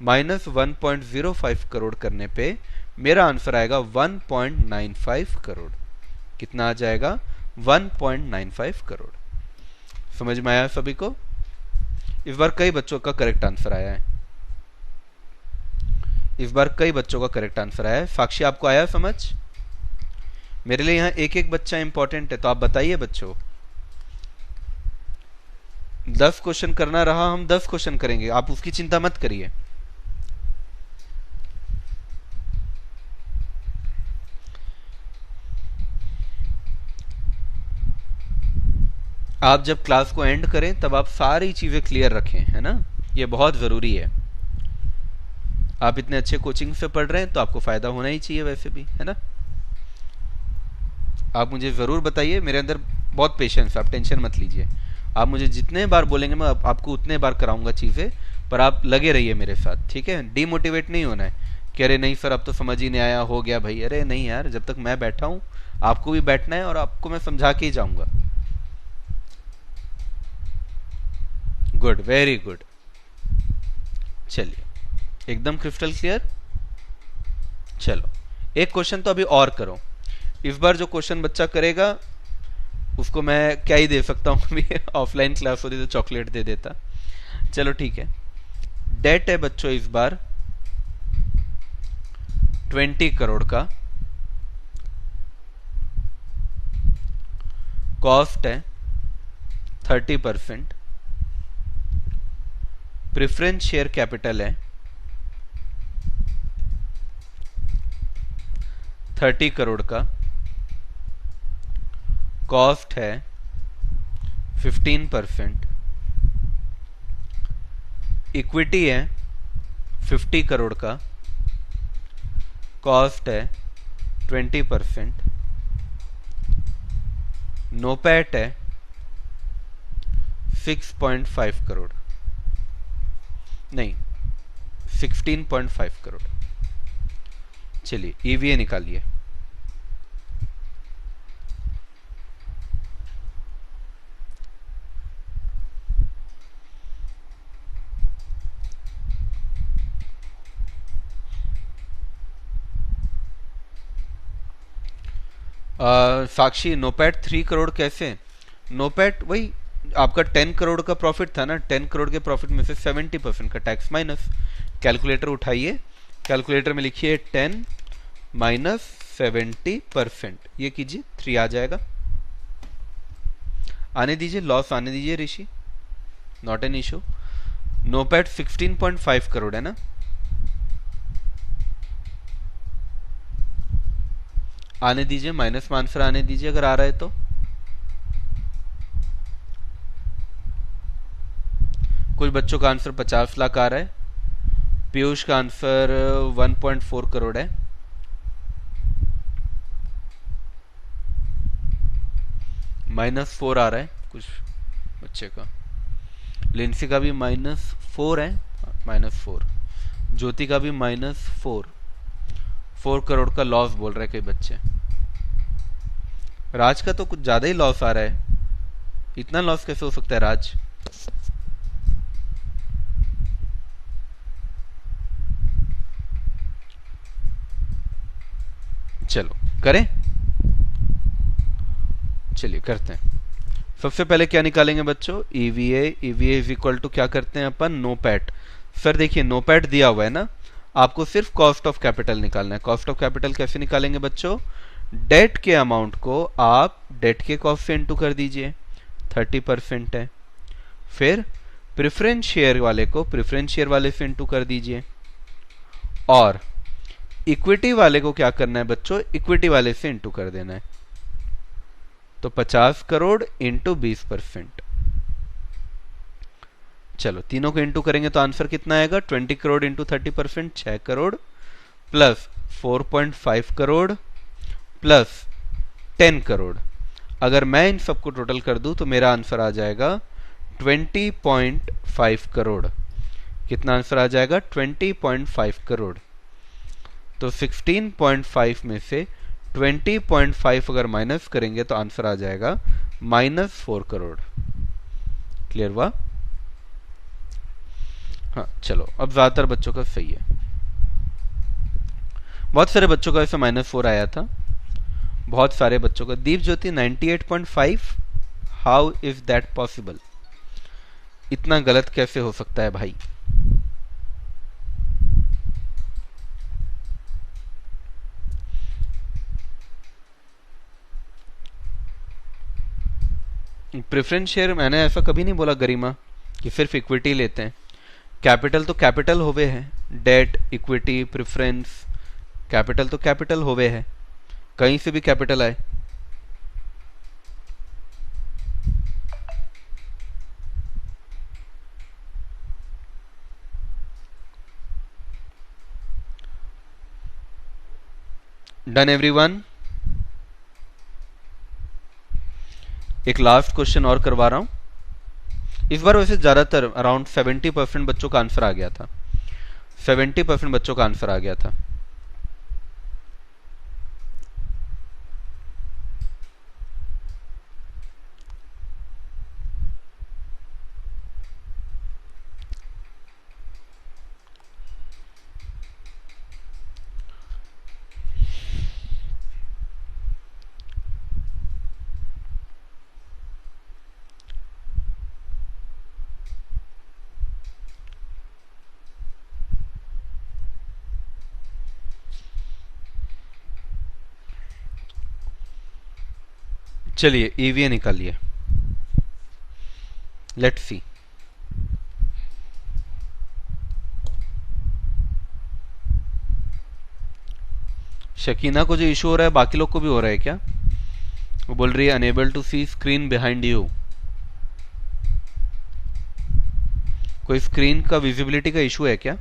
माइनस 1.05 करोड़ करने पे मेरा आंसर आएगा 1.95 करोड़। कितना आ जाएगा? 1.95 करोड़। समझ में आया सभी को? इस बार कई बच्चों का करेक्ट आंसर आया है। इस बार कई बच्चों का करेक्ट आंसर आया है। साक्षी आपको आया समझ? मेरे लिए यहाँ एक एक बच्चा इंपॉर्टेंट है, तो आप बताइए बच्चों। 10 क्वेश्चन करना रहा, हम 10 क्वेश्चन करेंगे, आप उसकी चिंता मत करिए। आप जब क्लास को एंड करें तब आप सारी चीजें क्लियर रखें, है ना, ये बहुत जरूरी है। आप इतने अच्छे कोचिंग से पढ़ रहे हैं तो आपको फायदा होना ही चाहिए वैसे भी, है ना। आप मुझे जरूर बताइए, मेरे अंदर बहुत पेशेंस है, आप टेंशन मत लीजिए। आप मुझे जितने बार बोलेंगे मैं आपको उतने बार कराऊंगा चीजें, पर आप लगे रहिए मेरे साथ, ठीक है। डीमोटिवेट नहीं होना है कि अरे नहीं सर अब तो समझ ही नहीं आया, हो गया भाई। अरे नहीं यार, जब तक मैं बैठा हूं आपको भी बैठना है और आपको मैं समझा के ही जाऊंगा। Good, very good. चलिए, एकदम क्रिस्टल क्लियर। चलो, एक क्वेश्चन तो अभी और करो। इस बार जो क्वेश्चन बच्चा करेगा उसको मैं क्या ही दे सकता हूँ अभी ऑफलाइन क्लास होती तो चॉकलेट दे देता। चलो ठीक है। डेट है बच्चों इस बार 20 करोड़ का, कॉस्ट है 30%, प्रेफरेंस शेयर कैपिटल है 30 करोड़ का, कॉस्ट है 15%, इक्विटी है 50 करोड़ का, कॉस्ट है 20%, नोपैट है 6.5 करोड़, नहीं 16.5 करोड़। चलिए ईवीए निकालिए। साक्षी, नोपैट 3 करोड़ कैसे? नोपैट वही आपका 10 करोड़ का प्रॉफिट था ना, 10 करोड़ के प्रॉफिट में से 70% का टैक्स माइनस। कैलकुलेटर उठाइए, कैलकुलेटर में लिखिए 10 माइनस 70%, ये कीजिए 3 आ जाएगा। आने दीजिए, लॉस आने दीजिए Rishi, not an issue. NOPAT 16.5 crore है ना, आने दीजिए, माइनस में आंसर आने दीजिए अगर आ रहा है तो। कुछ बच्चों का आंसर 50 लाख आ रहा है। पीयूष का आंसर 1.4 करोड़ है। -4 आ रहा है कुछ बच्चे का। लिंसी का भी -4 है, -4। ज्योति का भी -4। 4 करोड़ का लॉस बोल रहे कई बच्चे। राज का तो कुछ ज्यादा ही लॉस आ रहा है, इतना लॉस कैसे हो सकता है राज? चलो करें, चलिए करते हैं। सबसे पहले क्या निकालेंगे बच्चों? EVA. EVA is equal to क्या करते हैं अपन? नोपैट। सर देखिए नोपैट दिया हुआ है ना, आपको सिर्फ कॉस्ट ऑफ कैपिटल निकालना है। कॉस्ट ऑफ कैपिटल कैसे निकालेंगे बच्चों? डेट के अमाउंट को आप डेट के कॉस्ट से इंटू कर दीजिए, 30% है। फिर प्रेफरेंस शेयर वाले को प्रेफरेंस शेयर वाले से इंटू कर दीजिए, और इक्विटी वाले को क्या करना है बच्चों? इक्विटी वाले से इंटू कर देना है। तो 50 करोड़ इंटू 20%। चलो तीनों को इंटू करेंगे तो आंसर कितना आएगा? 20 crore into 30%, 6 crore, plus 4.5 crore, plus 10 crore. अगर मैं इन सबको टोटल कर दूं तो मेरा आंसर आ जाएगा 20.5 करोड़। कितना आंसर आ जाएगा? 20.5 करोड़। तो 16.5 में से 20.5 अगर माइनस करेंगे तो आंसर आ जाएगा -4 करोड़। क्लियर हुआ? हाँ चलो, अब ज्यादातर बच्चों का सही है। बहुत सारे बच्चों का ऐसा -4 आया था, बहुत सारे बच्चों का। दीप ज्योति 98.5, हाउ इज दैट पॉसिबल? इतना गलत कैसे हो सकता है भाई? प्रेफरेंस शेयर मैंने ऐसा कभी नहीं बोला गरिमा कि सिर्फ इक्विटी लेते हैं। कैपिटल तो कैपिटल होवे है, डेट इक्विटी प्रेफरेंस, कैपिटल तो कैपिटल होवे है, कहीं से भी कैपिटल आए। Done everyone. एक लास्ट क्वेश्चन और करवा रहा हूं। इस बार वैसे ज्यादातर अराउंड 70% बच्चों का आंसर आ गया था, 70% बच्चों का आंसर आ गया था। चलिए ईवीए निकालिए, लेट्स सी। शकीना को जो इशू हो रहा है बाकी लोग को भी हो रहा है क्या? वो बोल रही है unable to see screen behind you. कोई स्क्रीन का विजिबिलिटी का इशू है क्या?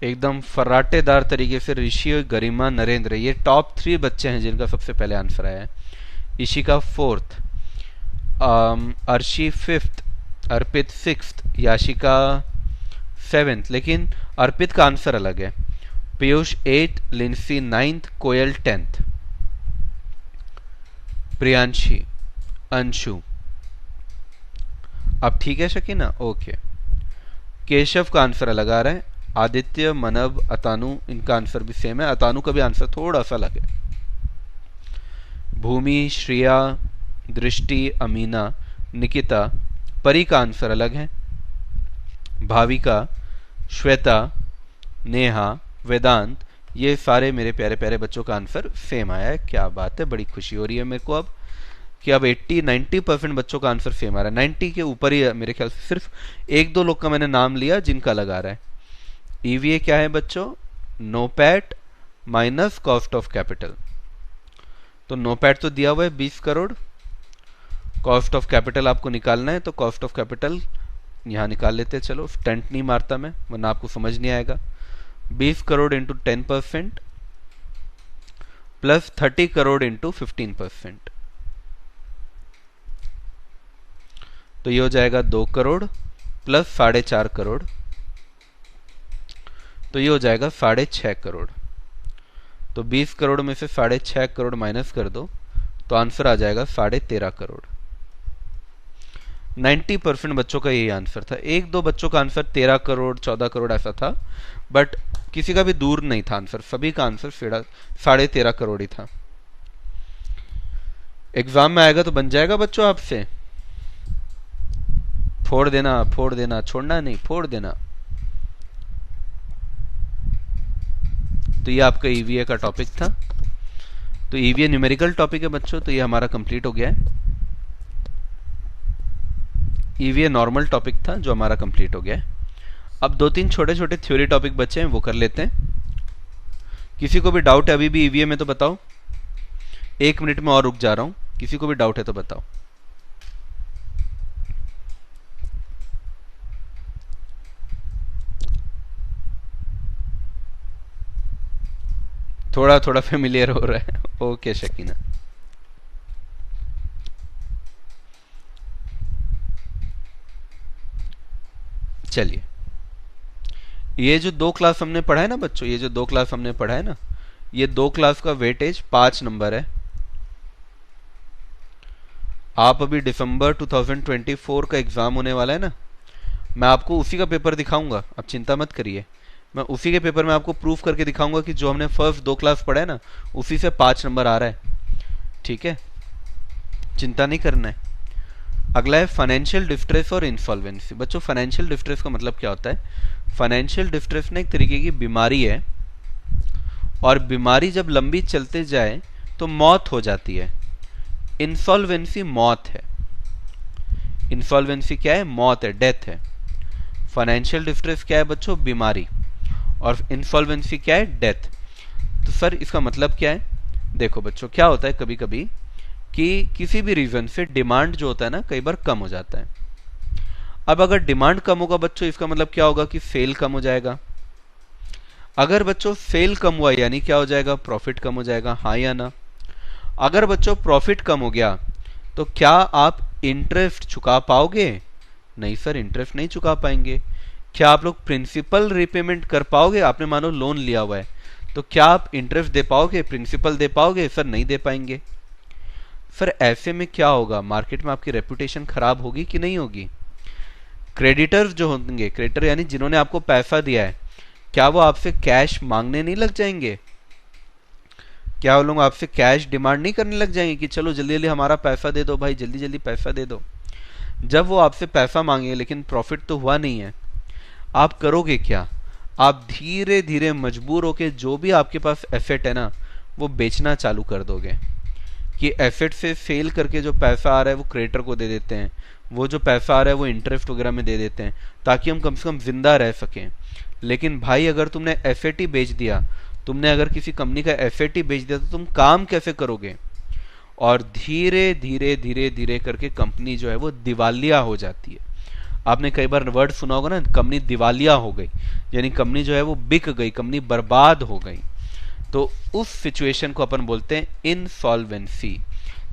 एकदम फर्राटेदार तरीके से ऋषि, गरिमा, नरेंद्र, ये टॉप 3 बच्चे हैं जिनका सबसे पहले आंसर आया है। इशिका 4th, अर्शी 5th, अर्पित 6th, याशिका 7th, लेकिन अर्पित का आंसर अलग है। पीयूष 8, लिंसी 9th, कोयल 10th, प्रियांशी, अंशु। अब ठीक है शकीना, ओके। केशव का आंसर अलग आ रहा है। आदित्य, मनव, अतानु, इनका आंसर भी सेम है। अतानु का भी आंसर थोड़ा सा अलग है। भूमि, श्रिया, दृष्टि, अमीना, निकिता, परी का आंसर अलग है। भाविका, श्वेता, नेहा, वेदांत, ये सारे मेरे प्यारे प्यारे बच्चों का आंसर सेम आया है। क्या बात है, बड़ी खुशी हो रही है मेरे को अब कि अब 80-90% बच्चों का आंसर सेम आ रहा है। 90 के ऊपर ही है मेरे ख्याल से। सिर्फ 1-2 लोग का मैंने नाम लिया जिनका लगा रहा है। ईवीए क्या है बच्चों? NOPAT minus cost of capital. तो नोपैट तो दिया हुआ है 20 करोड़, कॉस्ट ऑफ कैपिटल आपको निकालना है, तो कॉस्ट ऑफ कैपिटल यहां निकाल लेते हैं। चलो स्टंट नहीं मारता मैं, वरना आपको समझ नहीं आएगा। 20 crore into 10% plus 30 crore into 15%, तो ये हो जाएगा 2 करोड़ प्लस 4.5 करोड़, तो ये हो जाएगा 6.5 करोड़। तो 20 करोड़ में से 6.5 करोड़ माइनस कर दो तो आंसर आ जाएगा 13.5 करोड़। 90% बच्चों का यही आंसर था। 1-2 बच्चों का आंसर 13 करोड़ 14 करोड़ ऐसा था, बट किसी का भी दूर नहीं था आंसर। सभी का आंसर 13.5 करोड़ ही था। एग्जाम में आएगा तो बन जाएगा बच्चों आपसे। फोड़ देना, फोड़ देना, छोड़ना नहीं, फोड़ देना। तो ये आपका ईवीए का टॉपिक था। तो ईवीए न्यूमेरिकल टॉपिक है बच्चों, तो ये हमारा कंप्लीट हो गया है। ईवीए नॉर्मल टॉपिक था जो हमारा कंप्लीट हो गया है। अब 2-3 छोटे छोटे थ्योरी टॉपिक बचे हैं, वो कर लेते हैं। किसी को भी डाउट है अभी भी ईवीए में तो बताओ। 1 मिनट में और रुक जा रहा हूं, किसी को भी डाउट है तो बताओ। थोड़ा थोड़ा फेमिलियर हो रहा है। ओके शकीना। चलिए, ये जो 2 क्लास हमने पढ़ा है ना बच्चों, ये जो 2 क्लास हमने पढ़ा है ना, ये 2 क्लास का वेटेज 5 नंबर है। आप अभी दिसंबर 2024 का एग्जाम होने वाला है ना, मैं आपको उसी का पेपर दिखाऊंगा, आप चिंता मत करिए। मैं उसी के पेपर में आपको प्रूफ करके दिखाऊंगा कि जो हमने फर्स्ट 2 क्लास पढ़ा है ना, उसी से 5 नंबर आ रहा है। ठीक है, चिंता नहीं करना है। अगला है फाइनेंशियल डिस्ट्रेस और इंसॉल्वेंसी। बच्चों फाइनेंशियल डिस्ट्रेस का मतलब क्या होता है? फाइनेंशियल डिस्ट्रेस ना एक तरीके की बीमारी है, और बीमारी जब लंबी चलते जाए तो मौत हो जाती है। इंसॉल्वेंसी मौत है। इंसॉल्वेंसी क्या है? मौत है, डेथ है। फाइनेंशियल डिस्ट्रेस क्या है बच्चों? बीमारी। और इंसॉल्वेंसी क्या है? डेथ। तो सर इसका मतलब क्या है? देखो बच्चों, क्या होता है कभी कभी कि किसी भी रीजन से डिमांड जो होता है ना, कई बार कम हो जाता है। अब अगर डिमांड कम होगा बच्चों, इसका मतलब क्या होगा कि सेल कम हो जाएगा। अगर बच्चों सेल कम हुआ यानी क्या हो जाएगा? प्रॉफिट कम हो जाएगा, हाँ या ना? अगर बच्चों प्रॉफिट कम हो गया तो क्या आप इंटरेस्ट चुका पाओगे? नहीं सर, इंटरेस्ट नहीं चुका पाएंगे। क्या आप लोग प्रिंसिपल रिपेमेंट कर पाओगे? आपने मानो लोन लिया हुआ है, तो क्या आप इंटरेस्ट दे पाओगे, प्रिंसिपल दे पाओगे? सर नहीं दे पाएंगे। सर ऐसे में क्या होगा? मार्केट में आपकी रेपुटेशन खराब होगी कि नहीं होगी? क्रेडिटर्स जो होंगे, क्रेडिटर यानी जिन्होंने आपको पैसा दिया है, क्या वो आपसे कैश मांगने नहीं लग जाएंगे? क्या वो लोग आपसे कैश डिमांड नहीं करने लग जाएंगे कि चलो जल्दी जल्दी हमारा पैसा दे दो भाई, जल्दी जल्दी पैसा दे दो? जब वो आपसे पैसा मांगे लेकिन प्रॉफिट तो हुआ नहीं है, आप करोगे क्या? आप धीरे धीरे मजबूर होके जो भी आपके पास एसेट है ना, वो बेचना चालू कर दोगे। कि एसेट से सेल करके जो पैसा आ रहा है वो क्रेडिटर को दे देते हैं, वो जो पैसा आ रहा है वो इंटरेस्ट वगैरह में दे देते हैं, ताकि हम कम से कम जिंदा रह सकें। लेकिन भाई अगर तुमने एसेट ही बेच दिया, तुमने अगर किसी कंपनी का एसेट ही बेच दिया, तो तुम काम कैसे करोगे? और धीरे धीरे धीरे धीरे करके कंपनी जो है वो दिवालिया हो जाती है। आपने कई बार वर्ड सुना होगा ना, कंपनी दिवालिया हो गई, यानी कंपनी जो है वो बिक गई, कंपनी बर्बाद हो गई। तो उस सिचुएशन को अपन बोलते हैं इनसॉल्वेंसी।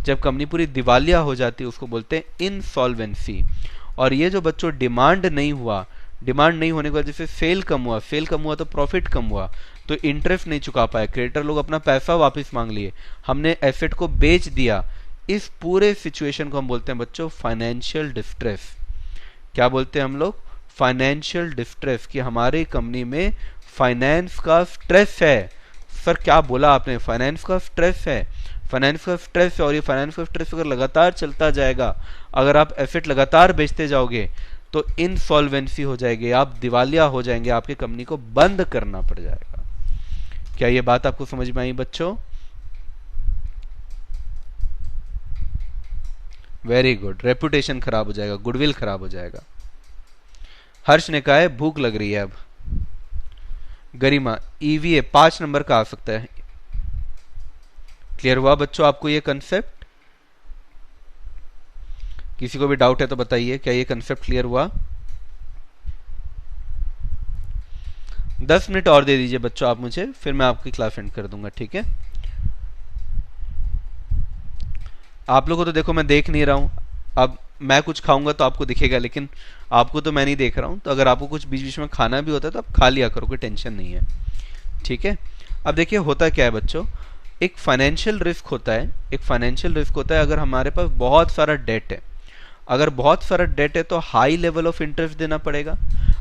जब कंपनी पूरी दिवालिया हो जाती है उसको बोलते हैं इनसॉल्वेंसी। और ये जो बच्चों डिमांड नहीं हुआ, डिमांड नहीं होने की वजह से सेल कम हुआ, सेल कम हुआ तो प्रॉफिट कम हुआ, तो इंटरेस्ट नहीं चुका पाए, क्रेडिटर लोग अपना पैसा वापस मांग लिए, हमने एसेट को बेच दिया। इस पूरे सिचुएशन को हम बोलते हैं बच्चों फाइनेंशियल डिस्ट्रेस। क्या बोलते हैं हम लोग? Financial distress. कि हमारी कंपनी में फाइनेंस का स्ट्रेस है। सर क्या बोला आपने? फाइनेंस का स्ट्रेस है। फाइनेंस का स्ट्रेस है, और ये फाइनेंस का स्ट्रेस अगर लगातार चलता जाएगा, अगर आप एसेट लगातार बेचते जाओगे तो इनसॉल्वेंसी हो जाएगी, आप दिवालिया हो जाएंगे, आपकी कंपनी को बंद करना पड़ जाएगा। क्या ये बात आपको समझ में आई बच्चों? Very good. रेपुटेशन खराब हो जाएगा, गुडविल खराब हो जाएगा। हर्ष ने कहा है भूख लग रही है अब। गरिमा ईवीए 5 नंबर का आ सकता है। क्लियर हुआ बच्चों आपको ये कंसेप्ट? किसी को भी डाउट है तो बताइए, क्या ये कंसेप्ट क्लियर हुआ? 10 मिनट और दे दीजिए बच्चों आप मुझे, फिर मैं आपकी क्लास एंड कर दूंगा, ठीक है? आप लोगों को तो देखो मैं देख नहीं रहा हूं। अब मैं कुछ खाऊंगा तो आपको दिखेगा, लेकिन आपको तो मैं नहीं देख रहा हूं। तो अगर आपको कुछ बीच बीच में खाना भी होता है तो आप खा लिया करो, कोई टेंशन नहीं है, ठीक है? अब देखिए होता क्या है बच्चों, एक फाइनेंशियल रिस्क होता है। एक फाइनेंशियल रिस्क होता है अगर हमारे पास बहुत सारा डेट है। अगर बहुत सारा डेट है तो हाई लेवल ऑफ इंटरेस्ट देना पड़ेगा।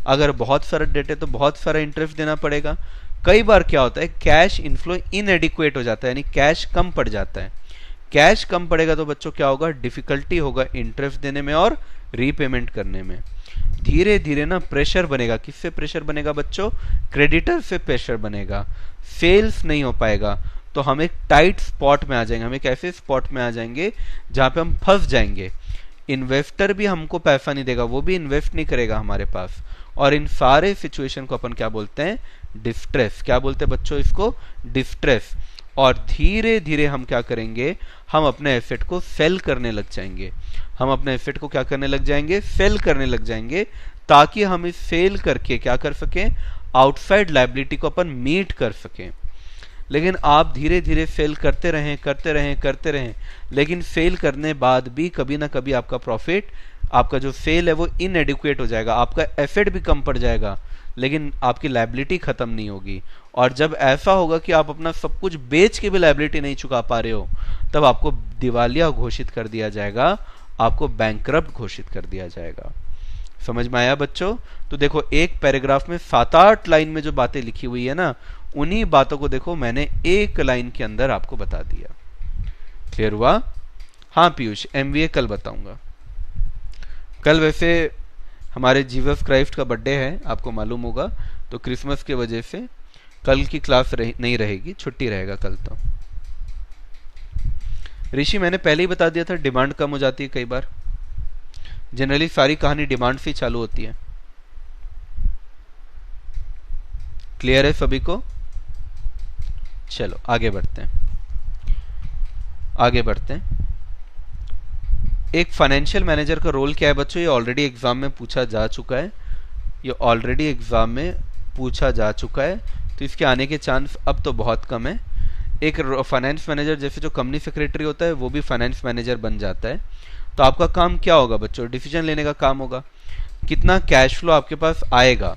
अगर बहुत सारा डेट है तो बहुत सारा इंटरेस्ट देना पड़ेगा। कई बार क्या होता है, कैश इनफ्लो इनएडिक्वेट हो जाता है, यानी कैश कम पड़ जाता है। कैश कम पड़ेगा तो बच्चों क्या होगा? डिफिकल्टी होगा इंटरेस्ट देने में और रीपेमेंट करने में। धीरे धीरे ना प्रेशर बनेगा। किससे प्रेशर बनेगा बच्चों? क्रेडिटर से प्रेशर बनेगा। सेल्स नहीं हो पाएगा, तो हम एक टाइट स्पॉट में आ जाएंगे। हम एक ऐसे स्पॉट में आ जाएंगे जहां पे हम फंस जाएंगे। इन्वेस्टर भी हमको पैसा नहीं देगा, वो भी इन्वेस्ट नहीं करेगा हमारे पास। और इन सारे सिचुएशन को अपन क्या बोलते हैं? डिस्ट्रेस। क्या बोलते हैं बच्चों इसको? डिस्ट्रेस। और धीरे धीरे हम क्या करेंगे? हम अपने एसेट को सेल करने लग जाएंगे। हम अपने एसेट को क्या करने लग जाएंगे? सेल करने लग जाएंगे, ताकि हम इस सेल करके क्या कर सकें? आउटसाइड लायबिलिटी को अपन मीट कर सकें। लेकिन आप धीरे धीरे सेल करते रहें करते रहें करते रहें, लेकिन सेल करने बाद भी कभी ना कभी आपका प्रॉफिट, आपका जो सेल है वो इनएडिक्वेट हो जाएगा, आपका एसेट भी कम पड़ जाएगा, लेकिन आपकी लायबिलिटी खत्म नहीं होगी। और जब ऐसा होगा कि आप अपना सब कुछ बेच के भी लायबिलिटी नहीं चुका पा रहे हो, तब आपको दिवालिया घोषित कर दिया जाएगा, आपको बैंकरप्ट घोषित कर दिया जाएगा। समझ में आया बच्चों? तो देखो एक पैराग्राफ में 7-8 लाइन में जो बातें लिखी हुई है ना, उन्हीं बातों को देखो मैंने एक लाइन के अंदर आपको बता दिया। क्लियर हुआ? हाँ पीयूष, एमवीए कल बताऊंगा। कल वैसे हमारे जीसस क्राइस्ट का बर्थडे है, आपको मालूम होगा, तो क्रिसमस की वजह से कल की क्लास नहीं रहेगी, छुट्टी रहेगा कल। तो ऋषि मैंने पहले ही बता दिया था डिमांड कम हो जाती है कई बार, जनरली सारी कहानी डिमांड से ही चालू होती है। क्लियर है सभी को? चलो आगे बढ़ते हैं, आगे बढ़ते हैं। एक फाइनेंशियल मैनेजर का रोल क्या है बच्चों? ये ऑलरेडी एग्जाम में पूछा जा चुका है, ये ऑलरेडी एग्जाम में पूछा जा चुका है, तो इसके आने के चांस अब तो बहुत कम है। एक फाइनेंस मैनेजर जैसे जो कंपनी सेक्रेटरी होता है वो भी फाइनेंस मैनेजर बन जाता है। तो आपका काम क्या होगा बच्चों? डिसीजन लेने का काम होगा। कितना कैश फ्लो आपके पास आएगा,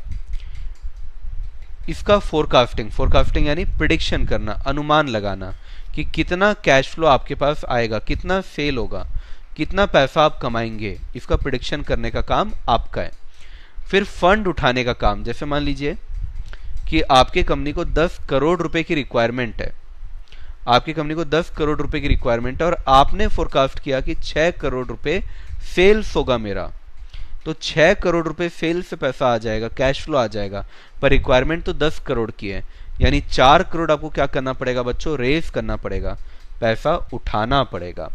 इसका फोरकास्टिंग, फोरकास्टिंग यानी प्रिडिक्शन करना, अनुमान लगाना कि कितना कैश फ्लो आपके पास आएगा, कितना सेल होगा, कितना पैसा आप कमाएंगे, इसका प्रिडिक्शन करने का काम आपका है। फिर फंड उठाने का काम, जैसे मान लीजिए कि आपके कंपनी को 10 करोड़ रुपए की रिक्वायरमेंट है, आपकी कंपनी को 10 करोड़ रुपए की रिक्वायरमेंट है और आपने फोरकास्ट किया कि 6 करोड़ रुपए सेल्स होगा मेरा, तो 6 करोड़ रुपए सेल्स से पैसा आ जाएगा, कैश फ्लो आ जाएगा, पर रिक्वायरमेंट तो 10 करोड़ की है, यानी 4 करोड़ आपको क्या करना पड़ेगा बच्चों? रेस करना पड़ेगा, पैसा उठाना पड़ेगा,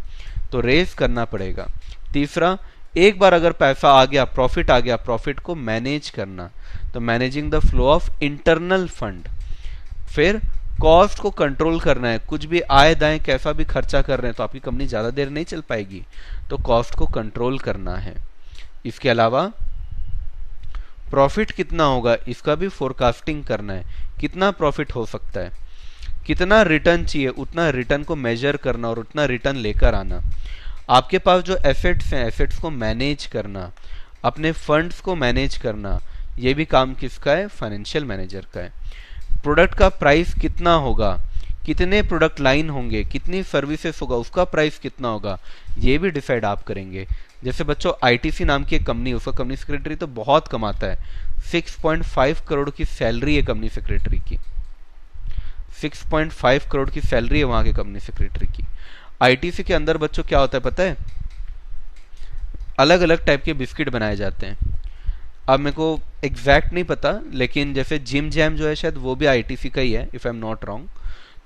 तो रेस करना पड़ेगा। तीसरा, एक बार अगर पैसा आ गया, प्रॉफिट आ गया, प्रॉफिट को मैनेज करना, तो managing the flow of internal fund. फिर कॉस्ट को कंट्रोल करना है, कुछ भी आए दाएं कैसा भी खर्चा कर रहे हैं तो आपकी कंपनी ज्यादा देर नहीं चल पाएगी, तो कॉस्ट को कंट्रोल करना है। इसके अलावा प्रॉफिट कितना होगा इसका भी फोरकास्टिंग करना है, कितना प्रॉफिट हो सकता है, कितना रिटर्न चाहिए, उतना रिटर्न को मेजर करना और उतना रिटर्न लेकर आना। आपके पास जो एसेट्स हैं, एसेट्स को मैनेज करना, अपने फंड्स को मैनेज करना, ये भी काम किसका है? फाइनेंशियल मैनेजर का है। प्रोडक्ट का प्राइस कितना होगा, कितने प्रोडक्ट लाइन होंगे, कितनी सर्विसेज होगा, उसका प्राइस कितना होगा, ये भी डिसाइड आप करेंगे। जैसे बच्चों आईटीसी नाम की एक कंपनी, उसका कंपनी सेक्रेटरी तो बहुत कमाता है, 6.5 करोड़ की सैलरी है कंपनी सेक्रेटरी की, 6.5 करोड़ की सैलरी है वहां के कंपनी सेक्रेटरी की। आईटीसी के अंदर बच्चों क्या होता है पता है? अलग अलग टाइप के बिस्किट बनाए जाते हैं। अब मेरे को एग्जैक्ट नहीं पता, लेकिन जैसे जिम जैम जो है शायद वो भी आईटीसी का ही है, if I am not wrong.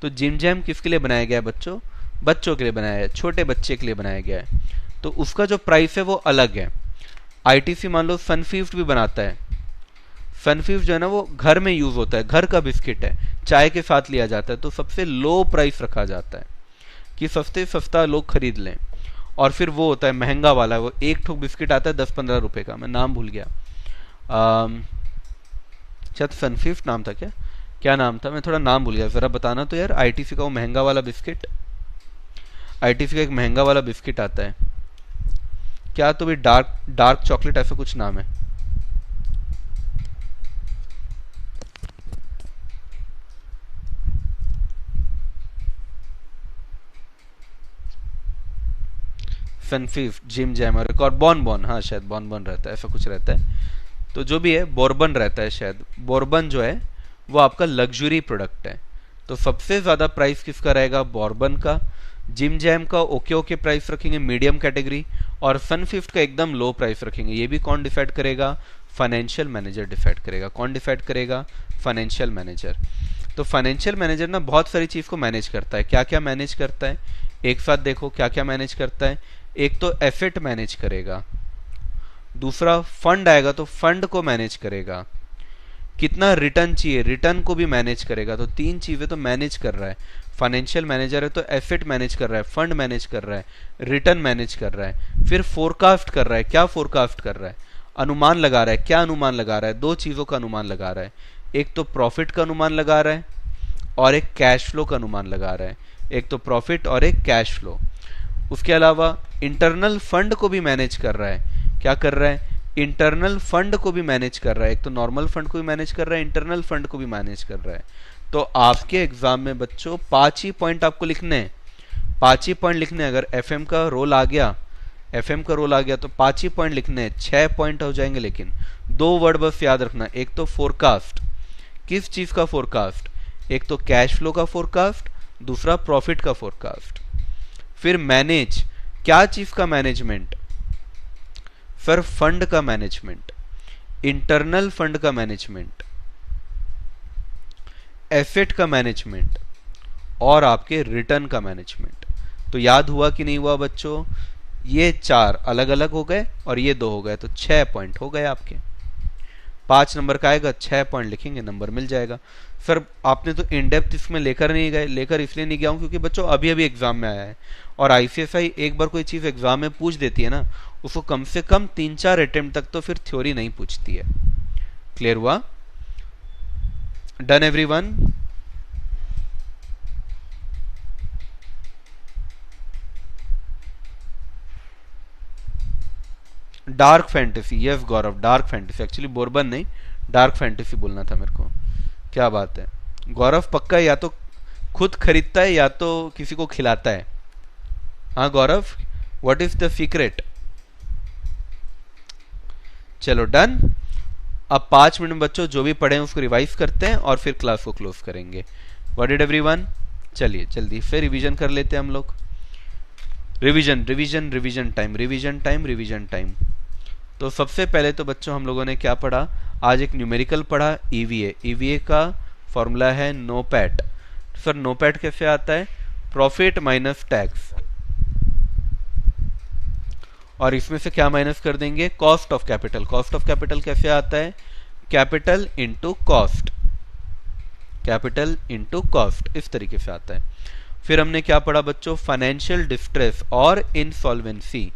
तो जिम जैम किसके लिए बनाया गया है बच्चों? बच्चों के लिए बनाया है, छोटे बच्चे के लिए बनाया गया है, तो उसका जो प्राइस है वो अलग है। आईटीसी मान लो सनफीस्ट भी बनाता है, सनफीस्ट जो है ना वो घर में यूज होता है, घर का बिस्किट है, चाय के साथ लिया जाता है, तो सबसे लो प्राइस रखा जाता है कि सस्ते सस्ता लोग खरीद लें। और फिर वो होता है महंगा वाला, वो एक ठोक बिस्किट आता है 10-15 रुपए का, मैं नाम भूल गया, शायद सनफीस्ट नाम था, क्या नाम था, मैं थोड़ा नाम भूल गया, जरा बताना तो यार। आईटीसी का वो महंगा वाला बिस्किट, आईटीसी का एक महंगा वाला बिस्किट आता है, क्या तो भी डार्क चॉकलेट ऐसा कुछ नाम है। सनफीस्ट, जिम जैम और एक और बॉन, हाँ शायद बॉन रहता है, ऐसा कुछ रहता है, तो जो भी है बोर्बन रहता है शायद। बोर्बन जो है वो आपका लग्जरी प्रोडक्ट है, तो सबसे ज्यादा प्राइस किसका रहेगा? बोर्बन का। जिम जैम का ओके ओके प्राइस रखेंगे, मीडियम कैटेगरी, और सनफिफ्ट का एकदम लो प्राइस रखेंगे। ये भी कौन डिसाइड करेगा? फाइनेंशियल मैनेजर डिसाइड करेगा। कौन डिसाइड करेगा? Financial manager. तो फाइनेंशियल मैनेजर ना बहुत सारी चीज को मैनेज करता है। क्या क्या मैनेज करता है एक साथ देखो, क्या क्या मैनेज करता है। एक तो एसेट मैनेज करेगा, दूसरा फंड आएगा तो फंड को मैनेज करेगा, कितना रिटर्न चाहिए रिटर्न को भी मैनेज करेगा। तो तीन चीजें तो मैनेज कर रहा है फाइनेंशियल मैनेजर है। तो एसेट मैनेज कर रहा है, फंड मैनेज कर रहा है, रिटर्न मैनेज कर रहा है, फिर फोरकास्ट कर रहा है। क्या फोरकास्ट कर रहा है? अनुमान लगा रहा है। क्या अनुमान लगा रहा है? दो चीजों का अनुमान लगा रहा है, एक तो प्रॉफिट का अनुमान लगा रहा है और एक कैश फ्लो का अनुमान लगा रहा है। एक तो प्रॉफिट और एक कैश फ्लो। उसके अलावा इंटरनल फंड को भी मैनेज कर रहा है। क्या कर रहा है? इंटरनल फंड को भी मैनेज कर रहा है। एक तो नॉर्मल फंड को भी मैनेज कर रहा है, इंटरनल फंड को भी मैनेज कर रहा है। तो आपके एग्जाम में बच्चों 5 ही पॉइंट आपको लिखने हैं, 5 ही पॉइंट लिखने हैं। अगर एफएम का रोल आ गया, एफएम का रोल आ गया तो 5 ही पॉइंट लिखने हैं। 6 पॉइंट हो जाएंगे, लेकिन 2 वर्ड बस याद रखना। एक तो फोरकास्ट, किस चीज का फोरकास्ट? एक तो कैश फ्लो का फोरकास्ट, दूसरा प्रॉफिट का फोरकास्ट। फिर मैनेज, क्या चीज का मैनेजमेंट? सर फंड का मैनेजमेंट, इंटरनल फंड का मैनेजमेंट, एसेट का मैनेजमेंट और आपके रिटर्न का मैनेजमेंट। तो याद हुआ कि नहीं हुआ बच्चों? ये 4 अलग अलग हो गए और ये 2 हो गए, तो 6 पॉइंट हो गए आपके। 5 नंबर का आएगा, 6 पॉइंट लिखेंगे, नंबर मिल जाएगा। सर आपने तो इन डेप्थ इसमें लेकर नहीं गए, लेकर इसलिए नहीं गया हूं क्योंकि बच्चों अभी अभी एग्जाम में आया है, और आईसीएसआई एक बार कोई चीज एग्जाम में पूछ देती है ना, उसको कम से कम 3-4 अटेम्प्ट तक तो फिर थ्योरी नहीं पूछती है। क्लियर हुआ? Done everyone? Dark fantasy, yes Gaurav, dark fantasy. Actually bourbon नहीं, डार्क फैंटेसी बोलना था मेरे को। क्या बात है गौरव, पक्का या तो खुद खरीदता है या तो किसी को खिलाता है। हाँ गौरव, व्हाट इज द सीक्रेट? चलो डन। अब 5 मिनट बच्चों जो भी पढ़े हैं उसको रिवाइज करते हैं और फिर क्लास को क्लोज करेंगे। What did everyone? चलिए जल्दी से रिवीजन कर लेते हैं हम लोग। Revision revision revision time, revision time, revision time. तो सबसे पहले तो बच्चों हम लोगों ने क्या पढ़ा? आज एक न्यूमेरिकल पढ़ा, ईवीए। ईवीए का फॉर्मूला है नोपैट। सर नोपैट कैसे आता है? प्रॉफिट माइनस टैक्स, और इसमें से क्या माइनस कर देंगे? Cost of capital. Cost of capital कैसे आता है? Capital into cost, capital into cost, इस तरीके से आता है। फिर हमने क्या पढ़ा बच्चों? फाइनेंशियल डिस्ट्रेस और इनसॉल्वेंसी।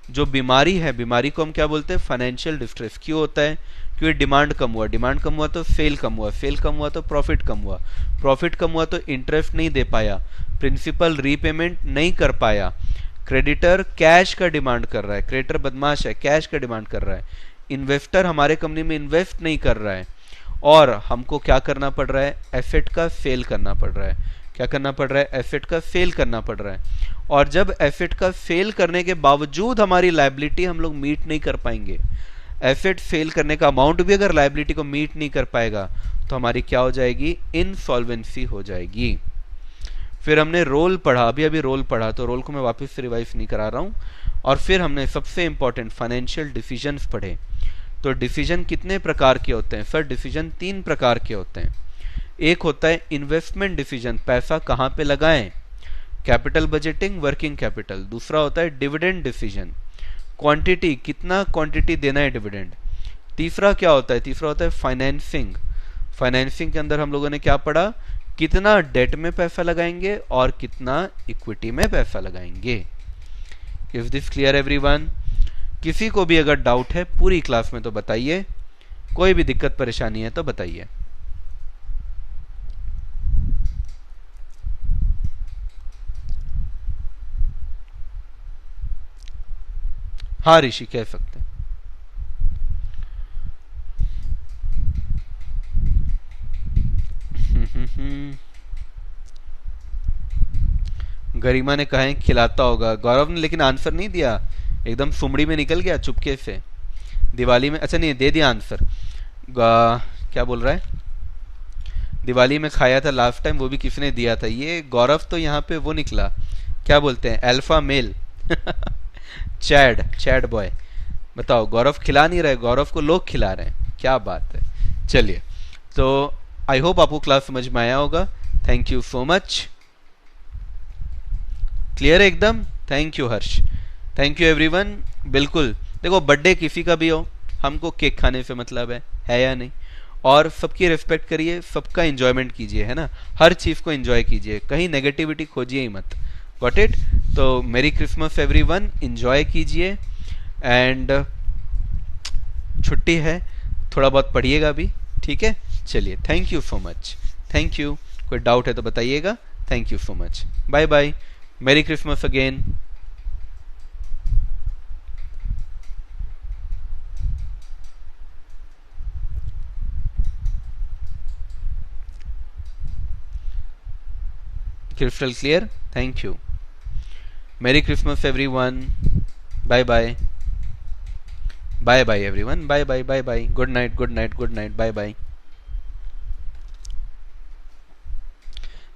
जो बीमारी है, बीमारी को हम क्या बोलते हैं? Financial distress. क्यों होता है? क्योंकि डिमांड कम हुआ, डिमांड कम हुआ तो सेल कम हुआ, सेल कम हुआ तो प्रॉफिट कम हुआ, प्रॉफिट कम हुआ तो इंटरेस्ट नहीं दे पाया, प्रिंसिपल रीपेमेंट नहीं कर पाया, क्रेडिटर कैश का डिमांड कर रहा है, क्रेडिटर बदमाश है, कैश का डिमांड कर रहा है, इन्वेस्टर हमारे कंपनी में इन्वेस्ट नहीं कर रहा है, और हमको क्या करना पड़ रहा है? एसेट का सेल करना पड़ रहा है। क्या करना पड़ रहा है? एसेट का सेल करना पड़ रहा है। और जब एसेट का सेल करने के बावजूद हमारी लायबिलिटी हम लोग मीट नहीं कर पाएंगे, एसेट सेल करने का अमाउंट भी अगर लायबिलिटी को मीट नहीं कर पाएगा, तो हमारी क्या हो जाएगी? इनसॉल्वेंसी हो जाएगी। फिर हमने रोल पढ़ा, अभी अभी रोल पढ़ा, तो रोल को मैं वापस से रिवाइज नहीं करा रहा हूं। और फिर हमने सबसे इंपॉर्टेंट फाइनेंशियल डिसीजंस पढ़े। तो डिसीजन कितने प्रकार के होते हैं? सर डिसीजन 3 प्रकार के होते हैं। एक होता है इन्वेस्टमेंट डिसीजन, पैसा कहां पे लगाएं, कैपिटल बजटिंग, वर्किंग कैपिटल। दूसरा होता है डिविडेंड डिसीजन, क्वांटिटी, कितना क्वांटिटी देना है डिविडेंड। तीसरा क्या होता है? तीसरा होता है फाइनेंसिंग। फाइनेंसिंग के अंदर हम लोगों ने क्या पढ़ा? कितना डेट में पैसा लगाएंगे और कितना इक्विटी में पैसा लगाएंगे। Is this clear everyone? किसी को भी अगर डाउट है पूरी क्लास में तो बताइए, कोई भी दिक्कत परेशानी है तो बताइए। हाँ ऋषि कह सकते हैं। गरिमा ने कहा है खिलाता होगा, गौरव ने लेकिन आंसर नहीं दिया, एकदम सुमड़ी में निकल गया चुपके से। दिवाली में, अच्छा नहीं दे दिया आंसर। क्या बोल रहा है? दिवाली में खाया था लास्ट टाइम, वो भी किसने दिया था? ये गौरव तो यहाँ पे वो निकला, क्या बोलते हैं, alpha male. Chad, Chad boy. बताओ, गौरव खिला नहीं रहे, गौरव को लोग खिला रहे हैं, क्या बात है। चलिए, तो आई होप आपको क्लास समझ में आया होगा। Thank you so much. Clear है एकदम? Thank you Harsh, thank you everyone. बिल्कुल, देखो बर्थडे किसी का भी हो, हमको केक खाने से मतलब है या नहीं? और सबकी रिस्पेक्ट करिए, सबका एंजॉयमेंट कीजिए, है ना? हर चीज को एंजॉय कीजिए, कहीं नेगेटिविटी खोजिए ही मत। Got it? तो मेरी क्रिसमस एवरीवन, एंजॉय कीजिए। एंड छुट्टी है, थोड़ा बहुत पढ़िएगा भी, ठीक है? चलिए, thank you so much, thank you. कोई डाउट है तो बताइएगा। Thank you so much, bye bye, merry Christmas again. crystal clear? Thank you. Merry Christmas everyone. Bye bye. Bye bye everyone. Bye bye, bye bye. Good night, good night, good night. Bye bye.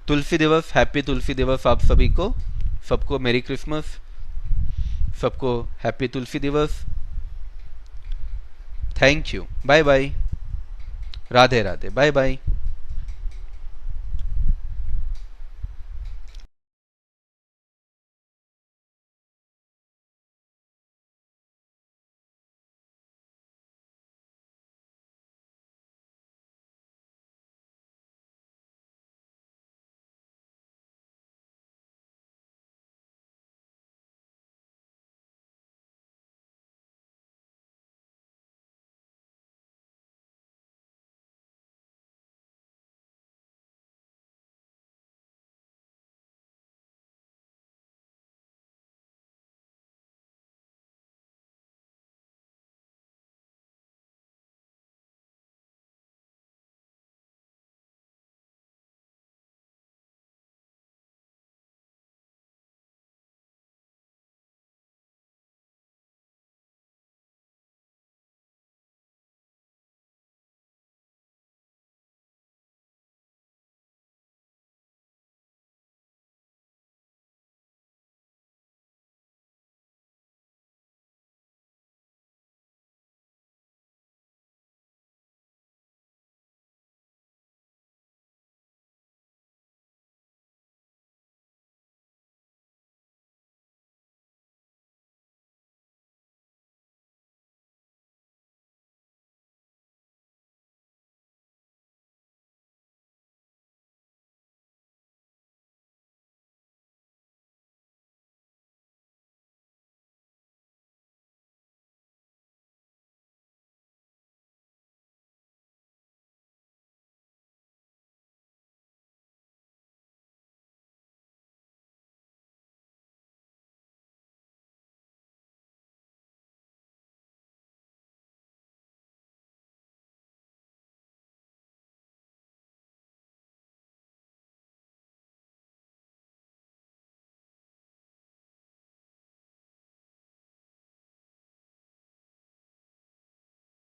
तुलसी दिवस, हैप्पी तुलसी दिवस आप सभी को, सबको मेरी क्रिसमस, सबको हैप्पी तुलसी दिवस। Thank you, bye bye, Radhe Radhe, bye bye.